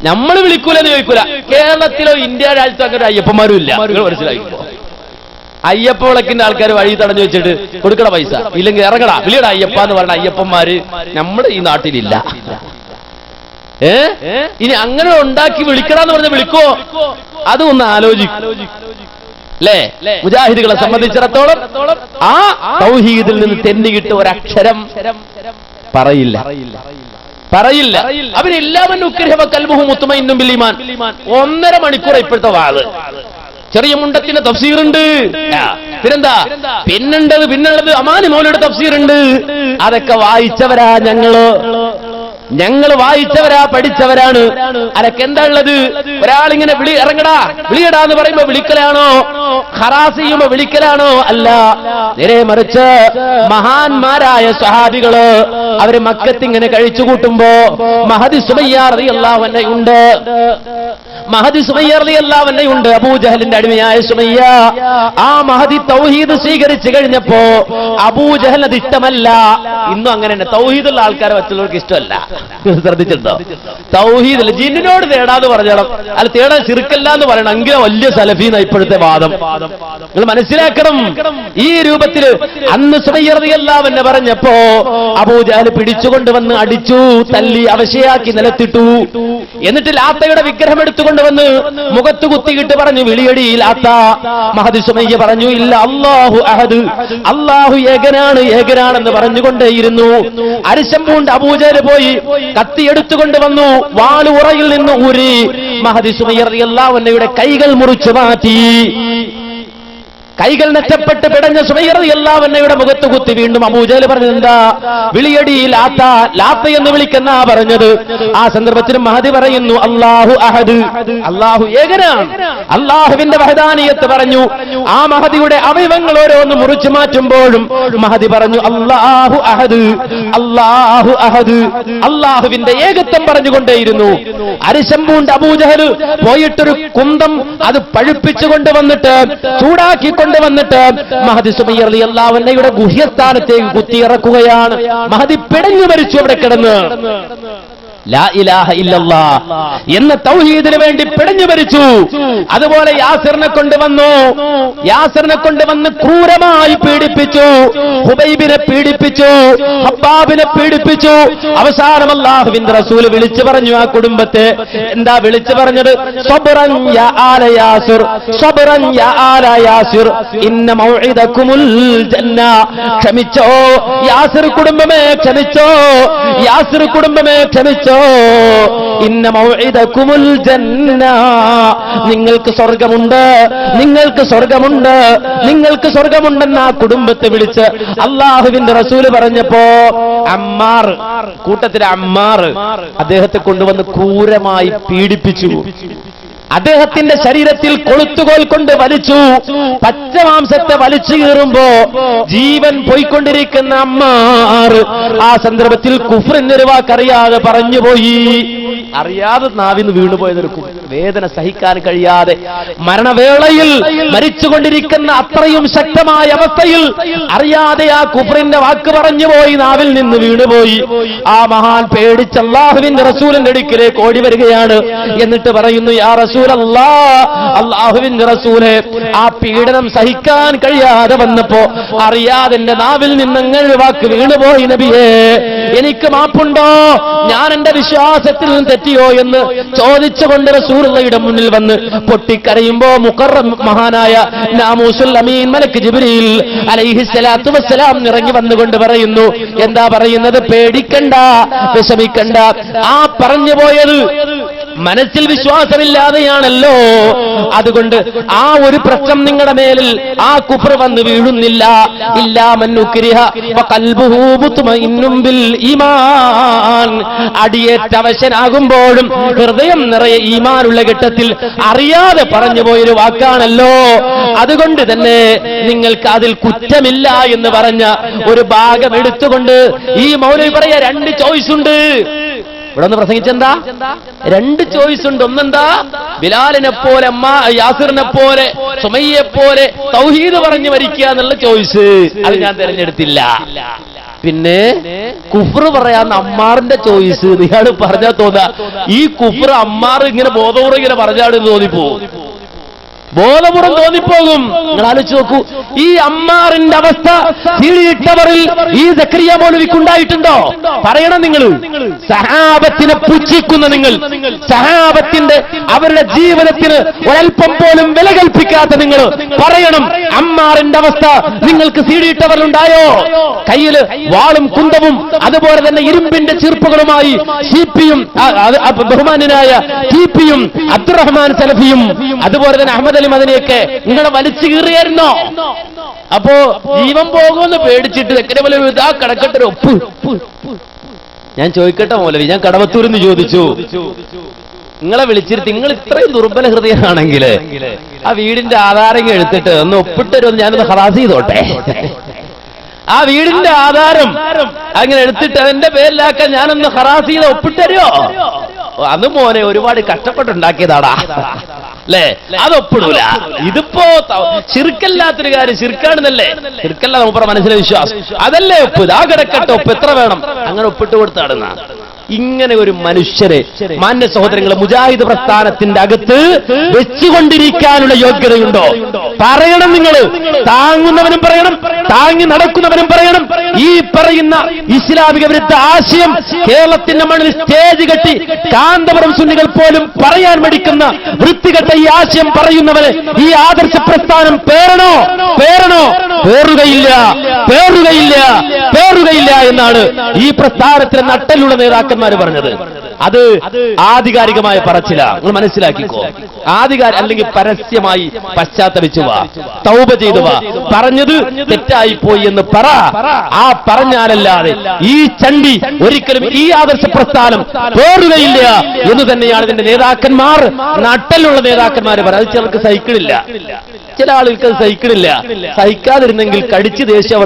നമ്മൾ വിളിക്കൂലെന്ന് ചോദിക്കൂല. കേരളത്തിലോ ഇന്ത്യ രാജ്യത്തോ അങ്ങനെ അയ്യപ്പന്മാരും ഇല്ല. നിങ്ങൾ മനസ്സിലാക്കിക്കോ. അയ്യപ്പ വിളക്കിന്റെ ആൾക്കാർ വഴി തടഞ്ഞു വെച്ചിട്ട് കൊടുക്കണ പൈസ ഇല്ലെങ്കിൽ ഇറങ്ങടാ വിളിയടാ അയ്യപ്പ എന്ന് പറഞ്ഞ അയ്യപ്പന്മാര് നമ്മുടെ ഈ നാട്ടിലില്ല. ഇനി അങ്ങനെ ഉണ്ടാക്കി വിളിക്കണമെന്ന് പറഞ്ഞ വിളിക്കോ? അതും ഒന്ന് ആലോചിക്കും അല്ലേ? മുജാഹിദുകളെ സംബന്ധിച്ചിടത്തോളം ആ തൗഹീദിൽ നിന്ന് തെന്നികിട്ട് ഒരക്ഷരം പറയില്ല. അവരെല്ലാവരും ഉക്രിഹവ കൽബുഹു മുത്മഇന്നും ബിൽ ഈമാൻ. 1.5 മണിക്കൂർ ഇപ്പോഴത്തെ വാള്. ചെറിയ മുണ്ടത്തിന്റെ തഫ്സീറുണ്ട്, പിന്നുള്ളത് അമാനി മൗലയുടെ തഫ്സീറുണ്ട്. അതൊക്കെ വായിച്ചവരാ ഞങ്ങൾ വായിച്ചവരാ, പഠിച്ചവരാണ്. അതൊക്കെ എന്താ ഉള്ളത്? ഒരാളിങ്ങനെ വിളിയടാ എന്ന് പറയുമ്പോ വിളിക്കലാണോ? ഖറാസ് ചെയ്യുമ്പോ വിളിക്കലാണോ? അല്ല, നേരെ മറിച്ച് മഹാന്മാരായ സ്വഹാബികള് അവര് മക്കത്തിങ്ങനെ കഴിച്ചു കൂട്ടുമ്പോ മഹദി സുമയ്യ റളിയല്ലാഹു അൻഹയുണ്ട്. അബൂജഹലിന്റെ അടിമയായ സുമയ്യ. ആ മഹദി തൗഹീദ് സ്വീകരിച്ചു കഴിഞ്ഞപ്പോ അബൂജഹൽ അത് ഇഷ്ടമല്ല. ഇന്നും അങ്ങനെ തന്നെ തൗഹീദുള്ള ആൾക്കാരെ മറ്റുള്ളവർക്ക് ഇഷ്ടമല്ല. ശ്രദ്ധിച്ചിട്ടുണ്ടോ? തൗഹീദിൽ ജിന്നിനോട് തേടാന്ന് പറഞ്ഞണം, അല്ല തേടാൻ ശിർക്കല്ല എന്ന് പറയണം. എങ്കിലും വലിയ സലഫീന്ന ഇപ്പോഴത്തെ വാദം. നിങ്ങൾ മനസ്സിലാക്കണം. ഈ രൂപത്തില് അന്ന് സുമയ്യ റളിയല്ലാഹു അൻഹ പറഞ്ഞപ്പോ അബൂജഹൽ പിടിച്ചുകൊണ്ടുവന്ന് അടിച്ചു, തല്ലി, അവശയാക്കി നിലത്തിട്ടു. എന്നിട്ട് ലാത്തയുടെ വിഗ്രഹം എടുത്തുകൊണ്ട് വന്ന് മുഖത്ത് കുത്തിയിട്ട് പറഞ്ഞു, വിളിയടി ലാത്ത. മഹദി സുമയ്യ പറഞ്ഞു, ഇല്ല, അല്ലാഹു അഹദ്, അല്ലാഹു ഏകനാണെന്ന് പറഞ്ഞുകൊണ്ടേയിരുന്നു. അരിശം പൂണ്ട് അബൂജഹൽ പോയി കത്തി എടുത്തുകൊണ്ട് വന്നു, വാള് ഉറയിൽ നിന്ന് ഊരി മഹദി സുമയ്യ റളിയല്ലാഹു അൻഹയുടെ കൈകൾ മുറിച്ചു മാറ്റി. കൈകൾ നെറ്റപ്പെട്ട് പിടഞ്ഞ സുമയ്യ റളിയല്ലാഹു അൻഹയുടെ മുഖത്ത് കുത്തി. വീണ്ടും അബൂജഹൽ പറഞ്ഞത് എന്താ? വിളിയടി ലാത്ത, ലാത്ത എന്ന് വിളിക്കുന്ന പറഞ്ഞത്. ആ സന്ദർഭത്തിൽ മഹദി പറയുന്നു, അല്ലാഹു അഹദ്, അല്ലാഹു ഏകനാണ്. അല്ലാഹുവിന്റെ വഹദാനിയത്ത് പറഞ്ഞു. ആ മഹദിയുടെ അവയവങ്ങൾ ഓരോന്ന് മുറിച്ചു മാറ്റുമ്പോഴും മഹദി പറഞ്ഞു, അല്ലാഹു അഹദ്, അല്ലാഹു അഹദ്, അല്ലാഹുവിന്റെ ഏകത്വം പറഞ്ഞുകൊണ്ടേയിരുന്നു. അരിശം പൂണ്ട് അബൂജഹൽ പോയിട്ടൊരു കുന്തം അത് പഴുപ്പിച്ചുകൊണ്ട് വന്നിട്ട് ചൂടാക്കി വന്നിട്ട് മഹദി സുമയ്യ റളിയല്ലാഹു അൻഹയുടെ ഗുഹ്യസ്ഥാനത്തേക്ക് കുത്തിയിറക്കുകയാണ്. മഹദി പിടഞ്ഞു മരിച്ചു അവിടെ കിടന്ന്. ലാ ഇലാഹ ഇല്ലല്ലാഹ് എന്ന തൗഹീദിന് വേണ്ടി പിടഞ്ഞു മരിച്ചു. അതുപോലെ യാസിറിനെ കൊണ്ടുവന്ന് ക്രൂരമായി പീഡിപ്പിച്ചു. ഹുബൈബിനെ പീഡിപ്പിച്ചു, ഹബ്ബാബിനെ പീഡിപ്പിച്ചു. അവസാനം അല്ലാഹുവിന്റെ റസൂൽ വിളിച്ചു പറഞ്ഞു ആ കുടുംബത്തെ. എന്താ വിളിച്ചു പറഞ്ഞത്? സബ്റൻ യാ ആല യാസിർ, സബ്റൻ യാ ആല യാസിർ, ഇന്ന മൗഇദകുമുൽ ജന്ന. ക്ഷമിച്ചോ യാസിർ കുടുംബമേ, ക്ഷമിച്ചോ യാസിർ കുടുംബമേ, ക്ഷമിച്ചോ. ഇന്ന മൗഇദകുമുൽ ജന്ന. നിങ്ങൾക്ക് സ്വർഗമുണ്ട്, നിങ്ങൾക്ക് സ്വർഗമുണ്ട്, നിങ്ങൾക്ക് സ്വർഗമുണ്ടെന്ന് ആ കുടുംബത്തെ വിളിച്ച് അല്ലാഹുവിന്റെ റസൂല് പറഞ്ഞപ്പോ അമ്മാർ, കൂട്ടത്തിലെ അമ്മാർ അദ്ദേഹത്തെ കൊണ്ടുവന്ന് ക്രൂരമായി പീഡിപ്പിച്ചു. അദ്ദേഹത്തിന്റെ ശരീരത്തിൽ കൊളുത്തുകോൽ കൊണ്ട് വലിച്ചു. പച്ചമാംസത്തെ വലിച്ചു കീറുമ്പോ ജീവൻ പോയിക്കൊണ്ടിരിക്കുന്ന അമ്മാർ ആ സന്ദർഭത്തിൽ കുഫ്റിന്റെ വാക്കറിയാതെ പറഞ്ഞുപോയി. അറിയാതെ നാവിന്ന് വീണുപോയതൊരു വേദന സഹിക്കാൻ കഴിയാതെ മരണവേളയിൽ മരിച്ചുകൊണ്ടിരിക്കുന്ന അത്രയും ശക്തമായ അവസ്ഥയിൽ അറിയാതെ ആ കുഫ്റിന്റെ വാക്ക് പറഞ്ഞുപോയി, നാവിൽ നിന്ന് വീണുപോയി. ആ മഹാൻ പേടിച്ച് അല്ലാഹുവിന്റെ റസൂലിന്റെ അടുക്കിലേക്ക് ഓടി വരികയാണ്. എന്നിട്ട് പറയുന്നു, യാ റസൂലല്ലാഹ്, അല്ലാഹുവിന്റെ റസൂലേ, ആ പീഡനം സഹിക്കാൻ കഴിയാതെ വന്നപ്പോ അറിയാതെ എന്റെ നാവിൽ നിന്ന് അങ്ങനെ വാക്ക് വീണുപോയി നബിയേ, എനിക്ക് മാപ്പുണ്ടോ? ഞാൻ എന്റെ വിശ്വാസത്തിൽ നിന്ന് തെറ്റിയോ എന്ന് ചോദിച്ചുകൊണ്ട് റസൂലുള്ളാഹിയുടെ മുന്നിൽ വന്ന് പൊട്ടിക്കരയുമ്പോ മുഖറം മഹാനായ നാമൂസുൽ അമീൻ മലക്ക് ജിബ്രീൽ അലൈഹിസ്സലാത്തു വസ്സലാം ഇറങ്ങി വന്നുകൊണ്ട് പറയുന്നു, എന്താ പറയുന്നത്? പേടിക്കണ്ട, വിഷമിക്കണ്ട. ആ പറഞ്ഞു പോയത് മനസ്സിൽ വിശ്വാസമില്ലാതെയാണല്ലോ. അതുകൊണ്ട് ആ ഒരു പ്രശ്നം നിങ്ങളുടെ മേലിൽ ആ കുഫർ വന്ന് വീഴുന്നില്ല. ഇല്ലാ മൻ ഉക്രിഹ വഖൽബുഹു മുത്മഇന്നും ബിൽ ഈമാൻ. അടിയേറ്റവശനാകുമ്പോഴും ഹൃദയം നിറയെ ഈമാനുള്ള ഘട്ടത്തിൽ അറിയാതെ പറഞ്ഞു പോയൊരു വാക്കാണല്ലോ. അതുകൊണ്ട് തന്നെ നിങ്ങൾക്ക് അതിൽ കുറ്റമില്ല എന്ന് പറഞ്ഞ ഒരു ഭാഗം എടുത്തുകൊണ്ട് ഈ മൗലവി പറയാ, 2 ചോയ്സ് ഉണ്ട്. ഇവിടെ ഒന്ന് പ്രസംഗിച്ചെന്താ? 2 ചോയ്സ് ഉണ്ട്. ഒന്നെന്താ? ബിലാലിനെ പോലെ, യാസിറിനെ പോലെ, സുമയ്യെ പോലെ തൗഹീദ് പറഞ്ഞു മരിക്കുക എന്നുള്ള ചോയ്സ്. അത് ഞാൻ തിരഞ്ഞെടുത്തില്ല. പിന്നെ കുഫ്ർ പറയാന്ന് അമ്മാറിന്റെ ചോയ്സ്. ഇയാള് പറഞ്ഞാൽ തോന്നാ ഈ കുഫ്ർ അമ്മാർ ഇങ്ങനെ ബോധപൂർവ്വം ഇങ്ങനെ പറഞ്ഞാണെന്ന് തോന്നിപ്പോകും. ബോധപൂർവ്വം തോന്നിപ്പോകും. നിങ്ങൾ ആലോചിച്ച് നോക്കൂ, ഈ അമ്മാറിന്റെ അവസ്ഥ സീഡിയിട്ടവരിൽ ഈ സക്കരിയ മൗലവിക്കുണ്ടായിട്ടുണ്ടോ? പറയണം. നിങ്ങൾ സഹാബത്തിനെ പുച്ഛിക്കുന്ന നിങ്ങൾ, സഹാബത്തിന്റെ അവരുടെ ജീവനത്തിന് ഒരൽപ്പം പോലും വില കൽപ്പിക്കാത്ത നിങ്ങൾ പറയണം, അമ്മാറിന്റെ അവസ്ഥ നിങ്ങൾക്ക് സീഡിയിട്ടവരിലുണ്ടായോ? കയ്യില് വാളും കുന്തവും അതുപോലെ തന്നെ ഇരുമ്പിന്റെ ചീർപ്പുകളുമായി സിപിയും ബഹുമാനായ ടിപിയും അബ്ദുറഹ്മാൻ സലഫിയും അതുപോലെ തന്നെ അഹമ്മദ് അലി മദനിയൊക്കെ നിങ്ങളെ വലിച്ചു കീറിയായിരുന്നോ? അപ്പോ ജീവൻ പോകുമെന്ന് പേടിച്ചിട്ട് എങ്ങനെ പോലെ ഇതാ കിടക്കട്ടെ ഒപ്പ്. ഞാൻ ചോദിക്കട്ടെ മൗലവി, ഞാൻ കടവത്തൂരിന്ന് ചോദിച്ചു, നിങ്ങളെ വിളിച്ചിരുത്തി നിങ്ങൾ ഇത്രയും ദുർബല ഹൃദയമാണെങ്കിൽ ആ വീടിന്റെ ആധാരം എടുത്തിട്ട് ഒന്ന് ഒപ്പിട്ടരുമെന്ന് ഞാനൊന്ന് ഹറാസ് ചെയ്തോട്ടെ. ആ വീടിന്റെ ആധാരം അങ്ങനെ എടുത്തിട്ട് അതിന്റെ പേരിലാക്കാൻ ഞാനൊന്ന് ഹറാസ് ചെയ്ത് ഒപ്പിട്ടരുമോ? അത് മോനെ ഒരുപാട് കഷ്ടപ്പെട്ടുണ്ടാക്കിയതാടാ അല്ലേ, അതൊപ്പിടൂല. ഇതിപ്പോ ശിർക്കല്ലാത്തൊരു കാര്യം, ശിർക്കാണെന്നല്ലേ, ശിർക്കല്ല നമുക്ക് മനസ്സിലെ വിശ്വാസം, അതല്ലേ ഒപ്പ്. ആ കിടക്കട്ടെ ഒപ്പ് എത്ര വേണം, അങ്ങനെ ഒപ്പിട്ട് കൊടുത്താടുന്ന ഇങ്ങനെ ഒരു മനുഷ്യരെ മാന്യ സഹോദരങ്ങളെ മുജാഹിദ് പ്രസ്ഥാനത്തിന്റെ അകത്ത് വെച്ചുകൊണ്ടിരിക്കാനുള്ള യോഗ്യതയുണ്ടോ? പറയണം. നിങ്ങൾ താങ്ങുന്നവനും പറയണം, താങ്ങി നടക്കുന്നവനും പറയണം. ഈ പറയുന്ന ഇസ്ലാമിക വിരുദ്ധ ആശയം കേരളത്തിന്റെ മണ്ണിൽ സ്റ്റേജ് കെട്ടി കാന്തപുരം സുന്നികൾ പോലും പറയാൻ മടിക്കുന്ന വൃത്തികെട്ട ഈ ആശയം പറയുന്നവരെ ഈ ആദർശ പ്രസ്ഥാനം പേരണോ? പേറുകയില്ല, പേറുകയില്ല, പേറുകയില്ല എന്നാണ് ഈ പ്രസ്ഥാനത്തിലെ നട്ടലുള്ള നേതാക്കന്മാർ പറഞ്ഞത്. അത് ആധികാരികമായ പറച്ചില. നിങ്ങൾ മനസ്സിലാക്കിക്കോ. അല്ലെങ്കിൽ പരസ്യമായി പശ്ചാത്തപിച്ചു വാ, തൗബ ചെയ്തു വാ, പറഞ്ഞത് തെറ്റായി പോയി എന്ന് പറ. ആ പറഞ്ഞാലല്ലാതെ ഈ ചണ്ടി ഒരിക്കലും ഈ ആദർശ പ്രസ്ഥാനം പേറുകയില്ല എന്ന് തന്നെയാണ് ഇതിന്റെ നേതാക്കന്മാർ, നട്ടലുള്ള നേതാക്കന്മാർ പറയുന്നത്. അത് ചിലർക്ക് സൈക്കിളില്ല, ചില ആളുകൾക്ക് സഹിക്കണില്ല. സഹിക്കാതിരുന്നെങ്കിൽ കടിച്ച് ദേഷ്യം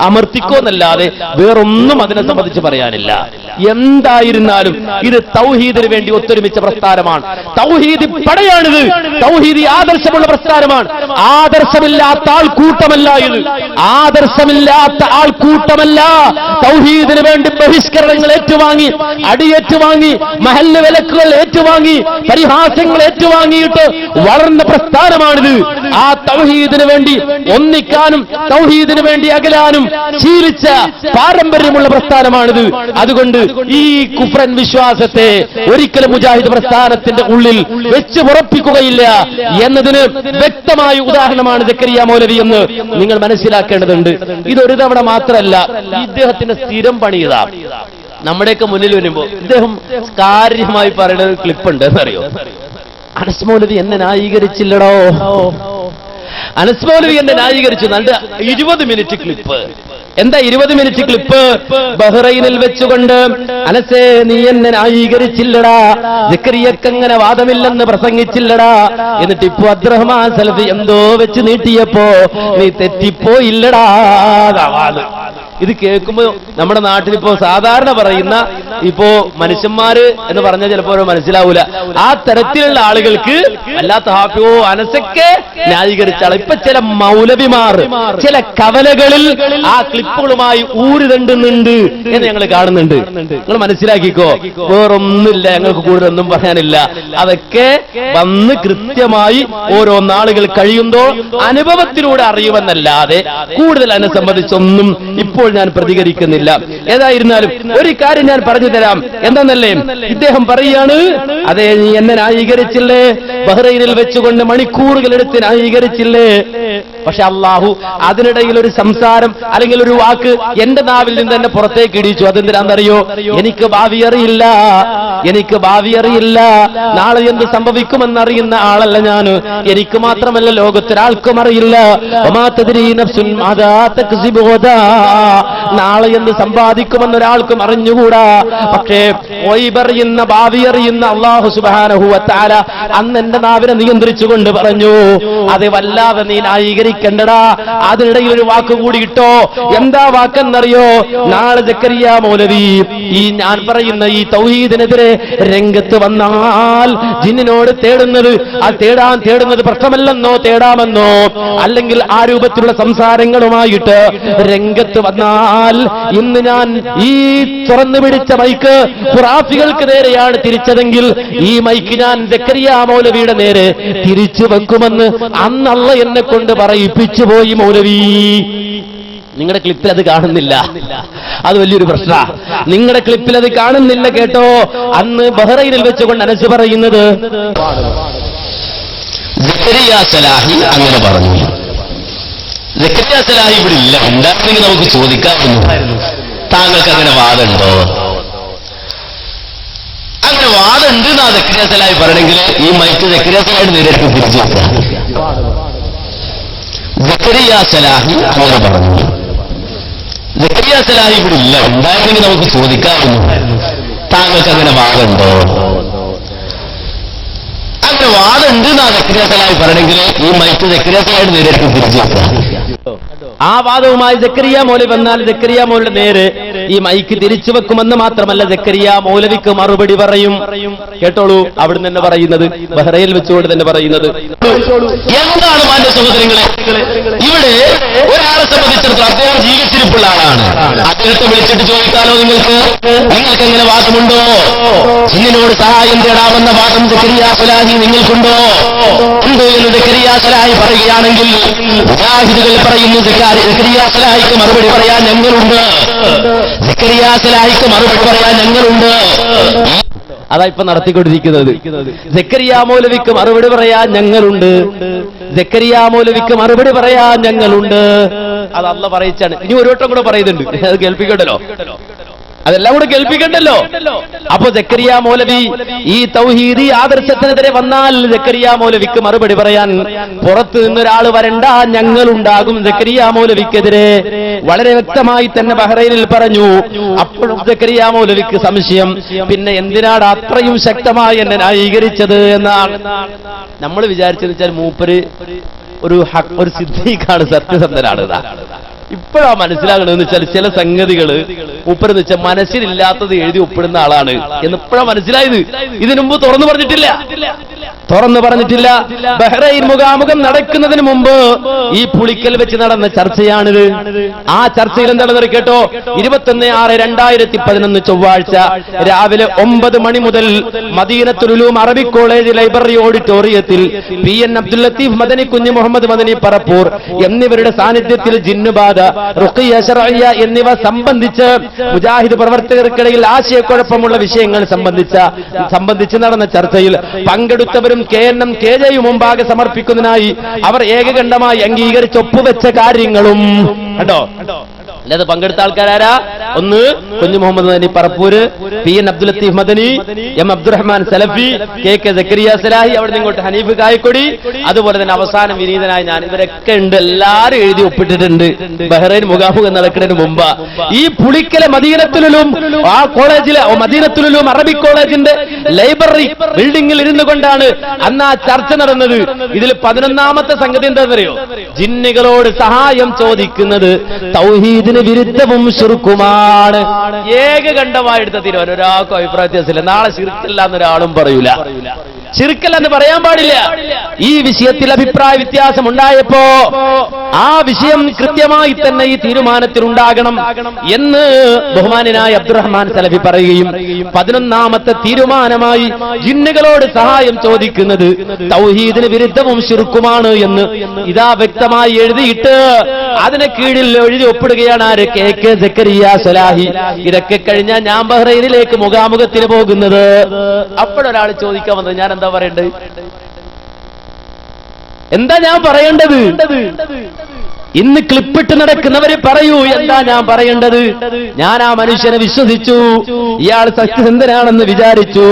അമർത്തിക്കോ എന്നല്ലാതെ വേറൊന്നും അതിനെ സംബന്ധിച്ച് പറയാനില്ല. എന്തായിരുന്നാലും ഇത് തൗഹീദിന് വേണ്ടി ഒത്തൊരുമിച്ച പ്രസ്ഥാനമാണ്. തൗഹീദി പടയാണിത്. തൗഹീദി ആദർശമുള്ള പ്രസ്ഥാനമാണ്. ആദർശമില്ലാത്ത ആൾക്കൂട്ടമല്ല ഇത്. ആദർശമില്ലാത്ത ആൾക്കൂട്ടമല്ല. തൗഹീദിന് വേണ്ടി ബഹിഷ്കരണങ്ങൾ ഏറ്റുവാങ്ങി, അടിയേറ്റുവാങ്ങി, മഹല്ല് വിലക്കുകൾ ഏറ്റുവാങ്ങി, പരിഹാസങ്ങൾ ഏറ്റുവാങ്ങിയിട്ട് വളർന്ന പ്രസ്ഥാനമാണിത്. ആ തൗഹീദിന് വേണ്ടി ഒന്നിക്കാനും തൗഹീദിന് വേണ്ടി അകലാനും ശീലിച്ച പാരമ്പര്യമുള്ള പ്രസ്ഥാനമാണിത്. അതുകൊണ്ട് ഈ കുഫ്രൻ വിശ്വാസത്തെ ഒരിക്കലും മുജാഹിദ് പ്രസ്ഥാനത്തിന്റെ ഉള്ളിൽ വെച്ച് ഉറപ്പിക്കുകയില്ല എന്നതിന് വ്യക്തമായ ഉദാഹരണമാണ് സക്കരിയ മൗലവി എന്ന് നിങ്ങൾ മനസ്സിലാക്കേണ്ടതുണ്ട്. ഇതൊരു തവണ മാത്രമല്ല, ഇദ്ദേഹത്തിന്റെ സ്ഥിരം പണിയതാ. നമ്മുടെയൊക്കെ മുന്നിൽ വരുമ്പോ ഇദ്ദേഹം കാര്യമായി പറയുന്ന ഒരു ക്ലിപ്പുണ്ട്, എന്നറിയോ? അനസ് മൗലവി എന്നെ ന്യായീകരിച്ചില്ലടോ, അനസ് മൗലവി എന്നെ ന്യായീകരിച്ചു. 20 മിനിറ്റ് ക്ലിപ്പ്. എന്താ 20 മിനിറ്റ് ക്ലിപ്പ്? ബഹ്റൈനിൽ വെച്ചുകൊണ്ട് അനസേ നീ എന്നെ ന്യായീകരിച്ചില്ലടാ, സക്കരിയക്കങ്ങനെ വാദമില്ലെന്ന് പ്രസംഗിച്ചില്ലടാ, എന്നിട്ട് ഇപ്പൊ അബ്ദുറഹ്മാൻ സലഫി എന്തോ വെച്ച് നീട്ടിയപ്പോ നീ തെറ്റിപ്പോയില്ലടാ. ഇത് കേൾക്കുമ്പോ നമ്മുടെ നാട്ടിലിപ്പോ സാധാരണ പറയുന്ന ഇപ്പോ മനുഷ്യന്മാര് എന്ന് പറഞ്ഞാൽ ചിലപ്പോ മനസ്സിലാവൂല. ആ തരത്തിലുള്ള ആളുകൾക്ക് അല്ലാത്ത ഹാപ്പിയോ അനസൊക്കെ ന്യായീകരിച്ചാൽ ഇപ്പൊ ചില മൗലവിമാർ ചില കവലകളിൽ ആ ക്ലിപ്പുകളുമായി ഊരുതണ്ടുന്നുണ്ട് എന്ന് ഞങ്ങൾ കാണുന്നുണ്ട്. നിങ്ങൾ മനസ്സിലാക്കിക്കോ, വേറൊന്നുമില്ല, ഞങ്ങൾക്ക് കൂടുതലൊന്നും പറയാനില്ല. അതൊക്കെ വന്ന് കൃത്യമായി ഓരോ നാളുകൾ കഴിയുമ്പോൾ അനുഭവത്തിലൂടെ അറിയുമെന്നല്ലാതെ കൂടുതൽ അതിനെ സംബന്ധിച്ചൊന്നും ഇപ്പോൾ ഞാൻ പ്രതികരിക്കുന്നില്ല. ഏതായിരുന്നാലും ഒരു കാര്യം ഞാൻ പറഞ്ഞു തരാം. എന്താന്നല്ലേ, ഇദ്ദേഹം പറയാണ്, അതെ നീ എന്നെ ന്യായീകരിച്ചില്ലേ, ബഹ്റൈനിൽ വെച്ചുകൊണ്ട് മണിക്കൂറുകൾ എടുത്ത് ന്യായീകരിച്ചില്ലേ. പക്ഷെ അള്ളാഹു അതിനിടയിൽ ഒരു സംസാരം അല്ലെങ്കിൽ ഒരു വാക്ക് എന്റെ നാവിൽ നിന്ന് തന്നെ പുറത്തേക്ക് ഇടിച്ചു. അതെന്തിനാണെന്നറിയോ? എനിക്ക് ഭാവി അറിയില്ല, എനിക്ക് ഭാവി അറിയില്ല, നാളെ എന്ത് സംഭവിക്കുമെന്നറിയുന്ന ആളല്ല ഞാൻ. എനിക്ക് മാത്രമല്ല ലോകത്തൊരാൾക്കും അറിയില്ല. നാളെ എന്ത് സമ്പാദിക്കുമെന്നൊരാൾക്കും അറിഞ്ഞുകൂടാ. പക്ഷേ ഒയ്ബറിയുന്ന ഭാവി അറിയുന്ന അല്ലാഹു സുബ്ഹാനഹു വ തആല അന്ന് എന്റെ നാവിനെ നിയന്ത്രിച്ചുകൊണ്ട് പറഞ്ഞു, അത് വല്ലാതെ നീ ന്യായീകരിക്കും ആയിരിക്കണ്ടടാ, അതിനിടയിൽ ഒരു വാക്ക് കൂടി ഇട്ടോ. എന്താ വാക്കെന്നറിയോ? നാളെ സക്കരിയ മൗലവി ഈ ഞാൻ പറയുന്ന ഈ തൗഹീദിനെതിരെ രംഗത്ത് വന്നാൽ ജിന്നിനോട് തേടുന്നത് തേടുന്നത് പ്രശ്നമല്ലെന്നോ തേടാമെന്നോ അല്ലെങ്കിൽ ആ രൂപത്തിലുള്ള സംസാരങ്ങളുമായിട്ട് രംഗത്ത് വന്നാൽ ഇന്ന് ഞാൻ ഈ തുറന്നു പിടിച്ച മൈക്ക് ഖുറാഫികൾക്ക് നേരെയാണ് തിരിച്ചതെങ്കിൽ ഈ മൈക്ക് ഞാൻ സക്കരിയ മൗലവിയുടെ നേരെ തിരിച്ചു വെക്കുമെന്ന് അന്നല്ല എന്നെ കൊണ്ട് പറയിപ്പിച്ചു പോയി മൗലവി. നിങ്ങളുടെ ക്ലിപ്പിൽ അത് കാണുന്നില്ല, അത് വലിയൊരു പ്രശ്ന. നിങ്ങളുടെ ക്ലിപ്പിൽ അത് കാണുന്നില്ല കേട്ടോ. അന്ന് ബഹ്റൈനിൽ വെച്ചുകൊണ്ട് അനസ് പറയുന്നത് സക്കരിയ സലാഹി അങ്ങനെ പറഞ്ഞു. സക്കരിയ സലാഹി ഇവിടെ ഇല്ല, ഉണ്ടായിരുന്നെങ്കിൽ നമുക്ക് ചോദിക്കാമായിരുന്നു, താങ്കൾക്ക് അങ്ങനെ വാദമുണ്ടോ? അങ്ങനെ വാദമുണ്ട് എന്നാ സക്കരിയ സലാഹി പറയണമെങ്കിൽ ഈ മൈക്ക് സക്കരിയ സലാഹിയുടെ നേരിട്ട് തിരിച്ചു വെക്കാം. സക്കരിയ സലാഹി അങ്ങനെ പറഞ്ഞു. സക്കരിയ സലാഹി ഇവിടെ ഇല്ല, ഉണ്ടായിരുന്നെങ്കിൽ നമുക്ക് ചോദിക്കാമായിരുന്നു, താങ്കൾക്ക് അങ്ങനെ വാദമുണ്ടോ? അങ്ങനെ വാദമുണ്ട് എന്നാ സക്കരിയ സലാഹി പറയണമെങ്കിൽ ഈ മൈക്ക് സക്കരിയ സലാഹിയുടെ നേരിട്ട് തിരിച്ചു വെക്കാം. ആ വാദവുമായി സക്കരിയ മൗലവി വന്നാൽ സക്കരിയ മൗലവിയുടെ നേരെ ഈ മൈക്ക് തിരിച്ചു വെക്കുമെന്ന് മാത്രമല്ല സക്കരിയ മൗലവിക്ക് മറുപടി പറയും. കേട്ടോളൂ, അവിടുന്ന് തന്നെ പറയുന്നത്, ബഹ്റൈനിൽ വെച്ചുകൊണ്ട് തന്നെ പറയുന്നത്. എന്താണ് മാന്യ സഹോദരങ്ങളെ, ഇവിടെ ഒരാളെ സംബന്ധിച്ചിടത്തോളം അദ്ദേഹം ജീവിച്ചിരിപ്പുള്ള ആളാണ്. അദ്ദേഹത്തെ വിളിച്ചിട്ട് ചോദിക്കാലോ, നിങ്ങൾക്ക് എങ്ങനെ വാദമുണ്ടോ? ജിന്നിനോട് സഹായം തേടാമെന്ന വാദം സക്കരിയ സലാഹി നിങ്ങൾക്കുണ്ടോ? ഉണ്ട് എന്ന് സക്കരിയ സലാഹി പറയുകയാണെങ്കിൽ മുജാഹിദുകൾ പറയുന്നു സക്കരിയ സലാഹിക്ക് മറുപടി പറയാൻ ഞങ്ങളുണ്ട്, സക്കരിയ സലാഹിക്ക് മറുപടി പറയാൻ ഞങ്ങളുണ്ട്. അതാ ഇപ്പൊ നടത്തിക്കൊണ്ടിരിക്കുന്നത്. സക്കരിയ മൗലവിക്ക് മറുപടി പറയാൻ ഞങ്ങളുണ്ട്, സക്കരിയ മൗലവിക്ക് മറുപടി പറയാൻ ഞങ്ങളുണ്ട്. അത് അള്ളാഹ് പറയിച്ചാണ്. ഇനി ഒരു വട്ടം കൂടെ പറയുന്നുണ്ട്, അത് കേൾപ്പിക്കണ്ടല്ലോ, അതെല്ലാം കൂടെ കേൾപ്പിക്കണ്ടല്ലോ. അപ്പൊ സക്കരിയ മൗലവി ഈ തൗഹീദി ആദർശത്തിനെതിരെ വന്നാൽ സക്കരിയ മൗലവിക്ക് മറുപടി പറയാൻ പുറത്തു നിന്നൊരാൾ വരണ്ട, ഞങ്ങളുണ്ടാകും സക്കരിയ മൗലവിക്കെതിരെ. വളരെ വ്യക്തമായി തന്നെ ബഹ്റൈനിൽ പറഞ്ഞു. അപ്പോഴും സക്കരിയ മൗലവിക്ക് സംശയം, പിന്നെ എന്തിനാണ് അത്രയും ശക്തമായി എന്നെ ന്യായീകരിച്ചത് എന്നാണ്. നമ്മൾ വിചാരിച്ചെന്ന് വെച്ചാൽ മൂപ്പര് ഒരു സിദ്ദീഖാണ്, സത്യസന്ധനാണ്. ഇപ്പോഴാ മനസ്സിലാകണമെന്ന് വെച്ചാൽ ചില സംഗതികള് മൂപ്പരെന്ന് വെച്ചാൽ മനസ്സിലില്ലാത്തത് എഴുതി ഒപ്പിടുന്ന ആളാണ് എന്ന് ഇപ്പോഴാ മനസ്സിലായത്. ഇതിനു മുമ്പ് തുറന്നു പറഞ്ഞിട്ടില്ല. ബഹ്റൈൻ മുഖാമുഖം നടക്കുന്നതിന് മുമ്പ് ഈ പുളിക്കൽ വെച്ച് നടന്ന ചർച്ചയാണിത്. ആ ചർച്ചയിൽ എന്താണെന്ന് കേട്ടോ. 21/6/2011 ചൊവ്വാഴ്ച രാവിലെ 9 മണി മുതൽ മദീനത്തുൽ ഉലൂം അറബിക് കോളേജ് ലൈബ്രറി ഓഡിറ്റോറിയത്തിൽ PN അബ്ദുൽ ലത്തീഫ് മദനി, കുഞ്ഞ് മുഹമ്മദ് മദനി പറപ്പൂർ എന്നിവരുടെ സാന്നിധ്യത്തിൽ ജിന്നുബാധ, റുഖിയ ശർഇയ്യ എന്നിവ സംബന്ധിച്ച് മുജാഹിദ് പ്രവർത്തകർക്കിടയിൽ ആശയക്കുഴപ്പമുള്ള വിഷയങ്ങൾ സംബന്ധിച്ച് നടന്ന ചർച്ചയിൽ പങ്കെടുത്തവരും KNM KJയും മുമ്പാകെ സമർപ്പിക്കുന്നതിനായി അവർ ഏകകണ്ഠമായി അംഗീകരിച്ച് ഒപ്പുവെച്ച കാര്യങ്ങളും കേട്ടോ. അല്ലാതെ പങ്കെടുത്ത ആൾക്കാരാരാ? ഒന്ന് കുഞ്ഞു മുഹമ്മദ് മദനി പറപ്പൂര്, PN അബ്ദുൽ ലത്തീഫ് മദനി, M അബ്ദുറഹ്മാൻ സലഫി, KK സക്കരിയ സലാഹി, അവിടെ നിങ്ങോട്ട് ഹനീഫ് കായക്കൊടി, അതുപോലെ തന്നെ അവസാനം വിനീതനായ ഞാൻ, ഇവരൊക്കെ ഉണ്ട്. എല്ലാവരും എഴുതി ഒപ്പിട്ടിട്ടുണ്ട് ബഹ്റൈൻ മുഖാമുഖം നടക്കുന്നതിന് മുമ്പ്. ഈ പുളിക്കലെ മദീനത്തുൽ ഉലൂം ആ കോളേജിലെ മദീനത്തുൽ ഉലൂം അറബിക് കോളേജിന്റെ ലൈബ്രറി ബിൽഡിംഗിൽ ഇരുന്നു കൊണ്ടാണ് അന്ന് ആ ചർച്ച നടന്നത്. ഇതിൽ 11ാമത്തെ സംഗതി എന്താണെന്നറിയോ? ജിന്നുകളോട് സഹായം ചോദിക്കുന്നത് തൗഹീദ് വിരുദ്ധവും ശിർക്കുമാണ്. ഏകകണ്ഠമായെടുത്ത തീരുമാനം. ഒരാൾക്കും അഭിപ്രായ വ്യത്യാസമില്ല. നാളെ ശിർക്കല്ല എന്നൊരാളും പറയൂല. ശിർക്കല്ല എന്ന് പറയാൻ പാടില്ല. ഈ വിഷയത്തിൽ അഭിപ്രായ വ്യത്യാസം ഉണ്ടായപ്പോ ആ വിഷയം കൃത്യമായി തന്നെ ഈ തീരുമാനത്തിൽ ഉണ്ടാകണം എന്ന് ബഹുമാനായ അബ്ദുറഹ്മാൻ സലഫി പറയുകയും 11ാമത്തെ തീരുമാനമായി ജിന്നുകളോട് സഹായം ചോദിക്കുന്നത് തൗഹീദിന് വിരുദ്ധവും ശിർക്കുമാണ് എന്ന് ഇതാ വ്യക്തമായി എഴുതിയിട്ട് അതിന് കീഴിൽ എഴുതി ഒപ്പിടുകയാണ് ആര്? KK സക്കരിയ സലാഹി. ഇതൊക്കെ കഴിഞ്ഞാൽ ഞാൻ ബഹ്റൈനിലേക്ക് മുഖാമുഖത്തിന് പോകുന്നത്. അപ്പോഴൊരാൾ ചോദിക്കാൻ വന്നത്, ഞാൻ എന്താ പറയേണ്ടത്? ഇന്ന് ക്ലിപ്പിട്ട് നടക്കുന്നവര് പറയൂ, എന്താ ഞാൻ പറയേണ്ടത്? ഞാൻ ആ മനുഷ്യനെ വിശ്വസിച്ചു, ഇയാൾ സത്യസന്ധനാണെന്ന് വിചാരിച്ചു.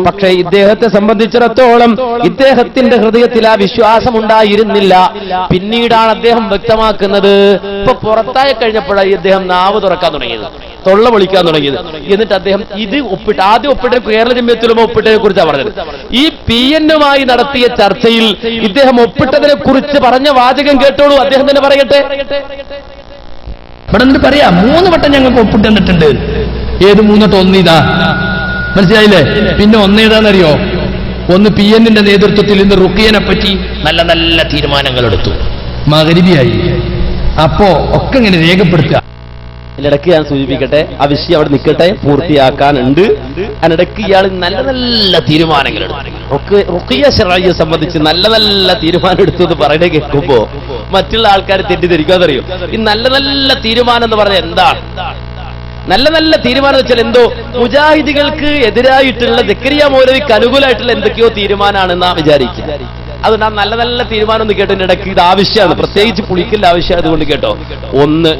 പക്ഷേ ഇദ്ദേഹത്തെ സംബന്ധിച്ചിടത്തോളം ഇദ്ദേഹത്തിന്റെ ഹൃദയത്തിൽ ആ വിശ്വാസം ഉണ്ടായിരുന്നില്ല. പിന്നീടാണ് അദ്ദേഹം വ്യക്തമാക്കുന്നത്. ഇപ്പൊ പുറത്തായി കഴിഞ്ഞപ്പോഴായി അദ്ദേഹം നാവ് തുറക്കാൻ തുടങ്ങിയത്, തൊള്ള പൊളിക്കാൻ തുടങ്ങിയത്. എന്നിട്ട് അദ്ദേഹം ഇത് ഒപ്പിട്ട്, ആദ്യം ഒപ്പിട്ട് കേരള ജമിയത്തുലമ ഒപ്പിട്ടതിനെ കുറിച്ചാണ് പറഞ്ഞത്. ഈ PN-മായി നടത്തിയ ചർച്ചയിൽ ഇദ്ദേഹം ഒപ്പിട്ടതിനെ കുറിച്ച് പറഞ്ഞ വാചകം കേട്ടോളൂ. അദ്ദേഹം തന്നെ പറയട്ടെ. ഇവിടെ എന്നിട്ട് പറയാ, 3 വട്ടം ഞങ്ങൾക്ക് ഒപ്പിട്ട് തന്നിട്ടുണ്ട്. ഏത് 3 വട്ടം? ഒന്ന് ഇതാ, മനസ്സിലായില്ലേ? പിന്നെ ഒന്നേതാണെന്നറിയോ? ഒന്ന് PN-ന്റെ നേതൃത്വത്തിൽ ഇന്ന് റുഖിയനെ പറ്റി നല്ല നല്ല തീരുമാനങ്ങൾ എടുത്തു. മഗ്‌രിബിയായി. അപ്പോ ഒക്കെ ഇങ്ങനെ രേഖപ്പെടുത്തുക. ഇതിനിടയ്ക്ക് ഞാൻ സൂചിപ്പിക്കട്ടെ, ആ വിഷയം അവിടെ നിൽക്കട്ടെ, പൂർത്തിയാക്കാനുണ്ട്. അതിനിടയ്ക്ക് ഇയാൾ നല്ല നല്ല തീരുമാനങ്ങൾ എടുത്തു. റുഖിയ ശർഈയെ സംബന്ധിച്ച് നല്ല നല്ല തീരുമാനം എടുത്തു എന്ന് പറയുന്നത് കേൾക്കുമ്പോ മറ്റുള്ള ആൾക്കാർ തെറ്റിദ്ധരിക്കാതറിയും. ഈ നല്ല നല്ല തീരുമാനം എന്ന് പറഞ്ഞാൽ എന്താണ്? നല്ല നല്ല തീരുമാനം വെച്ചാൽ എന്തോ മുജാഹിദികൾക്ക് എതിരായിട്ടുള്ള സക്കരിയ മൗലവിക്ക് അനുകൂലമായിട്ടുള്ള എന്തൊക്കെയോ തീരുമാനമാണെന്നാ വിചാരിക്കുക. അതുകൊണ്ട് ആ നല്ല നല്ല തീരുമാനം ഒന്ന് കേട്ടതിന്റെ ഇടയ്ക്ക് ഇത് ആവശ്യമാണ്, പ്രത്യേകിച്ച് പുളിക്കലിന്റെ ആവശ്യം അതുകൊണ്ട് കേട്ടോ. ഒന്ന്,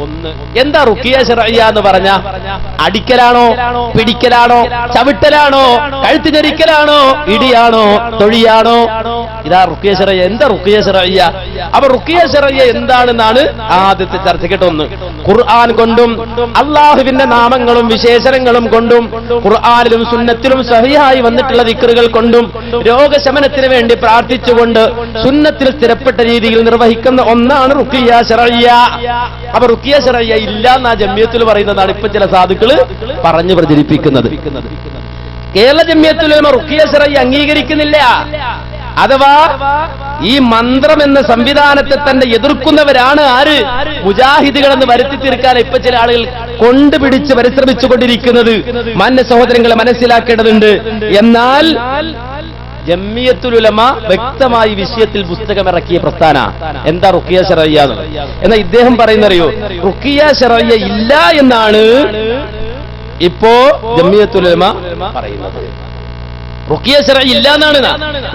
എന്താ റുഖിയ ശർഈയ എന്ന് പറഞ്ഞ? അടിക്കലാണോ, പിടിക്കലാണോ, ചവിട്ടലാണോ, കഴുത്ത് ഞെരിക്കലാണോ, ഇടിയാണോ, തൊഴിയാണോ? ഇതാ റുഖിയ ശർഈയ. എന്താ റുഖിയ ശർഈയ? അപ്പൊ റുഖിയ ശർഈയ എന്താണെന്നാണ് ആദ്യത്തെ ചർച്ച. കേട്ടോ, ഒന്ന് ഖുർആൻ കൊണ്ടും അള്ളാഹുവിന്റെ നാമങ്ങളും വിശേഷണങ്ങളും കൊണ്ടും ഖുർആനിലും സുന്നത്തിലും സഹിഹായി വന്നിട്ടുള്ള ദിക്റുകൾ കൊണ്ടും രോഗശമനത്തിന് വേണ്ടി പ്രാർത്ഥിച്ചുകൊണ്ട് സുന്നത്തിൽ സ്ഥിരപ്പെട്ട രീതിയിൽ നിർവഹിക്കുന്ന ഒന്നാണ് റുഖിയ ശർഈയ. അപ്പൊ റുഖിയ ശർഈയ ഇല്ല എന്നാ ജമിയത്തുൽ പറയുന്നതാണ് ഇപ്പൊ ചില സാധുക്കള് പറഞ്ഞു പ്രചരിപ്പിക്കുന്നത്. കേരള ജമിയത്തുൽ ഉലമ റുഖിയ ശർഈയ അംഗീകരിക്കുന്നില്ല. അഥവാ ഈ മന്ത്രം എന്ന സംവിധാനത്തെ തന്നെ എതിർക്കുന്നവരാണ് ആര്? മുജാഹിദുകൾ എന്ന് വരുത്തി തീർക്കാൻ ഇപ്പൊ ചില ആളുകൾ കൊണ്ടുപിടിച്ച് പരിശ്രമിച്ചുകൊണ്ടിരിക്കുന്നത്. മാന്യ സഹോദരങ്ങളെ മനസ്സിലാക്കേണ്ടതുണ്ട്. എന്നാൽ ജമിയത്തുൽ ഉലമ വ്യക്തമായി വിഷയത്തിൽ പുസ്തകമിറക്കിയ പ്രസ്ഥാന എന്താ റുഖിയ ശർഈയ. എന്നാൽ ഇദ്ദേഹം പറയുന്നറിയോ, റുഖിയ ശർഈയ ഇല്ല എന്നാണ് ഇപ്പോ ജമിയത്തുൽ ഉലമ പറയുന്നത്. റുഖിയ ശർഈയ ഇല്ല എന്നാണ്.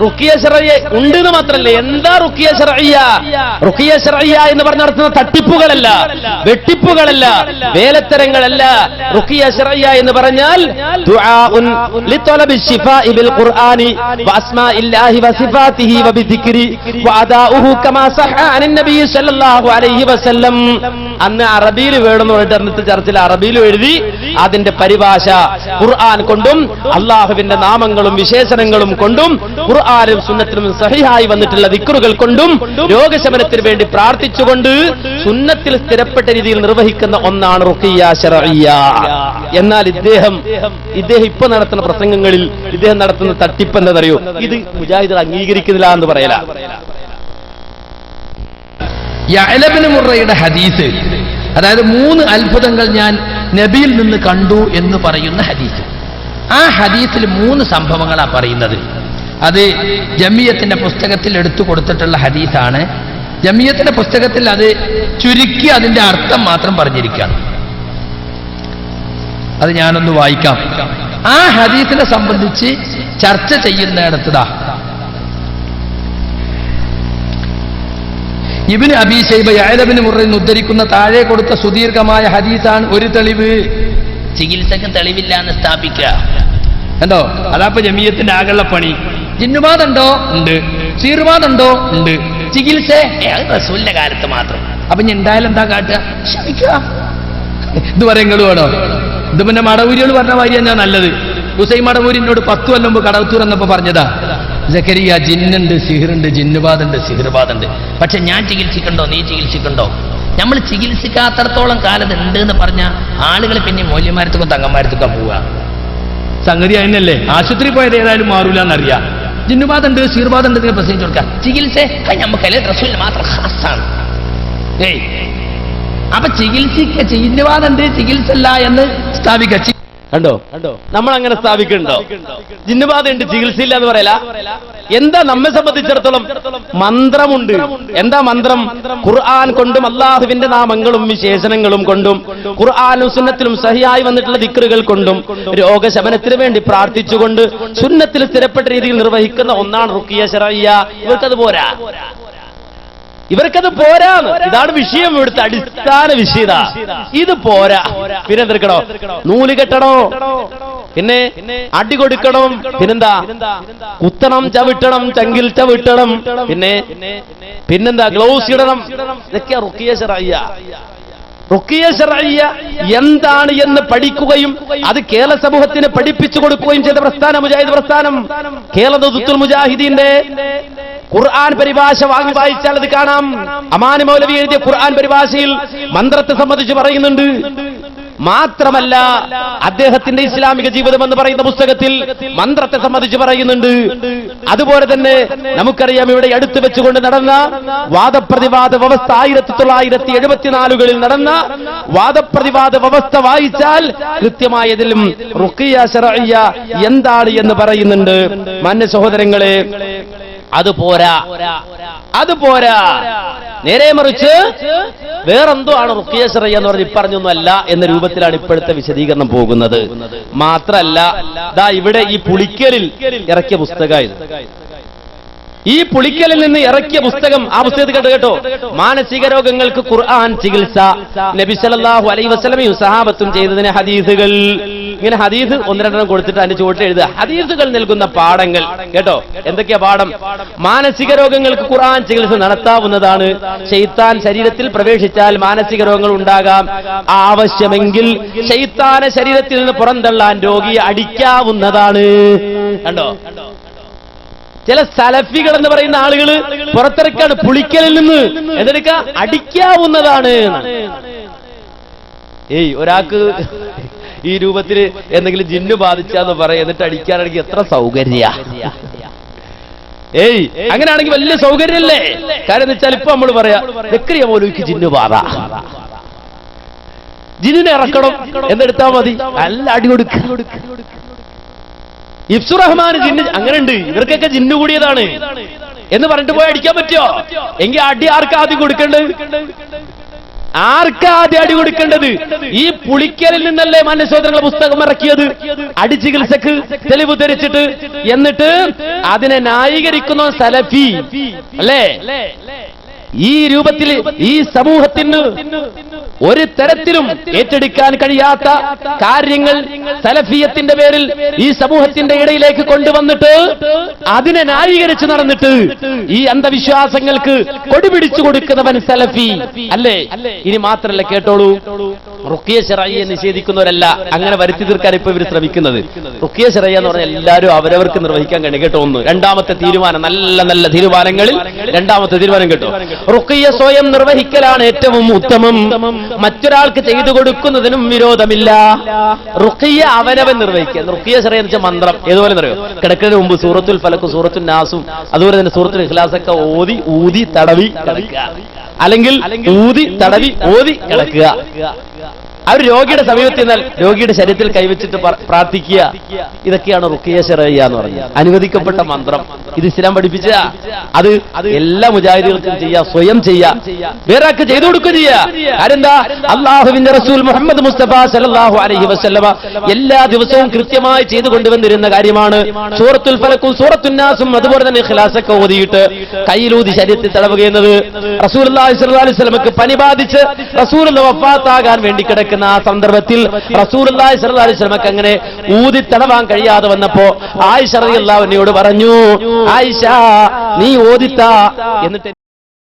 റുഖിയ ശർഈയ ഉണ്ട് എന്ന് മാത്രമല്ല, എന്താ റുഖിയ ശർഈയ? റുഖിയ ശർഈയ എന്ന് പറഞ്ഞ നടത്തുന്ന തട്ടിപ്പുകളല്ല, വെട്ടിപ്പുകളല്ല, വേലത്തരങ്ങളല്ല. റുഖിയ ശർഈയ എന്ന് പറഞ്ഞാൽ ദുആഉൻ ലിതലബി ശിഫാഇ ബിൽ ഖുർആനി വഅസ്മാഇല്ലാഹി വസിഫാതിഹി വബിദിക്രി വഅദാഉഹു കമാ സഹ അൻ നബി സല്ലല്ലാഹു അലൈഹി വസല്ലം. അന്ന് അറബിയിൽ വേണമെന്ന് പറഞ്ഞിട്ട് അന്നത്തെ ചർച്ചയിൽ അറബിയിൽ എഴുതി അതിന്റെ പരിഭാഷ ഖുർആൻ കൊണ്ടും അള്ളാഹുവിന്റെ നാമങ്ങളും വിശേഷണങ്ങളും കൊണ്ടും ഖുർആനും സുന്നത്തിലും സഹിഹായി വന്നിട്ടുള്ള ദിക്റുകൾ കൊണ്ടും രോഗശമനത്തിന് വേണ്ടി പ്രാർത്ഥിച്ചുകൊണ്ട് സുന്നത്തിൽ സ്ഥിരപ്പെട്ട രീതിയിൽ നിർവഹിക്കുന്ന ഒന്നാണ് റുഖിയ ശർഈയ. എന്നാൽ ഇദ്ദേഹം ഇപ്പൊ നടത്തുന്ന പ്രസംഗങ്ങളിൽ ഇദ്ദേഹം നടത്തുന്ന തട്ടിപ്പ് എന്താണെന്നറിയോ? ഇത് മുജാഹിദുകൾ അംഗീകരിക്കുന്നില്ല എന്ന് പറയല. യഅല ഇബ്നു മുറയുടെ ഹദീസ്, അതായത് 3 അത്ഭുതങ്ങൾ ഞാൻ നബിയിൽ നിന്ന് കണ്ടു എന്ന് പറയുന്ന ഹദീസ്. ആ ഹദീസിൽ 3 സംഭവങ്ങളാണ് പറയുന്നത്. അത് ജമിയത്തിന്റെ പുസ്തകത്തിൽ എടുത്തു കൊടുത്തിട്ടുള്ള ഹദീസാണ്. ജമിയത്തിന്റെ പുസ്തകത്തിൽ അത് ചുരുക്കി അതിന്റെ അർത്ഥം മാത്രം പറഞ്ഞിരിക്കുകയാണ്. അത് ഞാനൊന്ന് വായിക്കാം. ആ ഹദീസിനെ സംബന്ധിച്ച് ചർച്ച ചെയ്യുന്നിടത്തതാ ഇബ്നു അബീ ശൈബ യഅല ഇബ്നു മുറയിൽ നിന്ന് ഉദ്ധരിക്കുന്ന താഴെ കൊടുത്ത സുദീർഘമായ ഹദീസാണ് ഒരു തെളിവ്. ചികിത്സക്ക് തെളിവില്ല എന്ന് സ്ഥാപിക്കുക. കണ്ടോ, അതാപ്പോ ജമിയത്തിന്റെ ആകെയുള്ള പണി. ജിന്നുബാധുണ്ടോ? ഉണ്ട്. സീർബാധുണ്ടോ? ഉണ്ട്. ചികിത്സ റസൂലിന്റെ കാലത്ത് മാത്രം. അപ്പൊ ഞാൻ എന്തായാലും എന്താ കാട്ടുക? ക്ഷമിക്കുക. ഇത് പറയുന്നത് വേണോ? ഇത് പിന്നെ മടവൂരിയോട് പറഞ്ഞ മാതിരിയാണ് ഞാൻ നല്ലത്. ഹുസൈൻ മടവൂരിനോട് 10 കൊല്ലം മുമ്പ് കടവത്തൂർ എന്നപ്പോ പറഞ്ഞതാ, സക്കരിയ ജിന്നുണ്ട്, സിഹിറുണ്ട്, ജിന്നുബാധുണ്ട്, സിഹിർബാധുണ്ട്. പക്ഷെ ഞാൻ ചികിത്സിക്കണ്ടോ, നീ ചികിത്സിക്കണ്ടോ? നമ്മൾ ചികിത്സിക്കാത്തടത്തോളം കാലം ഉണ്ട് എന്ന് പറഞ്ഞ ആളുകൾ പിന്നെ മൂല്യമാരത്തുക്കും തങ്ങന്മാരത്തുക്കും പോവുക. സംഗതി അതിനല്ലേ, ആശുപത്രി പോയത് ഏതായാലും മാറൂല എന്നറിയാം. ജിന്നുബാധുണ്ട്, സീർബാധുണ്ട് എന്ന് പ്രസംഗിച്ചു കൊടുക്കുക. ചികിത്സ നമുക്കല്ലേ റസൂലിന് മാത്രം ഖാസാണ്. അപ്പൊ ജിന്നുബാധുണ്ട്, ചികിത്സ അല്ല എന്ന് സ്ഥാപിക്കുക. കണ്ടോ, നമ്മൾ അങ്ങനെ സ്ഥാപിക്കുന്നുണ്ടോ? ജിന്നുബാധയുണ്ട്, ചികിത്സയില്ല എന്ന് പറയല. എന്താ നമ്മെ സംബന്ധിച്ചിടത്തോളം മന്ത്രമുണ്ട്. എന്താ മന്ത്രം? ഖുർആൻ കൊണ്ടും അള്ളാഹുവിന്റെ നാമങ്ങളും വിശേഷണങ്ങളും കൊണ്ടും ഖുർആനും സുന്നത്തിലും സഹിയായി വന്നിട്ടുള്ള ദിക്റുകൾ കൊണ്ടും രോഗശമനത്തിന് വേണ്ടി പ്രാർത്ഥിച്ചുകൊണ്ട് സുന്നത്തിൽ സ്ഥിരപ്പെട്ട രീതിയിൽ നിർവഹിക്കുന്ന ഒന്നാണ് റുഖിയ ശർഈയ. ഇവർക്കത് പോരാ. ഇവർക്കത് പോരാന്ന്. ഇതാണ് വിഷയം, ഇവിടുത്തെ അടിസ്ഥാന വിഷയത. ഇത് പോരാ, പിന്നെ എന്തെടുക്കണോ? നൂല് കെട്ടണോ, പിന്നെ അടി കൊടുക്കണം, പിന്നെന്താ കുത്തണം, ചവിട്ടണം, ചങ്കിൽ ചവിട്ടണം, പിന്നെന്താ ഗ്ലൗസ് ഇടണം. ഇതൊക്കെയാ റുഖിയ ശർഇയ്യ. റുഖിയ ശർഇയ്യ എന്താണ് എന്ന് പഠിക്കുകയും അത് കേരള സമൂഹത്തിന് പഠിപ്പിച്ചു കൊടുക്കുകയും ചെയ്ത പ്രസ്ഥാനം മുജാഹിദ് പ്രസ്ഥാനം. കേരള നേതൃത്വത്തിൽ മുജാഹിദീന്റെ ഖുർആൻ പരിഭാഷ വായിച്ചാൽ അത് കാണാം. അമാനി മൗലവി എഴുതിയ ഖുർആൻ പരിഭാഷയിൽ മന്ത്രത്തെ സംബന്ധിച്ച് പറയുന്നുണ്ട്. മാത്രമല്ല അദ്ദേഹത്തിന്റെ ഇസ്ലാമിക ജീവിതം എന്ന് പറയുന്ന പുസ്തകത്തിൽ മന്ത്രത്തെ സംബന്ധിച്ച് പറയുന്നുണ്ട്. അതുപോലെ തന്നെ നമുക്കറിയാം, ഇവിടെ അടുത്ത് വെച്ചുകൊണ്ട് നടന്ന വാദപ്രതിവാദ വ്യവസ്ഥ 1974 നടന്ന വാദപ്രതിവാദ വ്യവസ്ഥ വായിച്ചാൽ കൃത്യമായതിലും റുഖിയ ശർഇയ്യ എന്താണ് എന്ന് പറയുന്നുണ്ട്. മാന്യ സഹോദരങ്ങളെ, അതുപോരാ, നേരെ മറിച്ച് വേറെന്തോ ആണ് റുഖിയ ശർഇയ്യ എന്ന് പറഞ്ഞ് ഇപ്പറഞ്ഞൊന്നും അല്ല എന്ന രൂപത്തിലാണ് ഇപ്പോഴത്തെ വിശദീകരണം പോകുന്നത്. മാത്രല്ല, ദാ ഇവിടെ ഈ പുളിക്കലിൽ ഇറക്കിയ പുസ്തകമായത്. ഈ പുളിക്കലിൽ നിന്ന് ഇറക്കിയ പുസ്തകം, ആ പുസ്തകത്തിൽ കേട്ടോ, മാനസിക രോഗങ്ങൾക്ക് ഖുർആൻ ചികിത്സ, നബി സല്ലല്ലാഹു അലൈഹി വസല്ലമയും സഹാബത്തും ചെയ്തതിന് ഹദീസുകൾ. ഇങ്ങനെ ഹദീസ് ഒന്ന് രണ്ടെണ്ണം കൊടുത്തിട്ട് അതിന്റെ ചുവട്ടിൽ എഴുതുക ഹദീസുകൾ നൽകുന്ന പാഠങ്ങൾ. കേട്ടോ, എന്തൊക്കെയാ പാഠം? മാനസിക രോഗങ്ങൾക്ക് ഖുർആൻ ചികിത്സ നടത്താവുന്നതാണ്. ശൈത്താൻ ശരീരത്തിൽ പ്രവേശിച്ചാൽ മാനസിക രോഗങ്ങൾ ഉണ്ടാകാം. ആവശ്യമെങ്കിൽ ശൈത്താനെ ശരീരത്തിൽ നിന്ന് പുറന്തള്ളാൻ രോഗിയെ അടിക്കാവുന്നതാണ്. കണ്ടോ, ചില സലഫികൾ എന്ന് പറയുന്ന ആളുകൾ പുറത്തിറക്കാണ് പുളിക്കലിൽ നിന്ന് എന്തെടുക്ക അടിക്കാവുന്നതാണ്. ഒരാൾക്ക് ഈ രൂപത്തിൽ എന്തെങ്കിലും ജിന്നു ബാധിച്ചാന്ന് പറയാം, എന്നിട്ട് അടിക്കാനാണെങ്കിൽ എത്ര സൗകര്യ. അങ്ങനെയാണെങ്കിൽ വലിയ സൗകര്യമല്ലേ? കാര്യം എന്ന് വെച്ചാൽ ഇപ്പൊ നമ്മൾ പറയാ ദക്രിയ മൗലവിക്ക് ജിന്നു ബാധ, ജിന്നിനെ ഇറക്കണം എന്നെടുത്താൽ മതി, നല്ല അടി കൊടുക്കുക. ഇബ്സുർ റഹ്മാൻ ജിന്ന് അങ്ങനെ ഉണ്ട്, ഇവർക്കൊക്കെ ജിന്നു കൂടിയതാണ് എന്ന് പറഞ്ഞിട്ട് പോയി അടിക്കാൻ പറ്റുമോ? എങ്കിൽ അടി ആർക്കാ ആദ്യം കൊടുക്കേണ്ടത്? അടി കൊടുക്കേണ്ടത് ഈ പുളിക്കലിൽ നിന്നല്ലേ മാന്യസഹോദരങ്ങളെ പുസ്തകം ഇറക്കിയത്, അടി ചികിത്സക്ക് തെളിവ് ധരിച്ചിട്ട്. എന്നിട്ട് അതിനെ ന്യായീകരിക്കുന്ന സലഫി അല്ലേ? ഈ രൂപത്തിൽ ഈ സമൂഹത്തിന് ഒരു തരത്തിലും ഏറ്റെടുക്കാൻ കഴിയാത്ത കാര്യങ്ങൾ സലഫിയത്തിന്റെ പേരിൽ ഈ സമൂഹത്തിന്റെ ഇടയിലേക്ക് കൊണ്ടുവന്നിട്ട് അതിനെ ന്യായീകരിച്ച് നടന്നിട്ട് ഈ അന്ധവിശ്വാസങ്ങൾക്ക് കൊടിപിടിച്ചു കൊടുക്കുന്നവൻ സലഫി അല്ലേ? ഇനി മാത്രല്ല, കേട്ടോളൂ, റുഖിയ ശർഇയ്യ നിഷേധിക്കുന്നവരല്ല അങ്ങനെ വരുത്തി തീർക്കാൻ ഇപ്പൊ ഇവർ ശ്രമിക്കുന്നത്. റുഖിയ ശർഇയ്യ എന്ന് പറഞ്ഞാൽ എല്ലാവരും അവരവർക്ക് നിർവഹിക്കാൻ കഴിയും. കേട്ടോ, ഒന്ന് രണ്ടാമത്തെ തീരുമാനം, നല്ല നല്ല തീരുമാനങ്ങളിൽ രണ്ടാമത്തെ തീരുമാനം കേട്ടോ, റുഖിയ സ്വയം നിർവഹിക്കലാണ് ഏറ്റവും ഉത്തമം. മറ്റൊരാൾക്ക് ചെയ്തു കൊടുക്കുന്നതിനും വിരോധമില്ല. റുഖിയ അവനവൻ നിർവഹിക്കുക. റുഖിയ ശർഇയ്യ എന്ന് വെച്ചാൽ മന്ത്രം ഏതുപോലെ അറിയോ? കിടക്കുന്നതിന് മുമ്പ് സൂറത്തുൽ ഫലക്കും സൂറത്തുൽ നാസും അതുപോലെ തന്നെ സൂറത്തുൽ ഇഖ്ലാസൊക്കെ ഊതി തടവി കിടക്കുക, അല്ലെങ്കിൽ ഊതി തടവി ഓതി കിടക്കുക. അവർ രോഗിയുടെ സമീപത്ത് എന്നാൽ രോഗിയുടെ ശരീരത്തിൽ കൈവച്ചിട്ട് പ്രാർത്ഥിക്കുക. ഇതൊക്കെയാണ് റുഖിയ ശർഇയ്യ എന്ന് പറഞ്ഞത്. അനുവദിക്കപ്പെട്ട മന്ത്രം. ഇത് ഇസ്ലാം പഠിപ്പിച്ച അത് എല്ലാ മുജാഹിദുകൾക്കും ചെയ്യാം, സ്വയം ചെയ്യാം, വേറെ ആൾക്ക് ചെയ്തു കൊടുക്കുക ചെയ്യാം. ആരെന്താ? അല്ലാഹുവിന്റെ റസൂൽ മുഹമ്മദ് മുസ്തഫ സല്ലല്ലാഹു അലൈഹി വസല്ലമ എല്ലാ ദിവസവും കൃത്യമായി ചെയ്തു കൊണ്ടുവന്നിരുന്ന കാര്യമാണ്. സൂറത്തുൽ ഫലക്കും സൂറത്തുൻ നാസും അതുപോലെ തന്നെ ഇഖ്ലാസൊക്കെ ഓതിയിട്ട് കയ്യിലൂതി ശരീരത്തിൽ തടവുകയെന്നത്. റസൂലുള്ളാഹി സ്വല്ലല്ലാഹു അലൈഹി വസല്ലമക്ക് പനി ബാധിച്ച് റസൂലുള്ളാഹി വഫാത്താകാൻ വേണ്ടി കിടക്കുന്ന ആ സന്ദർഭത്തിൽ റസൂലുള്ളാഹി സ്വല്ലല്ലാഹു അലൈഹി വസല്ലമക്ക് അങ്ങനെ ഊതി തടവാൻ കഴിയാതെ വന്നപ്പോ ആയിഷ റളിയല്ലാഹു അൻഹയോട് പറഞ്ഞു, ആയിഷ നീ ഓതിത്താ എന്നിട്ട്